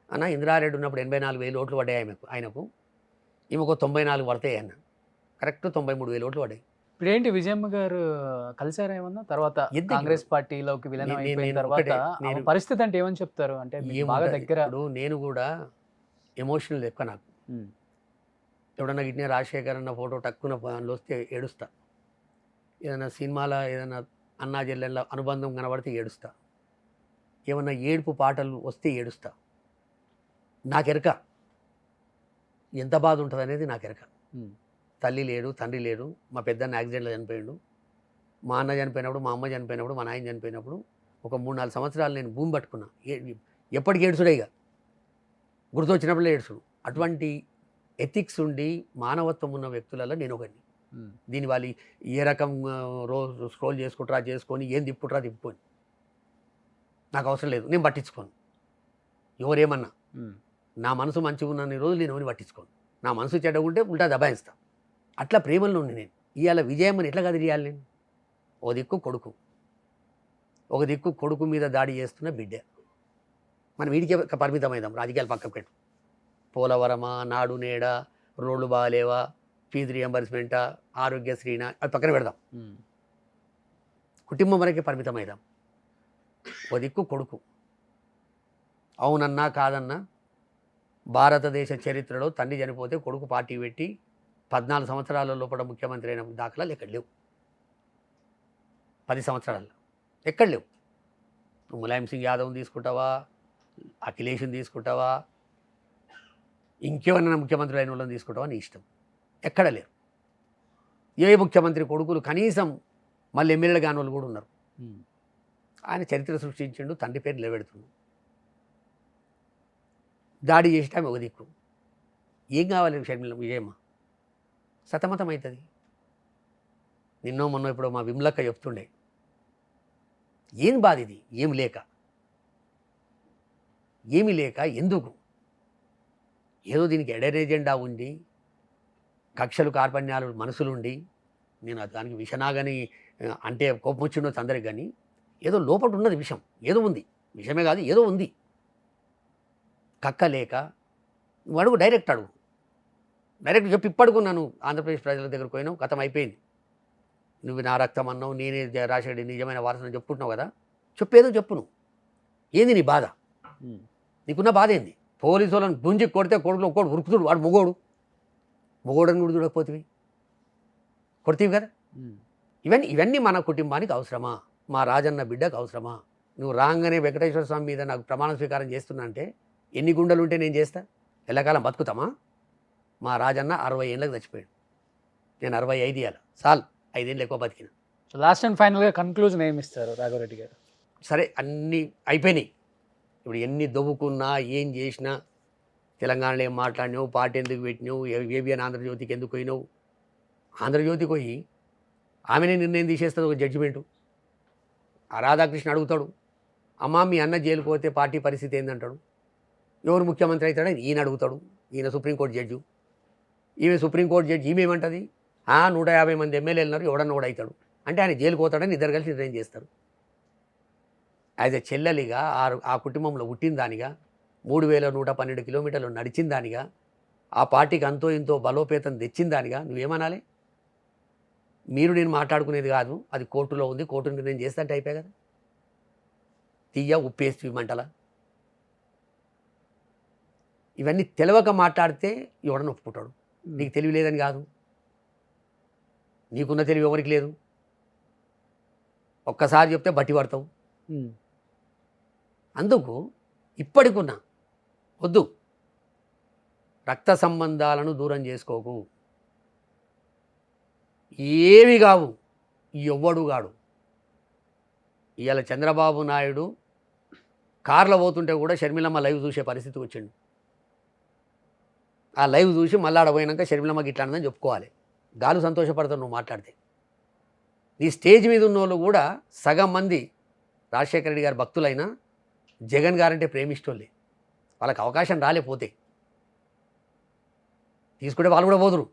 Speaker 2: అన్న ఇందిరారెడ్డి ఉన్నప్పుడు 84,000 ఓట్లు పడ్డాయి ఆయనకు, ఈమెకు 94 పడతాయి అన్న. కరెక్ట్ 93,000 ఓట్లు పడ్డాయి.
Speaker 1: ఇప్పుడు ఏంటి విజయమ్మ గారు కలిసారా ఏమన్నా తర్వాత
Speaker 2: ఎందుకు?
Speaker 1: కాంగ్రెస్ పార్టీలోకి విలీనం
Speaker 2: నేను-
Speaker 1: అయిపోయిన
Speaker 2: నేను
Speaker 1: తర్వాత
Speaker 2: ఒకటే,
Speaker 1: ఆమె
Speaker 2: నేను-
Speaker 1: పరిస్థితి అంటే ఏమని చెప్తారు? అంటే మీకు బాగా
Speaker 2: ఏముంటది?
Speaker 1: దగ్గర.
Speaker 2: ఇప్పుడు నేను కూడా ఎమోషనల్ ఎక్కువ నాకు.
Speaker 1: ఉమ్,
Speaker 2: ఎవడన్నా గిట్నే రాజశేఖర్ అన్న ఫోటో టక్కున అందులో వస్తే ఏడుస్తా. ఏదైనా సినిమాలో ఏదైనా అన్నా చెల్లెళ్ళ అనుబంధం కనబడితే ఏడుస్తా. ఏమన్నా ఏడుపు పాటలు వస్తే ఏడుస్తా. నాకెరక ఎంత బాధ ఉంటుంది అనేది నాకెరక.
Speaker 1: ఉమ్,
Speaker 2: తల్లి లేడు, తండ్రి లేడు. మా పెద్దన్న యాక్సిడెంట్లో చనిపోయాడు. మా అన్న చనిపోయినప్పుడు, మా అమ్మ చనిపోయినప్పుడు, మా నాయన చనిపోయినప్పుడు ఒక 3-4 సంవత్సరాలు నేను భూమి పట్టుకున్నా. ఎప్పటికి ఏడుచుడే, ఇక గుర్తొచ్చినప్పుడే ఏడుచుడు. అటువంటి ఎథిక్స్ ఉండి మానవత్వం ఉన్న వ్యక్తులలో నేను ఒకరిని.
Speaker 1: ఉమ్,
Speaker 2: దీని వాళ్ళు ఏ రకం రోజు స్క్రోల్ చేసుకొని ఏం తిప్పుకొని నాకు అవసరం లేదు, నేను పట్టించుకోను. ఎవరేమన్నా
Speaker 1: ఉమ్,
Speaker 2: నా మనసు మంచిగా ఉన్నన్ని రోజులు నేను ఎవరిని పట్టించుకోను. నా మనసు చెడ్డగా ఉంటే ఉల్టా దబాయిస్తా. అట్లా ప్రేమలో ఉండి నేను ఇవాళ విజయమ్మని ఎట్లా కదిలియాలి? నేను ఒక దిక్కు కొడుకు మీద దాడి చేస్తున్న బిడ్డ. మనం వీడికే పరిమితమైదాం, రాజకీయాలు పక్కకు పెట్టు. పోలవరమా, నాడు నేడ, రోడ్లు బాగాలేవా, ఫీజు రియంబర్స్మెంటా, ఆరోగ్యశ్రీనా, అది పక్కన పెడదాం.
Speaker 1: ఉమ్,
Speaker 2: కుటుంబం వరకే పరిమితమైదాం. ఓ దిక్కు కొడుకు. అవునన్నా కాదన్నా భారతదేశ చరిత్రలో తండ్రి చనిపోతే కొడుకు పార్టీ పెట్టి 14 సంవత్సరాల లోపల ముఖ్యమంత్రి అయిన దాఖలాలు ఎక్కడ లేవు. 10 సంవత్సరాల్లో ఎక్కడ లేవు. నువ్వు ములాయం సింగ్ యాదవ్ని తీసుకుంటావా, అఖిలేష్ని తీసుకుంటావా, ఇంకేమన్నా ముఖ్యమంత్రి అయిన వాళ్ళని తీసుకుంటావా, నీ ఇష్టం. ఎక్కడ లేరు. ఏ ముఖ్యమంత్రి కొడుకులు కనీసం మళ్ళీ ఎమ్మెల్యేలు కాని వాళ్ళు కూడా ఉన్నారు.
Speaker 1: ఉమ్,
Speaker 2: ఆయన చరిత్ర సృష్టించిండు, తండ్రి పేరు నిలబెడుతుండు. దాడి చేసి ఆమె ఒక దిక్కు. ఏం కావాలి షర్మిల విజయమ్మ? సతమతం అవుతుంది. నిన్నో మొన్న ఇప్పుడు మా విమలక్క చెప్తుండే, ఏం బాధ ఇది? ఏమి లేక ఎందుకు? ఏదో దీనికి ఎడర్ ఏజెండా ఉండి, కక్షలు కార్పణ్యాలు మనసులుండి, నేను దానికి విషనాగని అంటే కోపం వచ్చిండొచ్చు అందరికి, కానీ ఏదో లోపల ఉన్నది విషం, ఏదో ఉంది. విషమే కాదు, ఏదో ఉంది. కక్క లేక నువ్వు అడుగు, డైరెక్ట్ చెప్పి ఇప్పడుకున్నాను. ఆంధ్రప్రదేశ్ ప్రజల దగ్గరకు పోయినావు, గతం అయిపోయింది. నువ్వు నా రక్తం అన్నావు, నేనే రాజశేఖర్ నిజమైన వారసుని చెప్పుకుంటున్నావు కదా, చెప్పేదో చెప్పు. నువ్వు ఏంది నీ బాధ?
Speaker 1: ఉమ్,
Speaker 2: నీకున్న బాధ ఏంది? పోలీసు వాళ్ళని గుంజి కొడితే కొడుకులు ఒక్కడు ఉరుకుతుడు, వాడు మొగోడని కూడా చూడకపోతే కొడుతీవి కదా.
Speaker 1: ఉమ్,
Speaker 2: ఇవన్నీ మన కుటుంబానికి అవసరమా? మా రాజన్న బిడ్డకు అవసరమా? నువ్వు రాగానే వెంకటేశ్వర స్వామి మీద నాకు ప్రమాణ స్వీకారం చేస్తున్నా అంటే ఎన్ని గుండెలు ఉంటే నేను చేస్తా? ఎల్లకాలం బతుకుతామా? మా రాజన్న 60 ఏళ్ళకి చచ్చిపోయాడు, నేను 65 ఇవ్వాలి, చాలు 5 ఏళ్ళు ఎక్కువ బతికిన.
Speaker 1: సో లాస్ట్ అండ్ ఫైనల్గా కన్క్లూజన్ ఏమి ఇస్తారు రాఘవరెడ్డి గారు?
Speaker 2: సరే, అన్నీ అయిపోయినాయి. ఇప్పుడు ఎన్ని దొవ్వుకున్నా ఏం చేసినా, తెలంగాణలో ఏం మాట్లాడినావు, పార్టీ ఎందుకు పెట్టినావు, ఏబిఎన్ ఆంధ్రజ్యోతికి ఎందుకు పోయినావు? ఆంధ్రజ్యోతికి పోయి ఆమెనే నిర్ణయం తీసేస్తుంది ఒక జడ్జిమెంటు. ఆ రాధాకృష్ణ అడుగుతాడు, అమ్మా మీ అన్న జైలుకు పోతే పార్టీ పరిస్థితి ఏందంటాడు. ఎవరు ముఖ్యమంత్రి అవుతాడని ఈయన అడుగుతాడు. ఈయన సుప్రీంకోర్టు జడ్జి, ఈమె సుప్రీంకోర్టు జడ్జి. ఈమె ఏమంటుంది? 150 మంది ఎమ్మెల్యేలు ఉన్నారు, ఎవడన్నా కూడా అవుతాడు అంటే ఆయన జైలుకు పోతాడని ఇద్దరు కలిసి నిర్ణయం చేస్తారు. యాజ్ ఎ చెల్లెలిగా ఆ కుటుంబంలో పుట్టిన దానిగా, 3112 కిలోమీటర్లు నడిచిన దానిగా, ఆ పార్టీకి అంతో ఇంతో బలోపేతం తెచ్చిన దానిగా నువ్వేమనాలి? మీరు నేను మాట్లాడుకునేది కాదు, అది కోర్టులో ఉంది, కోర్టు నిర్ణయం చేస్తే అంటే అయిపోయా కదా. తీయ ఉప్పేసి మంటల ఇవన్నీ తెలియక మాట్లాడితే ఎవడని ఒప్పుకుంటాడు. నీకు తెలివి లేదని కాదు, నీకున్న తెలివి ఎవరికి లేదు. ఒక్కసారి చెప్తే బట్టి పడతావు. అందుకు ఇప్పటికున్నా వద్దు, రక్త సంబంధాలను దూరం చేసుకోకు. ఏవి కావు, ఎవ్వడు గాడు. ఇవాళ చంద్రబాబు నాయుడు కార్లో పోతుంటే కూడా షర్మిలమ్మ లైవ్ చూసే పరిస్థితి వచ్చిండు. ఆ లైవ్ చూసి మళ్ళీ ఆడపోయినాక షర్మిలమ్మకి ఇట్లా అన్నదని చెప్పుకోవాలి. గాలు సంతోషపడతావు నువ్వు మాట్లాడితే. నీ స్టేజ్ మీద ఉన్న వాళ్ళు కూడా సగం మంది రాజశేఖర రెడ్డి గారి భక్తులైనా జగన్ గారంటే ప్రేమిష్టోళ్ళే. వాళ్ళకి అవకాశం రాలేపోతే తీసుకుంటే వాళ్ళు కూడా పోదురు.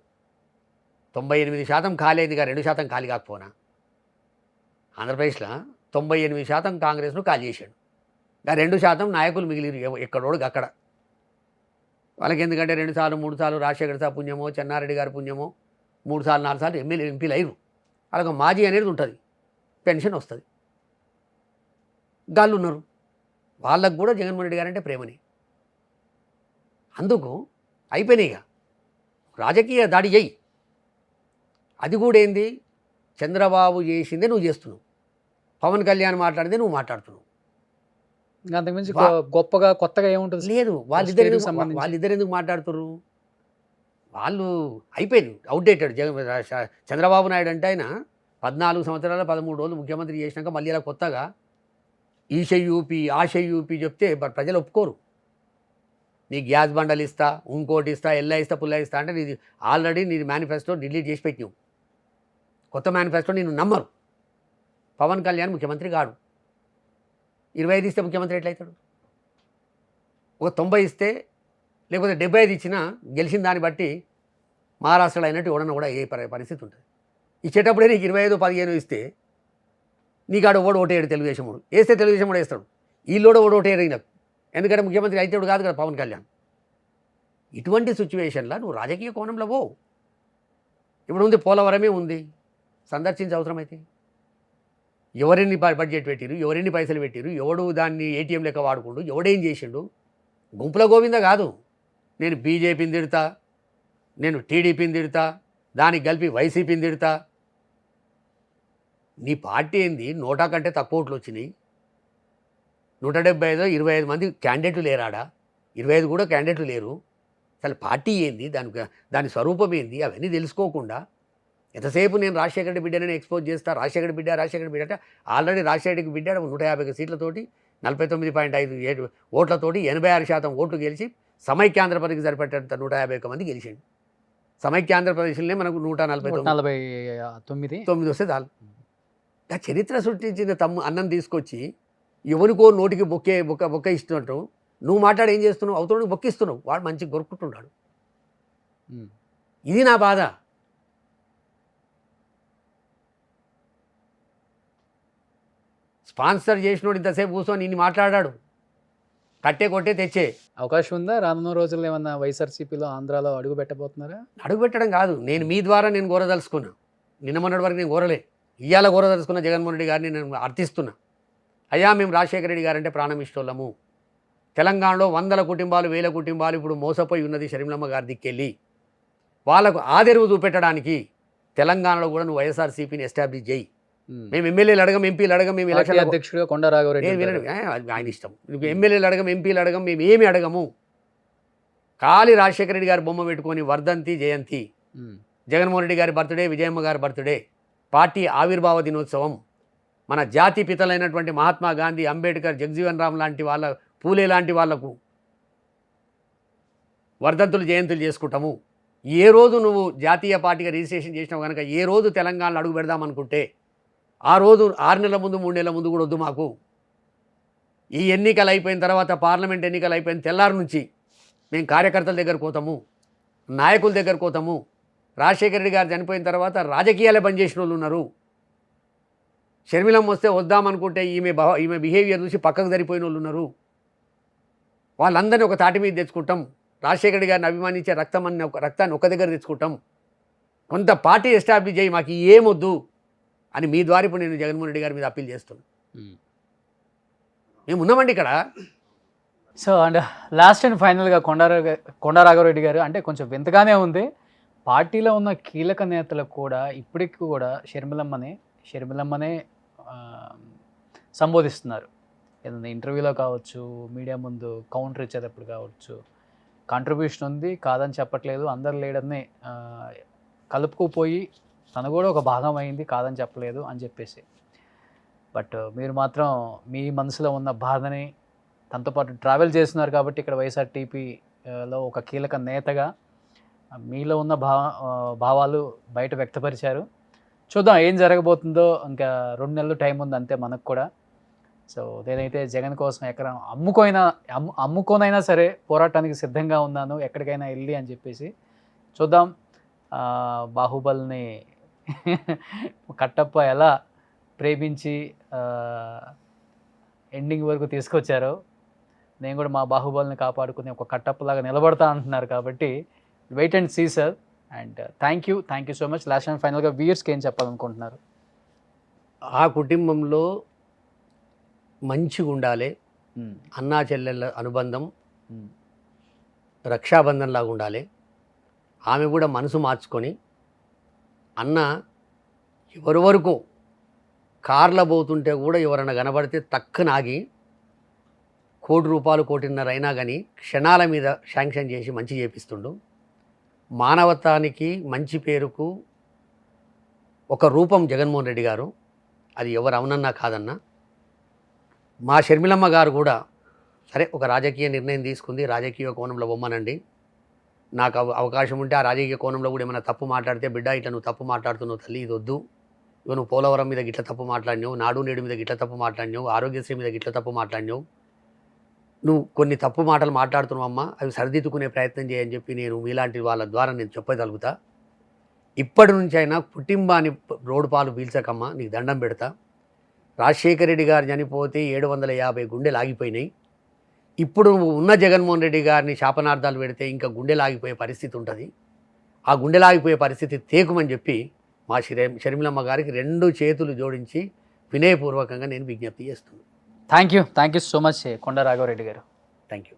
Speaker 2: 98% ఖాళీ అయిందిగా, 2% ఖాళీ కాకపోనా. ఆంధ్రప్రదేశ్లో 98% కాంగ్రెస్ను ఖాళీ చేశాడు. ఇంకా 2% నాయకులు మిగిలిరు ఎక్కడోడు అక్కడ. వాళ్ళకి ఎందుకంటే 2 సార్లు 3 సార్లు రాజశేఖర సార్ పుణ్యమో, చెన్నారెడ్డి గారి పుణ్యమో, 3 సార్లు 4 సార్లు ఎంపీలు అయ్యారు. వాళ్ళకి మాజీ అనేది ఉంటుంది, పెన్షన్ వస్తుంది. గాళ్ళు ఉన్నారు, వాళ్ళకు కూడా జగన్మోహన్ రెడ్డి గారంటే ప్రేమని. అందుకు అయిపోయినాయిగా రాజకీయ దాడి చేయి. అది కూడా ఏంది, చంద్రబాబు చేసిందే నువ్వు చేస్తున్నావు, పవన్ కళ్యాణ్ మాట్లాడితే నువ్వు మాట్లాడుతున్నావు.
Speaker 1: అంతకుమించి గొప్పగా కొత్తగా ఏముంటుంది
Speaker 2: లేదు. వాళ్ళిద్దరు ఎందుకు మాట్లాడుతున్నారు? వాళ్ళు అయిపోయింది, అవుట్డేటెడ్. చంద్రబాబు నాయుడు అంటే ఆయన 14 సంవత్సరాలు 13 రోజులు ముఖ్యమంత్రి చేసినాక మళ్ళీ ఇలా కొత్తగా ఈష యూపీ ఆశ యూపీ చెప్తే ప్రజలు ఒప్పుకోరు. నీ గ్యాస్ బండలు ఇస్తా, ఇంకోటి ఇస్తా, ఎల్లా ఇస్తా, పుల్లా ఇస్తా అంటే నీది ఆల్రెడీ నీ మేనిఫెస్టో డిలీట్ చేసి పెట్టినావు. కొత్త మేనిఫెస్టో నేను నమ్మరు. పవన్ కళ్యాణ్ ముఖ్యమంత్రి కాడు. 25 ఇస్తే ముఖ్యమంత్రి ఎట్లయితాడు? ఒక 90 ఇస్తే లేకపోతే 75 ఇచ్చినా గెలిచిన దాన్ని బట్టి మహారాష్ట్రలో అయినట్టు ఎవడన్నా కూడా ఏ పరిస్థితి ఉంటుంది. ఇచ్చేటప్పుడే నీకు 25-15 ఇస్తే నీకాడు ఓటేయడు తెలుగుదేశం వాడు. వేస్తే తెలుగుదేశం కూడా వేస్తాడు, వీళ్ళు ఓటేయరు నాకు, ఎందుకంటే ముఖ్యమంత్రి అయితే కాదు కదా పవన్ కళ్యాణ్. ఇటువంటి సిచ్యువేషన్లో నువ్వు రాజకీయ కోణంలో పోవు. ఇప్పుడు ఉంది, పోలవరమే ఉంది, సందర్శించే అవసరమైతే. ఎవరెన్ని బడ్జెట్ పెట్టిరు, ఎవరెన్ని పైసలు పెట్టిరు, ఎవడు దాన్ని ఏటీఎం లెక్క వాడుకుండు, ఎవడేం చేసిండు. గుంపుల గోవింద కాదు. నేను బీజేపీని తిడతా, నేను టీడీపీని తిడతా, దానికి కలిపి వైసీపీని తిడతా. నీ పార్టీ ఏంది? 100 కంటే తక్కువ ఓట్లు వచ్చినాయి. 175 25 మంది క్యాండిడేట్లు లేరాడా? 25 కూడా క్యాండిడేట్లు లేరు. అసలు పార్టీ ఏంది, దాని స్వరూపం ఏంది, అవన్నీ తెలుసుకోకుండా ఎంతసేపు నేను రాజశేఖర రెడ్డి బిడ్డని ఎక్స్పోజ్ చేస్తా. రాజశేఖర బిడ్డ అంటే ఆల్రెడీ రాజశేఖర బిడ్డ 150 సీట్లతోటి 49.57 ఓట్లతోటి 86% ఓట్లు గెలిచి సమైక్యాంధ్రప్రదేశ్కి సరిపడేంత 151 మంది గెలిచిండు. సమైక్యాంధ్రప్రదేశ్లోనే మనకు 149 వస్తే చాలు. ఆ చరిత్ర సృష్టించిన అన్నం తీసుకొచ్చి ఎవరికో నోటికి బొక్క ఇస్తున్నట్టు నువ్వు మాట్లాడి ఏం చేస్తున్నావు? అవతలకి బొక్కిస్తున్నావు, వాడు మంచిగా గొరుక్కుంటున్నాడు. ఇది నా బాధ. స్పాన్సర్ చేసినోడు ఇంతసేపు కూర్చొని నిన్ను మాట్లాడాడు, కట్టే కొట్టే తెచ్చే
Speaker 1: అవకాశం ఉందా? రానున్న రోజుల్లో ఏమన్నా వైఎస్ఆర్సీపీలో ఆంధ్రాలో అడుగు పెట్టబోతున్నారా?
Speaker 2: అడుగు పెట్టడం కాదు, నేను మీ ద్వారా నేను కోరదలుచుకున్నా. నిన్న మొన్నటి వరకు నేను కోరలే, ఇవాళ కోరదలుచుకున్న జగన్మోహన్ రెడ్డి గారిని నేను అర్థిస్తున్నా. అయ్యా, మేము రాజశేఖర రెడ్డి గారంటే ప్రాణం ఇష్టోళ్ళము. తెలంగాణలో 100 కుటుంబాలు 1000 కుటుంబాలు ఇప్పుడు మోసపోయి ఉన్నది షర్మిలమ్మ గారి దిక్కెళ్ళి. వాళ్ళకు ఆదెరువు చూపెట్టడానికి తెలంగాణలో కూడా నువ్వు వైఎస్ఆర్సీపీని ఎస్టాబ్లిష్ చేయి. మేము ఎమ్మెల్యేలు అడగం, ఎంపీలు అడగం, మేము ఎలక్షన్
Speaker 1: అధ్యక్షుడిగా కొండా రాఘవరెడ్డి
Speaker 2: ఆయన ఇష్టం. ఎమ్మెల్యేలు అడగం, ఎంపీలు అడగం, మేము ఏమి అడగము. ఖాళీ రాజశేఖర రెడ్డి గారి బొమ్మ పెట్టుకొని వర్ధంతి జయంతి, జగన్మోహన్ రెడ్డి గారి బర్త్డే, విజయమ్మ గారి బర్త్డే, పార్టీ ఆవిర్భావ దినోత్సవం, మన జాతి పితలైనటువంటి మహాత్మా గాంధీ, అంబేద్కర్, జగజీవన్ రామ్ లాంటి వాళ్ళ, పూలే లాంటి వాళ్లకు వర్ధంతులు జయంతులు చేసుకుంటాము. ఏ రోజు నువ్వు జాతీయ పార్టీగా రిజిస్ట్రేషన్ చేసినావు కనుక ఏ రోజు తెలంగాణలో అడుగు పెడదామనుకుంటే ఆ రోజు 6 నెలల ముందు 3 నెలల ముందు కూడా వద్దు మాకు. ఈ ఎన్నికలు అయిపోయిన తర్వాత, పార్లమెంట్ ఎన్నికలు అయిపోయిన తెల్లారి నుంచి మేము కార్యకర్తల దగ్గరకు పోతాము, నాయకుల దగ్గరకు పోతాము. రాజశేఖర రెడ్డి గారు చనిపోయిన తర్వాత రాజకీయాలే బంద్ చేసిన వాళ్ళు ఉన్నారు. షర్మిలమ్మ వస్తే వద్దామనుకుంటే ఈమె బిహేవియర్ చూసి పక్కకు సరిపోయిన వాళ్ళు ఉన్నారు. వాళ్ళందరినీ ఒక తాటి మీద తెచ్చుకుంటాం. రాజశేఖర రెడ్డి గారిని అభిమానించే రక్తాన్ని ఒక దగ్గర తెచ్చుకుంటాం. కొంత పార్టీ ఎస్టాబ్లిష్ చేయి, మాకు ఏమొద్దు అని మీ ద్వారా ఇప్పుడు నేను జగన్మోహన్ రెడ్డి గారి మీద అప్పీల్ చేస్తున్నాను. మేము ఉన్నామండి ఇక్కడ.
Speaker 1: సో అండ్ లాస్ట్ అండ్ ఫైనల్గా కొండా రాఘవరెడ్డి గారు అంటే కొంచెం వింతగానే ఉంది. పార్టీలో ఉన్న కీలక నేతలకు కూడా ఇప్పటికి కూడా షర్మిలమ్మనే సంబోధిస్తున్నారు. ఏదైనా ఇంటర్వ్యూలో కావచ్చు, మీడియా ముందు కౌంటర్ ఇచ్చేటప్పుడు కావచ్చు. కాంట్రిబ్యూషన్ ఉంది, కాదని చెప్పట్లేదు, అందరు లీడర్ని కలుపుకుపోయి తను కూడా ఒక భాగం అయింది, కాదని చెప్పలేదు అని చెప్పేసి. బట్ మీరు మాత్రం మీ మనసులో ఉన్న బాధని తనతో పాటు ట్రావెల్ చేస్తున్నారు కాబట్టి ఇక్కడ వైఎస్ఆర్టీపీలో ఒక కీలక నేతగా మీలో ఉన్న భావాలు బయట వ్యక్తపరిచారు. చూద్దాం ఏం జరగబోతుందో. ఇంకా 2 నెలలు టైం ఉంది అంతే మనకు కూడా. సో నేనైతే జగన్ కోసం ఎక్కడ అమ్ముకోనైనా సరే పోరాటానికి సిద్ధంగా ఉన్నాను, ఎక్కడికైనా వెళ్ళి అని చెప్పేసి. చూద్దాం బాహుబలిని కట్టప్ప ఎలా ప్రేమించి ఎండింగ్ వరకు తీసుకొచ్చారో, నేను కూడా మా బాహుబలిని కాపాడుకుని ఒక కట్టప్పలాగా నిలబడతా అంటున్నారు. కాబట్టి wait and see sir. And thank you so much. Last and ఫైనల్గా వ్యూయర్స్కి ఏం చెప్పాలనుకుంటున్నారు?
Speaker 2: ఆ కుటుంబంలో మంచిగా ఉండాలి, అన్నా చెల్లెళ్ళ అనుబంధం రక్షాబంధన్ లాగా ఉండాలి. ఆమె కూడా మనసు మార్చుకొని అన్న ఎవరి వరకు కార్ల పోతుంటే కూడా ఎవరన్నా కనబడితే టక్కున ఆగి ₹1 కోటి, 1.5 అయినా కానీ క్షణాల మీద శాంక్షన్ చేసి మంచి చేపిస్తుండు. మానవత్వానికి మంచి పేరుకు ఒక రూపం జగన్మోహన్ రెడ్డి గారు. అది ఎవరు అవునన్నా కాదన్నా. మా షర్మిలమ్మ గారు కూడా సరే ఒక రాజకీయ నిర్ణయం తీసుకుంది, రాజకీయ కోణంలో బొమ్మనండి. నాకు అవకాశం ఉంటే ఆ రాజకీయ కోణంలో కూడా ఏమైనా తప్పు మాట్లాడితే, బిడ్డ ఇట్లా నువ్వు తప్పు మాట్లాడుతున్నావు తల్లి, ఇది వద్దు, ఇవ నువ్వు పోలవరం మీద గిట్ల తప్పు మాట్లాడినావు, నాడు నేడు మీద గిట్ల తప్పు మాట్లాడినావు, ఆరోగ్యశ్రీ మీద గిట్ల తప్పు మాట్లాడినావు, నువ్వు కొన్ని తప్పు మాటలు మాట్లాడుతున్నావు అమ్మా, అవి సరిదిద్దుకునే ప్రయత్నం చేయని చెప్పి నేను మీలాంటి వాళ్ళ ద్వారా నేను చెప్పగలుగుతా. ఇప్పటి నుంచి అయినా కుటుంబాన్ని రోడ్డు పాలు పీల్చకమ్మా, నీకు దండం పెడతా. రాజశేఖర రెడ్డి గారు చనిపోతే 750 గుండెలు ఆగిపోయినాయి. ఇప్పుడు ఉన్న జగన్మోహన్ రెడ్డి గారిని శాపనార్థాలు పెడితే ఇంకా గుండెలు ఆగిపోయే పరిస్థితి ఉంటుంది. ఆ గుండెలు ఆగిపోయే పరిస్థితి తేకుమని చెప్పి మా షర్మిలమ్మ గారికి 2 చేతులు జోడించి వినయపూర్వకంగా నేను విజ్ఞప్తి చేస్తున్నాను.
Speaker 1: థ్యాంక్ యూ సో మచ్ కొండా రాఘవరెడ్డి గారు.
Speaker 2: Thank you.